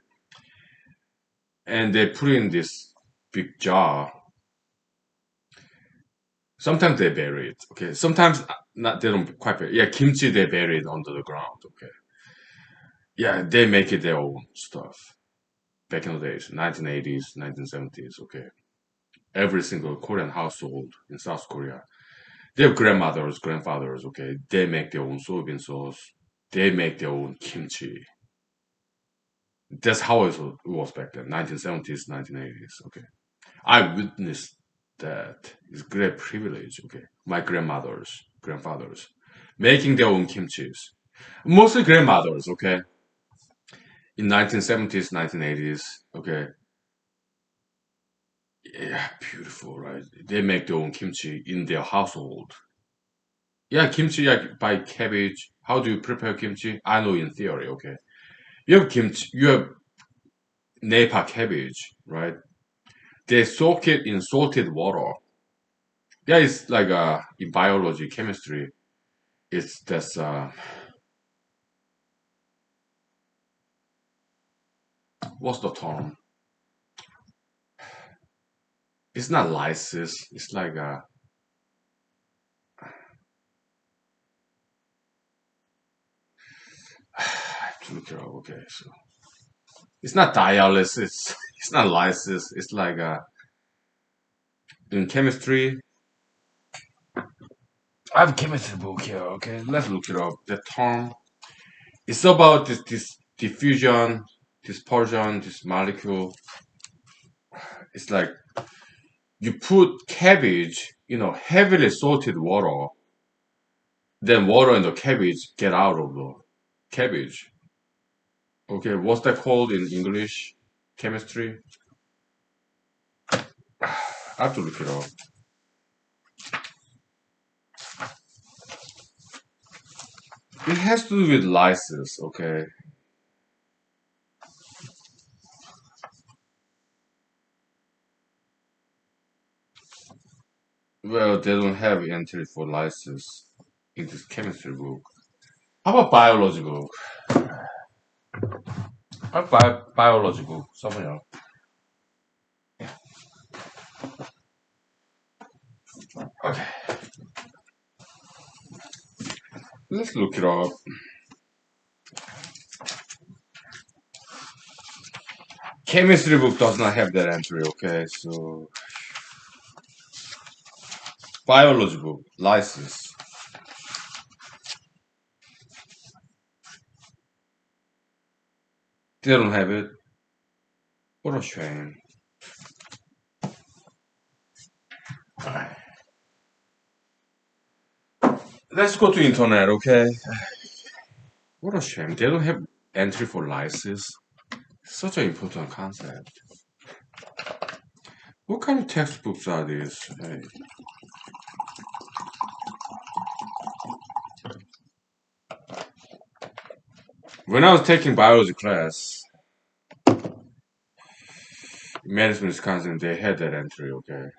and they put in this big jar. Sometimes they bury it. Okay, sometimes not. They don't quite bury. Yeah, kimchi they bury it under the ground. Okay, yeah, they make it their own stuff. Back in the days, 1980s, 1970s. Okay, every single Korean household in South Korea, their grandmothers, grandfathers. Okay, they make their own soybean sauce. They make their own kimchi. That's how it was back then, 1970s, 1980s. Okay, I witnessed that. It's great privilege. Okay, my grandmothers, grandfathers, making their own kimchis. Mostly grandmothers. Okay, in 1970s, 1980s. Okay, yeah, beautiful, right? They make their own kimchi in their household. Yeah, kimchi, like buy cabbage. How do you prepare kimchi? I know in theory. Okay, you have kimchi. You have Napa cabbage, right? They soak it in salted water. Yeah, it's like in biology, chemistry. It's that's what's the term? It's not lysis. It's like I have to look it up. Okay, so it's not dialysis. It's not lysis. It's like in chemistry. I have a chemistry book here. Okay, let's look it up. The term. It's about this diffusion, dispersion, this molecule. It's like you put cabbage, heavily salted water, then water and the cabbage get out of the cabbage. Okay, what's that called in English? Chemistry? I have to look it up. It has to do with lysis, okay? Well, they don't have entry for lysis in this chemistry book. How about biology book? How about biology book? Something else. Okay, let's look it up. Chemistry book does not have that entry, okay? So biology book, lysis. They don't have it. What a shame. Alright. Let's go to internet, okay? What a shame. They don't have entry for lysis. Such an important concept. What kind of textbooks are these? Hey. When I was taking biology class in Madison, Wisconsin, they had that entry, okay,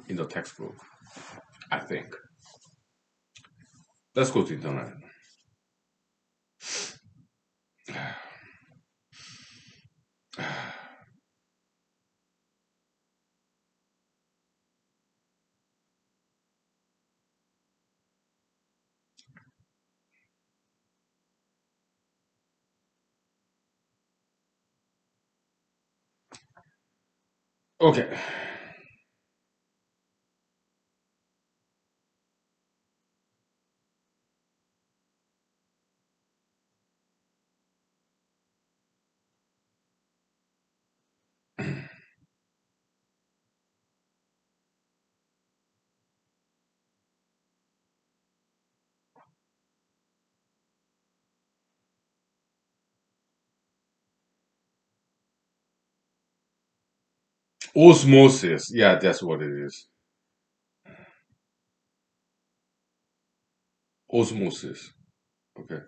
in the textbook, I think. Let's go to internet. Okay. Osmosis. Yeah, that's what it is. Osmosis. Okay.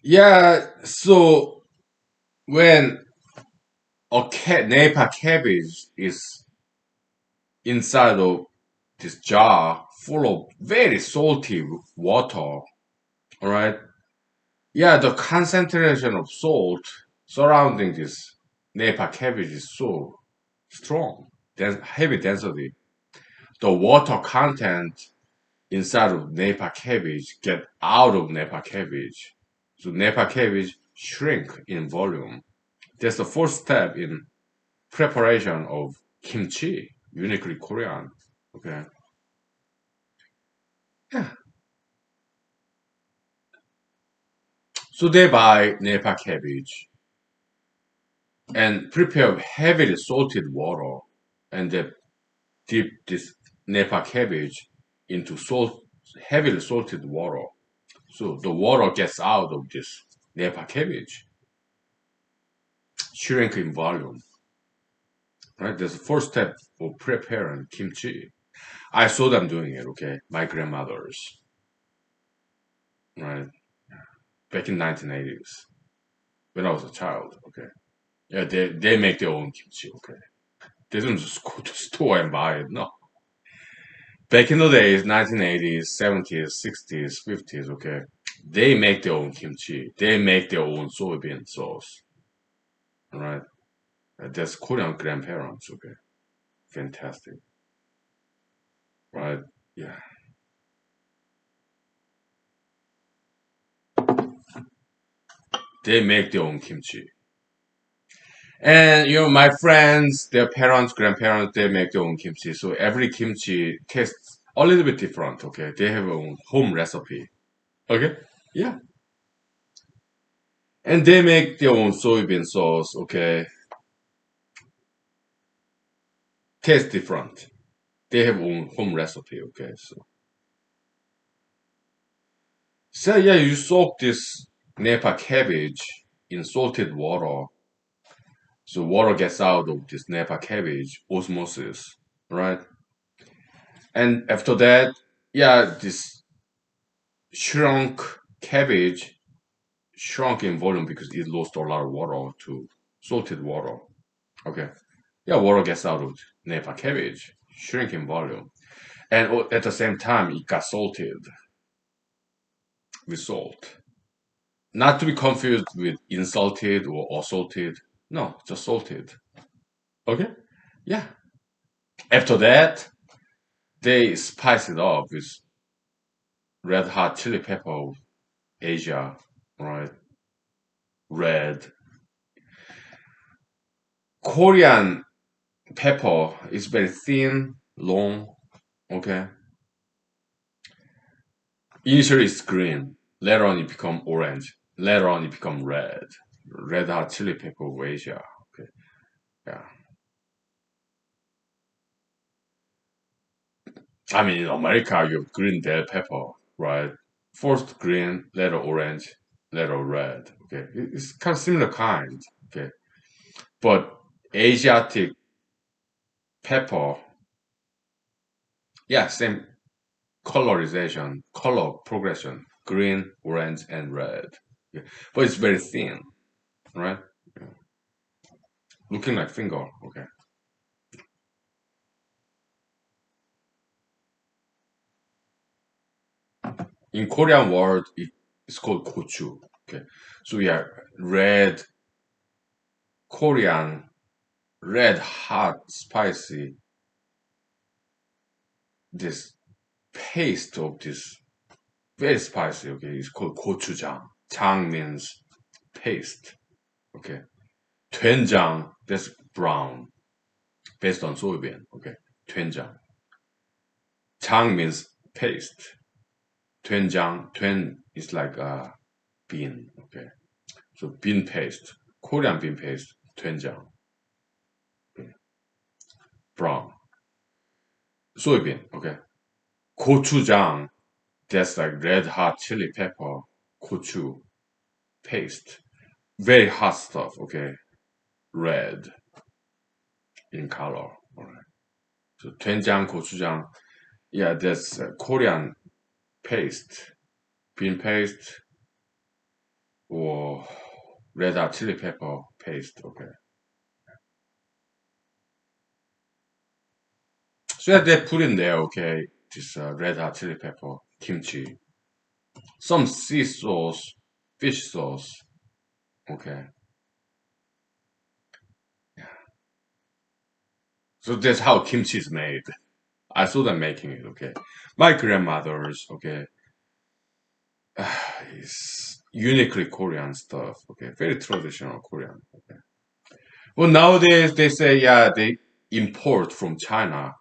Yeah, so when Napa cabbage is inside of this jar full of very salty water, all right? Yeah, the concentration of salt surrounding this Napa cabbage is so strong, heavy density. The water content inside of Napa cabbage get out of Napa cabbage. So Napa cabbage shrink in volume. That's the first step in preparation of kimchi, uniquely Korean. Okay. Yeah. So they buy Napa cabbage and prepare heavily salted water and they dip this Napa cabbage into heavily salted water. So the water gets out of this Napa cabbage, shrink in volume. Right? That's the first step for preparing kimchi. I saw them doing it, okay? My grandmothers, right? Back in 1980s when I was a child, okay? Yeah, they make their own kimchi, okay? They don't just go to the store and buy it, no. Back in the days, 1980s, 70s, 60s, 50s, okay? They make their own kimchi. They make their own soybean sauce, right? That's Korean grandparents, okay? Fantastic, right? Yeah. They make their own kimchi. And my friends, their parents, grandparents, they make their own kimchi. So every kimchi tastes a little bit different. Okay, they have a own home recipe. Okay, yeah, and they make their own soybean sauce. Okay, taste different. They have own home recipe. Okay, so yeah, you soak this Napa cabbage in salted water. So water gets out of this Napa cabbage osmosis, right? And after that, yeah, this shrunk cabbage shrunk in volume because it lost a lot of water to salted water. Okay. Yeah, water gets out of Napa cabbage, shrink in volume. And at the same time, it got salted with salt. Not to be confused with insulted or assaulted. No, just salted. Okay? Yeah. After that, they spice it up with red hot chili pepper of Asia, right? Red. Korean pepper is very thin, long, okay? Initially it's green, later on it become orange, later on it become red. Red hot chili pepper of Asia. Okay, yeah. I mean in America you have green bell pepper, right? First green, later orange, later red. Okay, it's kind of similar kind. Okay, but Asiatic pepper, yeah, same colorization, color progression, green, orange, and red. Yeah. But it's very thin, right? Yeah. Looking like finger. Okay. In Korean word, it's called gochu. Okay. So yeah, red Korean, red hot spicy. This paste of this very spicy. Okay, it's called gochujang. Jang means paste. Okay. 된장, that's brown, based on soybean. Okay, 된장. 장 means paste. 된장, 된 is like a bean. Okay, so bean paste, Korean bean paste, 된장, okay. brown. soybean. Okay, 고추장, that's like red hot chili pepper, 고추 paste, very hot stuff. Okay, red in color. Alright. So 된장, 고추장, yeah, that's Korean paste, bean paste, or red hot chili pepper paste. Okay. So yeah, they put in there. Okay, this red hot chili pepper, kimchi, some sea sauce, fish sauce. Okay. So that's how kimchi is made. I saw them making it. Okay. My grandmother's. Okay. Is uniquely Korean stuff. Okay. Very traditional Korean. Okay. Well, nowadays they say, yeah, they import from China.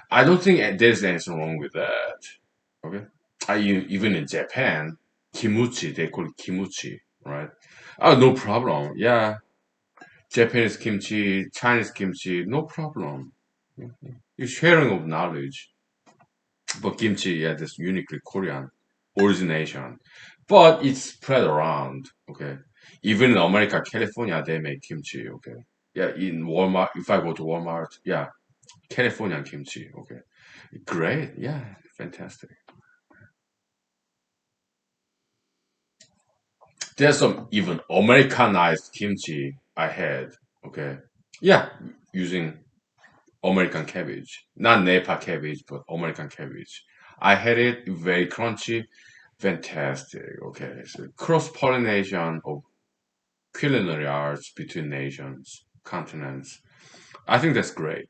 I don't think there's anything wrong with that. Okay. Even in Japan, kimuchi, they call it kimuchi, right? Oh, no problem. Yeah. Japanese kimchi, Chinese kimchi, no problem. You're sharing of knowledge. But kimchi, yeah, that's uniquely Korean origination. But it's spread around. Okay. Even in America, California, they make kimchi. Okay. Yeah, in Walmart, if I go to Walmart, yeah, California kimchi. Okay. Great. Yeah, fantastic. There's some even Americanized kimchi I had. Okay. Yeah, using American cabbage, not Napa cabbage, but American cabbage. I had it very crunchy, fantastic. Okay, so cross pollination of culinary arts between nations, continents. I think that's great.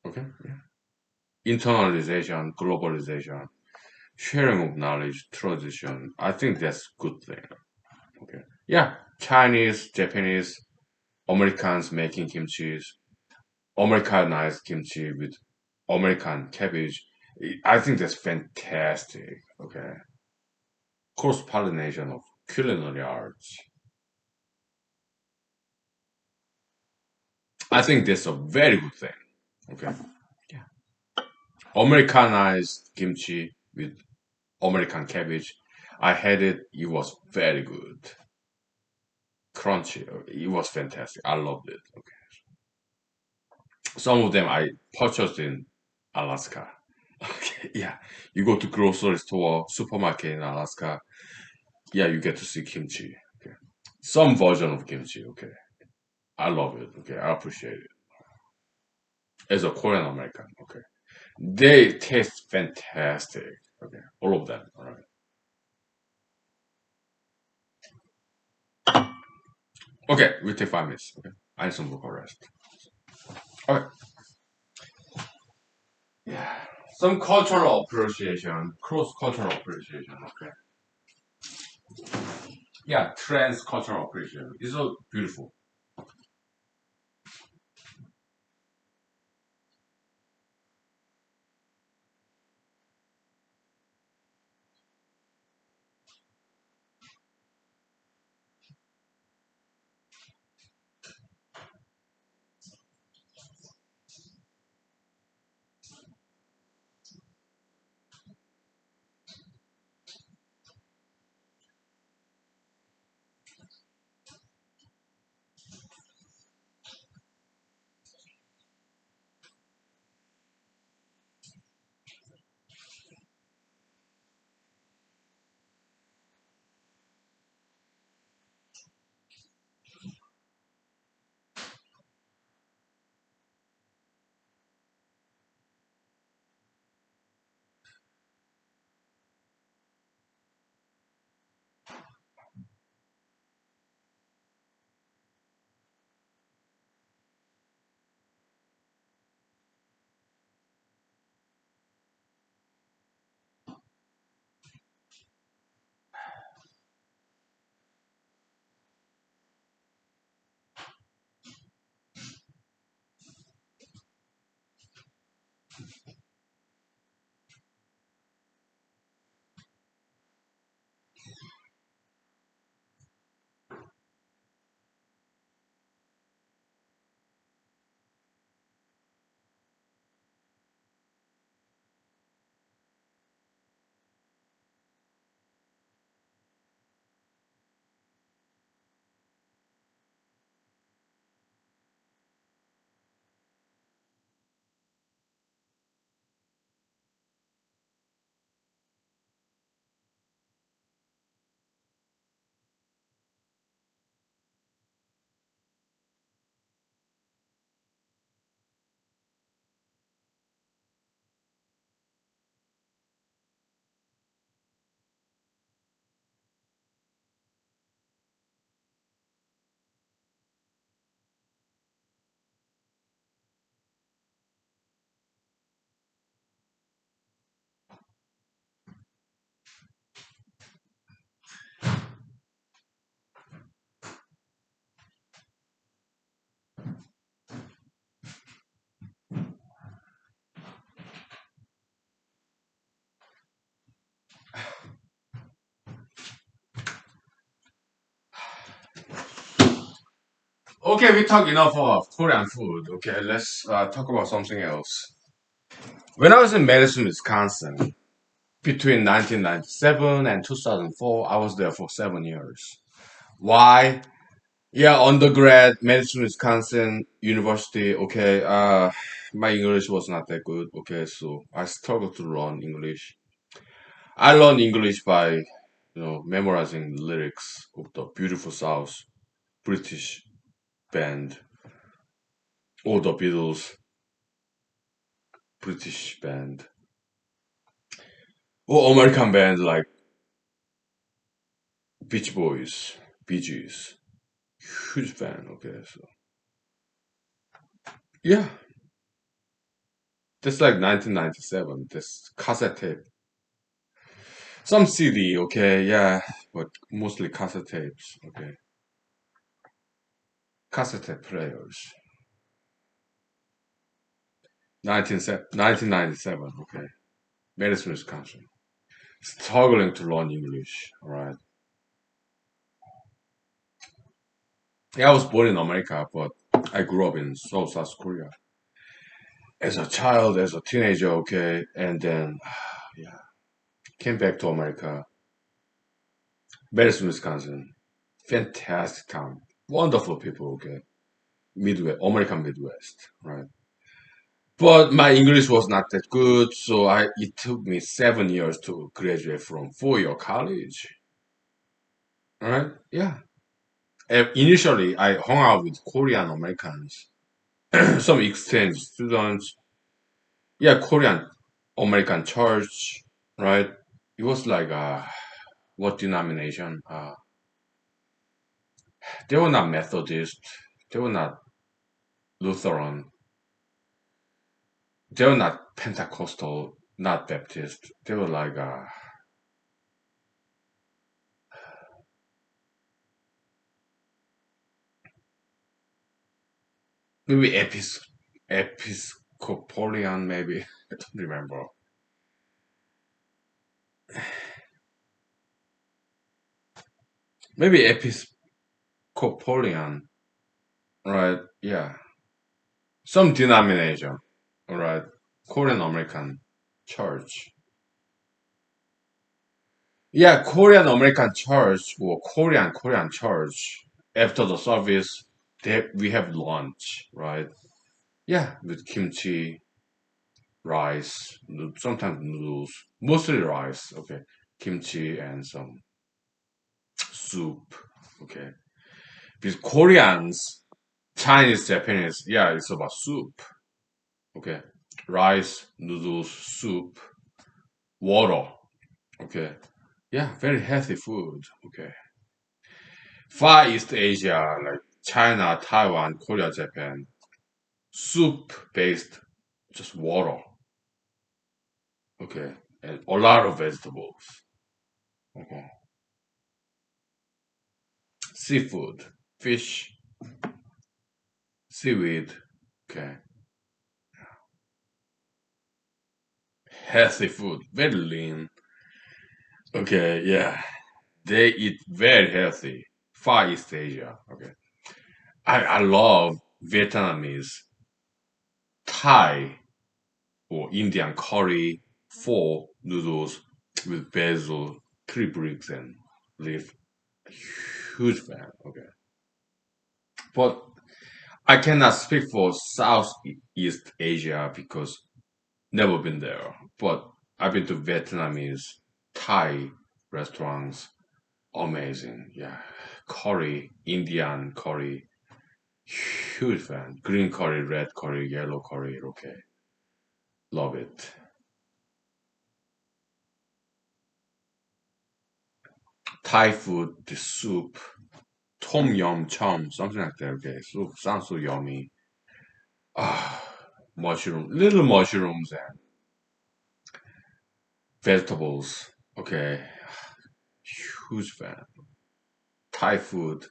Okay, yeah. Internalization, globalization, sharing of knowledge, tradition. I think that's good thing. Okay, yeah. Chinese, Japanese, Americans making kimchi, Americanized kimchi with American cabbage. I think that's fantastic. Okay. Cross pollination of culinary arts. I think that's a very good thing. Okay. Yeah. Americanized kimchi with American cabbage. I had it. It was very good. Crunchy. It was fantastic. I loved it. Okay. Some of them I purchased in Alaska. Okay. Yeah. You go to grocery store, supermarket in Alaska. Yeah, you get to see kimchi. Okay. Some version of kimchi. Okay. I love it. Okay. I appreciate it. As a Korean American. Okay. They taste fantastic. Okay. All of them. All right. Okay. We take 5 minutes. Okay. I need some vocal rest. Okay. Yeah. Some cultural appreciation, cross cultural appreciation. Okay. Yeah. Trans cultural appreciation. It's so beautiful. Okay, we talk enough of Korean food. Okay, let's talk about something else. When I was in Madison, Wisconsin, between 1997 and 2004, I was there for 7 years. Why? Yeah, undergrad, Madison, Wisconsin University. Okay, my English was not that good. Okay, so I struggled to learn English. I learned English by, memorizing lyrics of the Beautiful South British band, or the Beatles British band, or American band like Beach Boys, Bee Gees. Huge fan. Okay, so yeah, that's like 1997. This cassette tape, some CD. Okay, yeah, but mostly cassette tapes. Okay, cassette tape players. 1997. Okay, Madison, Wisconsin. Struggling to learn English. All right. Yeah, I was born in America, but I grew up in South Korea as a child, as a teenager. Okay, and then yeah, came back to America. Madison, Wisconsin. Fantastic town. Wonderful people. Okay, Midwest, American Midwest. Right. But my English was not that good, so it took me 7 years to graduate from 4 year college. All right. Yeah. Initially, I hung out with Korean Americans, some exchange students. Yeah, Korean American church, right? It was like what denomination? They were not Methodist, they were not Lutheran, they were not Pentecostal, not Baptist. They were like maybe Episcopalian, maybe I don't remember. Maybe Episcopalian, right? Yeah, some denomination, all right? Korean American church. Yeah, Korean American church or Korean church. After the service, we have lunch, right? Yeah, with kimchi, rice, sometimes noodles, mostly rice. Okay, kimchi and some soup. Okay, because Koreans, Chinese, Japanese, yeah, it's about soup. Okay, rice, noodles, soup, water. Okay, yeah, very healthy food. Okay. Far East Asia, like China, Taiwan, Korea, Japan, soup based, just water. Okay. And a lot of vegetables. Okay. Seafood, fish, seaweed. Okay. healthy food, very lean. Okay, yeah. They eat very healthy. Far East Asia. Okay. I love Vietnamese, Thai, or Indian curry, pho noodles with basil, three bricks, and leaf. Huge fan. Okay. But I cannot speak for Southeast Asia because never been there. But I've been to Vietnamese, Thai restaurants. Amazing. Yeah. Curry, Indian curry. Huge fan. Green curry, red curry, yellow curry. Okay. Love it. Thai food, the soup, tom yum chum, something like that. Okay. Soup sounds so yummy. Ah, little mushrooms and vegetables. Okay. Huge fan. Thai food.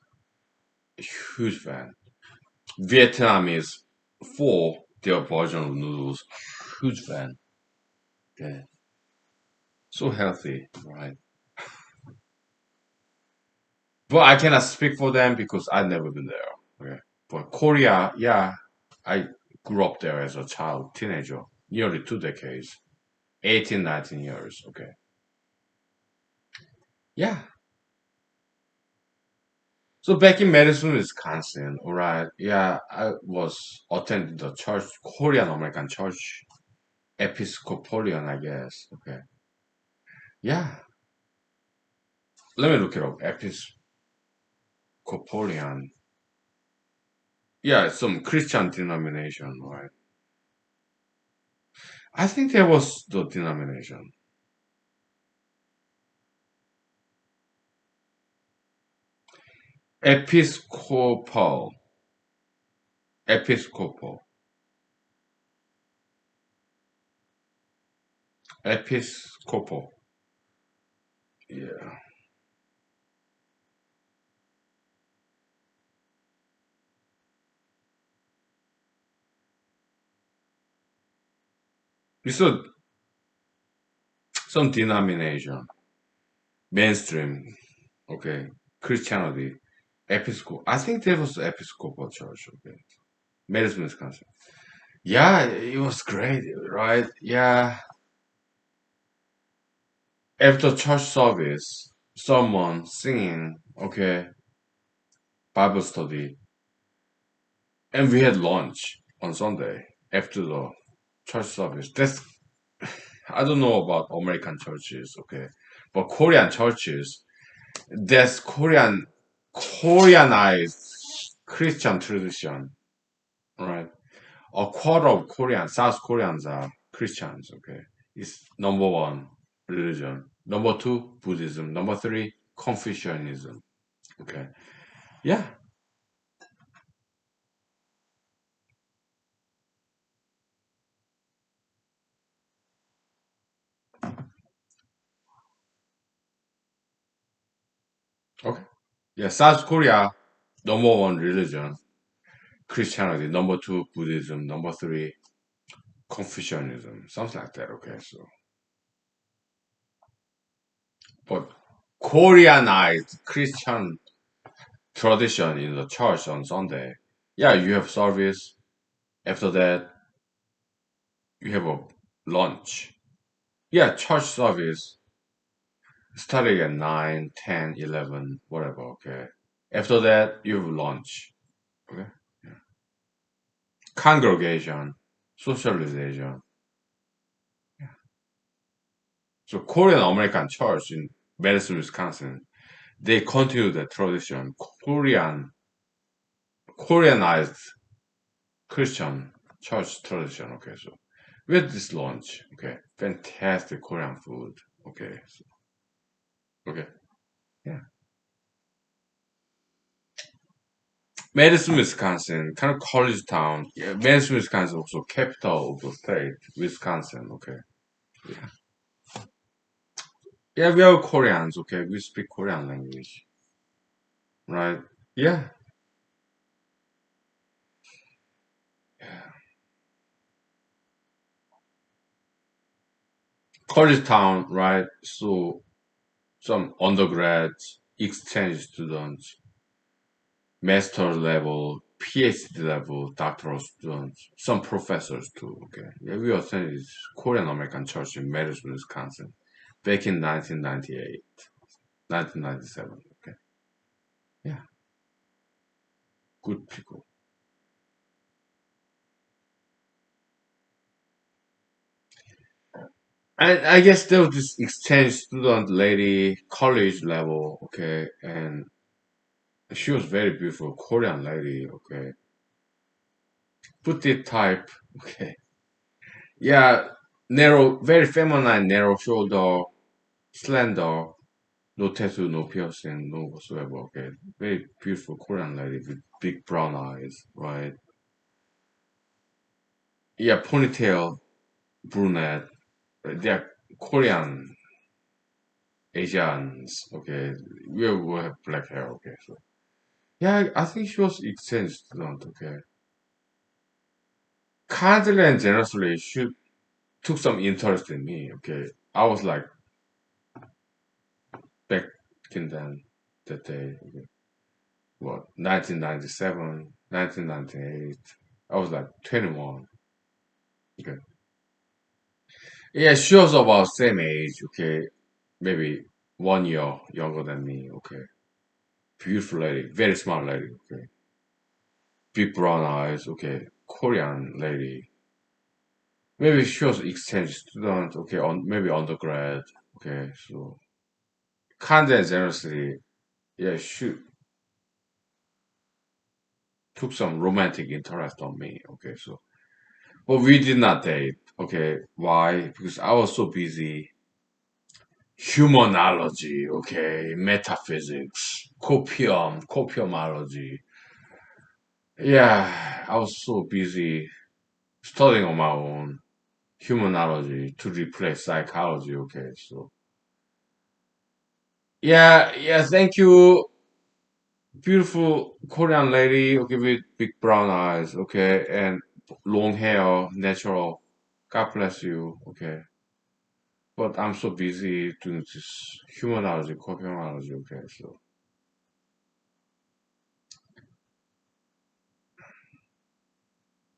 Huge fan. Vietnamese pho, their version of noodles. Huge fan. Okay. So healthy, right? But I cannot speak for them because I've never been there. Okay. But Korea, yeah, I grew up there as a child, teenager, nearly 2 decades, 18, 19 years. Okay. Yeah. So back in Madison, Wisconsin, all right. Yeah, I was attending the church, Korean American church, Episcopalian, I guess. Okay. Yeah. Let me look it up. Episcopalian. Yeah, it's some Christian denomination, right? I think that was the denomination. Episcopal. Episcopal. Episcopal. Yeah. It's some denomination. Mainstream. Okay. Christianity. Episcopal. I think that was Episcopal Church. Okay. Madison, Wisconsin. Yeah, it was great, right? Yeah. After church service, someone singing, okay, Bible study, and we had lunch on Sunday after the church service. I don't know about American churches, okay, but Korean churches, that's Koreanized Christian tradition, right? A quarter of South Koreans are Christians, okay? It's number one religion. Number two, Buddhism. Number three, Confucianism, okay? Yeah, okay. Yeah, South Korea, number one religion, Christianity. Number two, Buddhism. Number three, Confucianism. Something like that, okay? So, but Koreanized Christian tradition in the church on Sunday. Yeah, you have service. After that, you have a lunch. Yeah, church service starting at 9, 10, 11, whatever, okay. After that, you have lunch, okay. Yeah. Congregation, socialization. Yeah. So Korean American church in Madison, Wisconsin, they continue the tradition, Koreanized Christian church tradition, okay. So we had this lunch, okay. Fantastic Korean food, okay. So, okay. Yeah. Madison, Wisconsin, kind of college town. Yeah, Madison, Wisconsin, also capital of the state, Wisconsin. Okay. Yeah. Yeah, we are Koreans. Okay, we speak Korean language, right? Yeah. Yeah. college town, right? So some undergrads, exchange students, master level, PhD level, doctoral students, some professors too. Okay, yeah, we attended Korean American church in Madison, Wisconsin, back in 1998, 1997. Okay, yeah, good people. And I guess there was this exchange student lady, college level. Okay, and she was very beautiful, Korean lady. Okay, petite type. Okay, yeah, narrow, very feminine, narrow shoulder, slender, no tattoo, no piercing, no whatsoever. Okay, very beautiful Korean lady with big brown eyes, right? Yeah, ponytail, brunette. They're Korean Asians. Okay, we will have black hair. Okay, so yeah, I think she was exchange student. Okay, kindly and generously, she took some interest in me. Okay, I was like back in then that day. Okay. What 1997, 1998. I was like 21. Okay. Yeah, she was about same age. Okay, maybe 1 year younger than me. Okay, beautiful lady, very smart lady. Okay, big brown eyes. Okay, Korean lady. Maybe she was exchange student. Okay, on maybe undergrad. Okay, so kind and generously. Yeah, she took some romantic interest on me. Okay, so but we did not date. Okay, why? Because I was so busy. Humanology, okay, metaphysics, copiumology. Yeah, I was so busy studying on my own humanology to replace psychology. Okay, so yeah, yeah. Thank you, beautiful Korean lady. Okay, with big brown eyes. Okay, and long hair, natural. God bless you. Okay. But I'm so busy doing this humanology, copiumology. Okay, so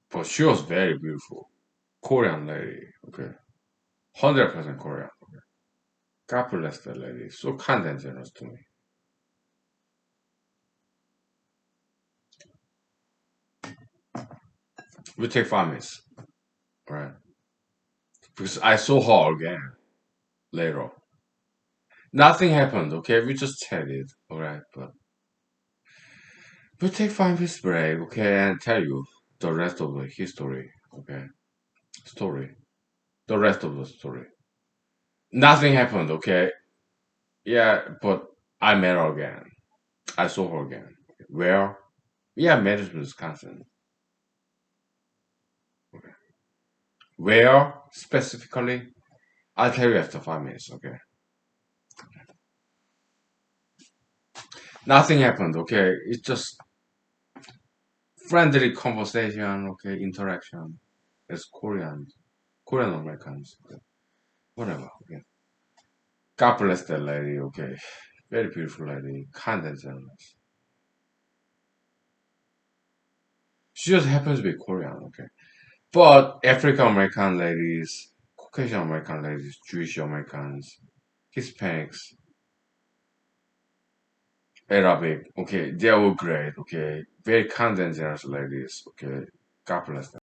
but she was very beautiful. Korean lady. Okay. 100% Korean. God bless that lady. So kind and generous to me. We take 5 minutes. Right. Because I saw her again later. Nothing happened, okay? We just chatted. Alright. But we take 5 minutes break, okay, and tell you the rest of the history. Okay. Story. The rest of the story. Nothing happened, okay? Yeah, but I met her again. I saw her again. Where? Yeah, Madison, Wisconsin. Where specifically? I'll tell you after 5 minutes, okay? Nothing happened, okay? It's just friendly conversation, okay? Interaction. As Koreans, Korean Americans, okay? Whatever, okay? God bless that lady, okay? Very beautiful lady, kind and generous. She just happens to be Korean, okay? But African American ladies, Caucasian American ladies, Jewish Americans, Hispanics, Arabic, okay, they're all great, okay? Very kind and generous ladies, okay? God bless them.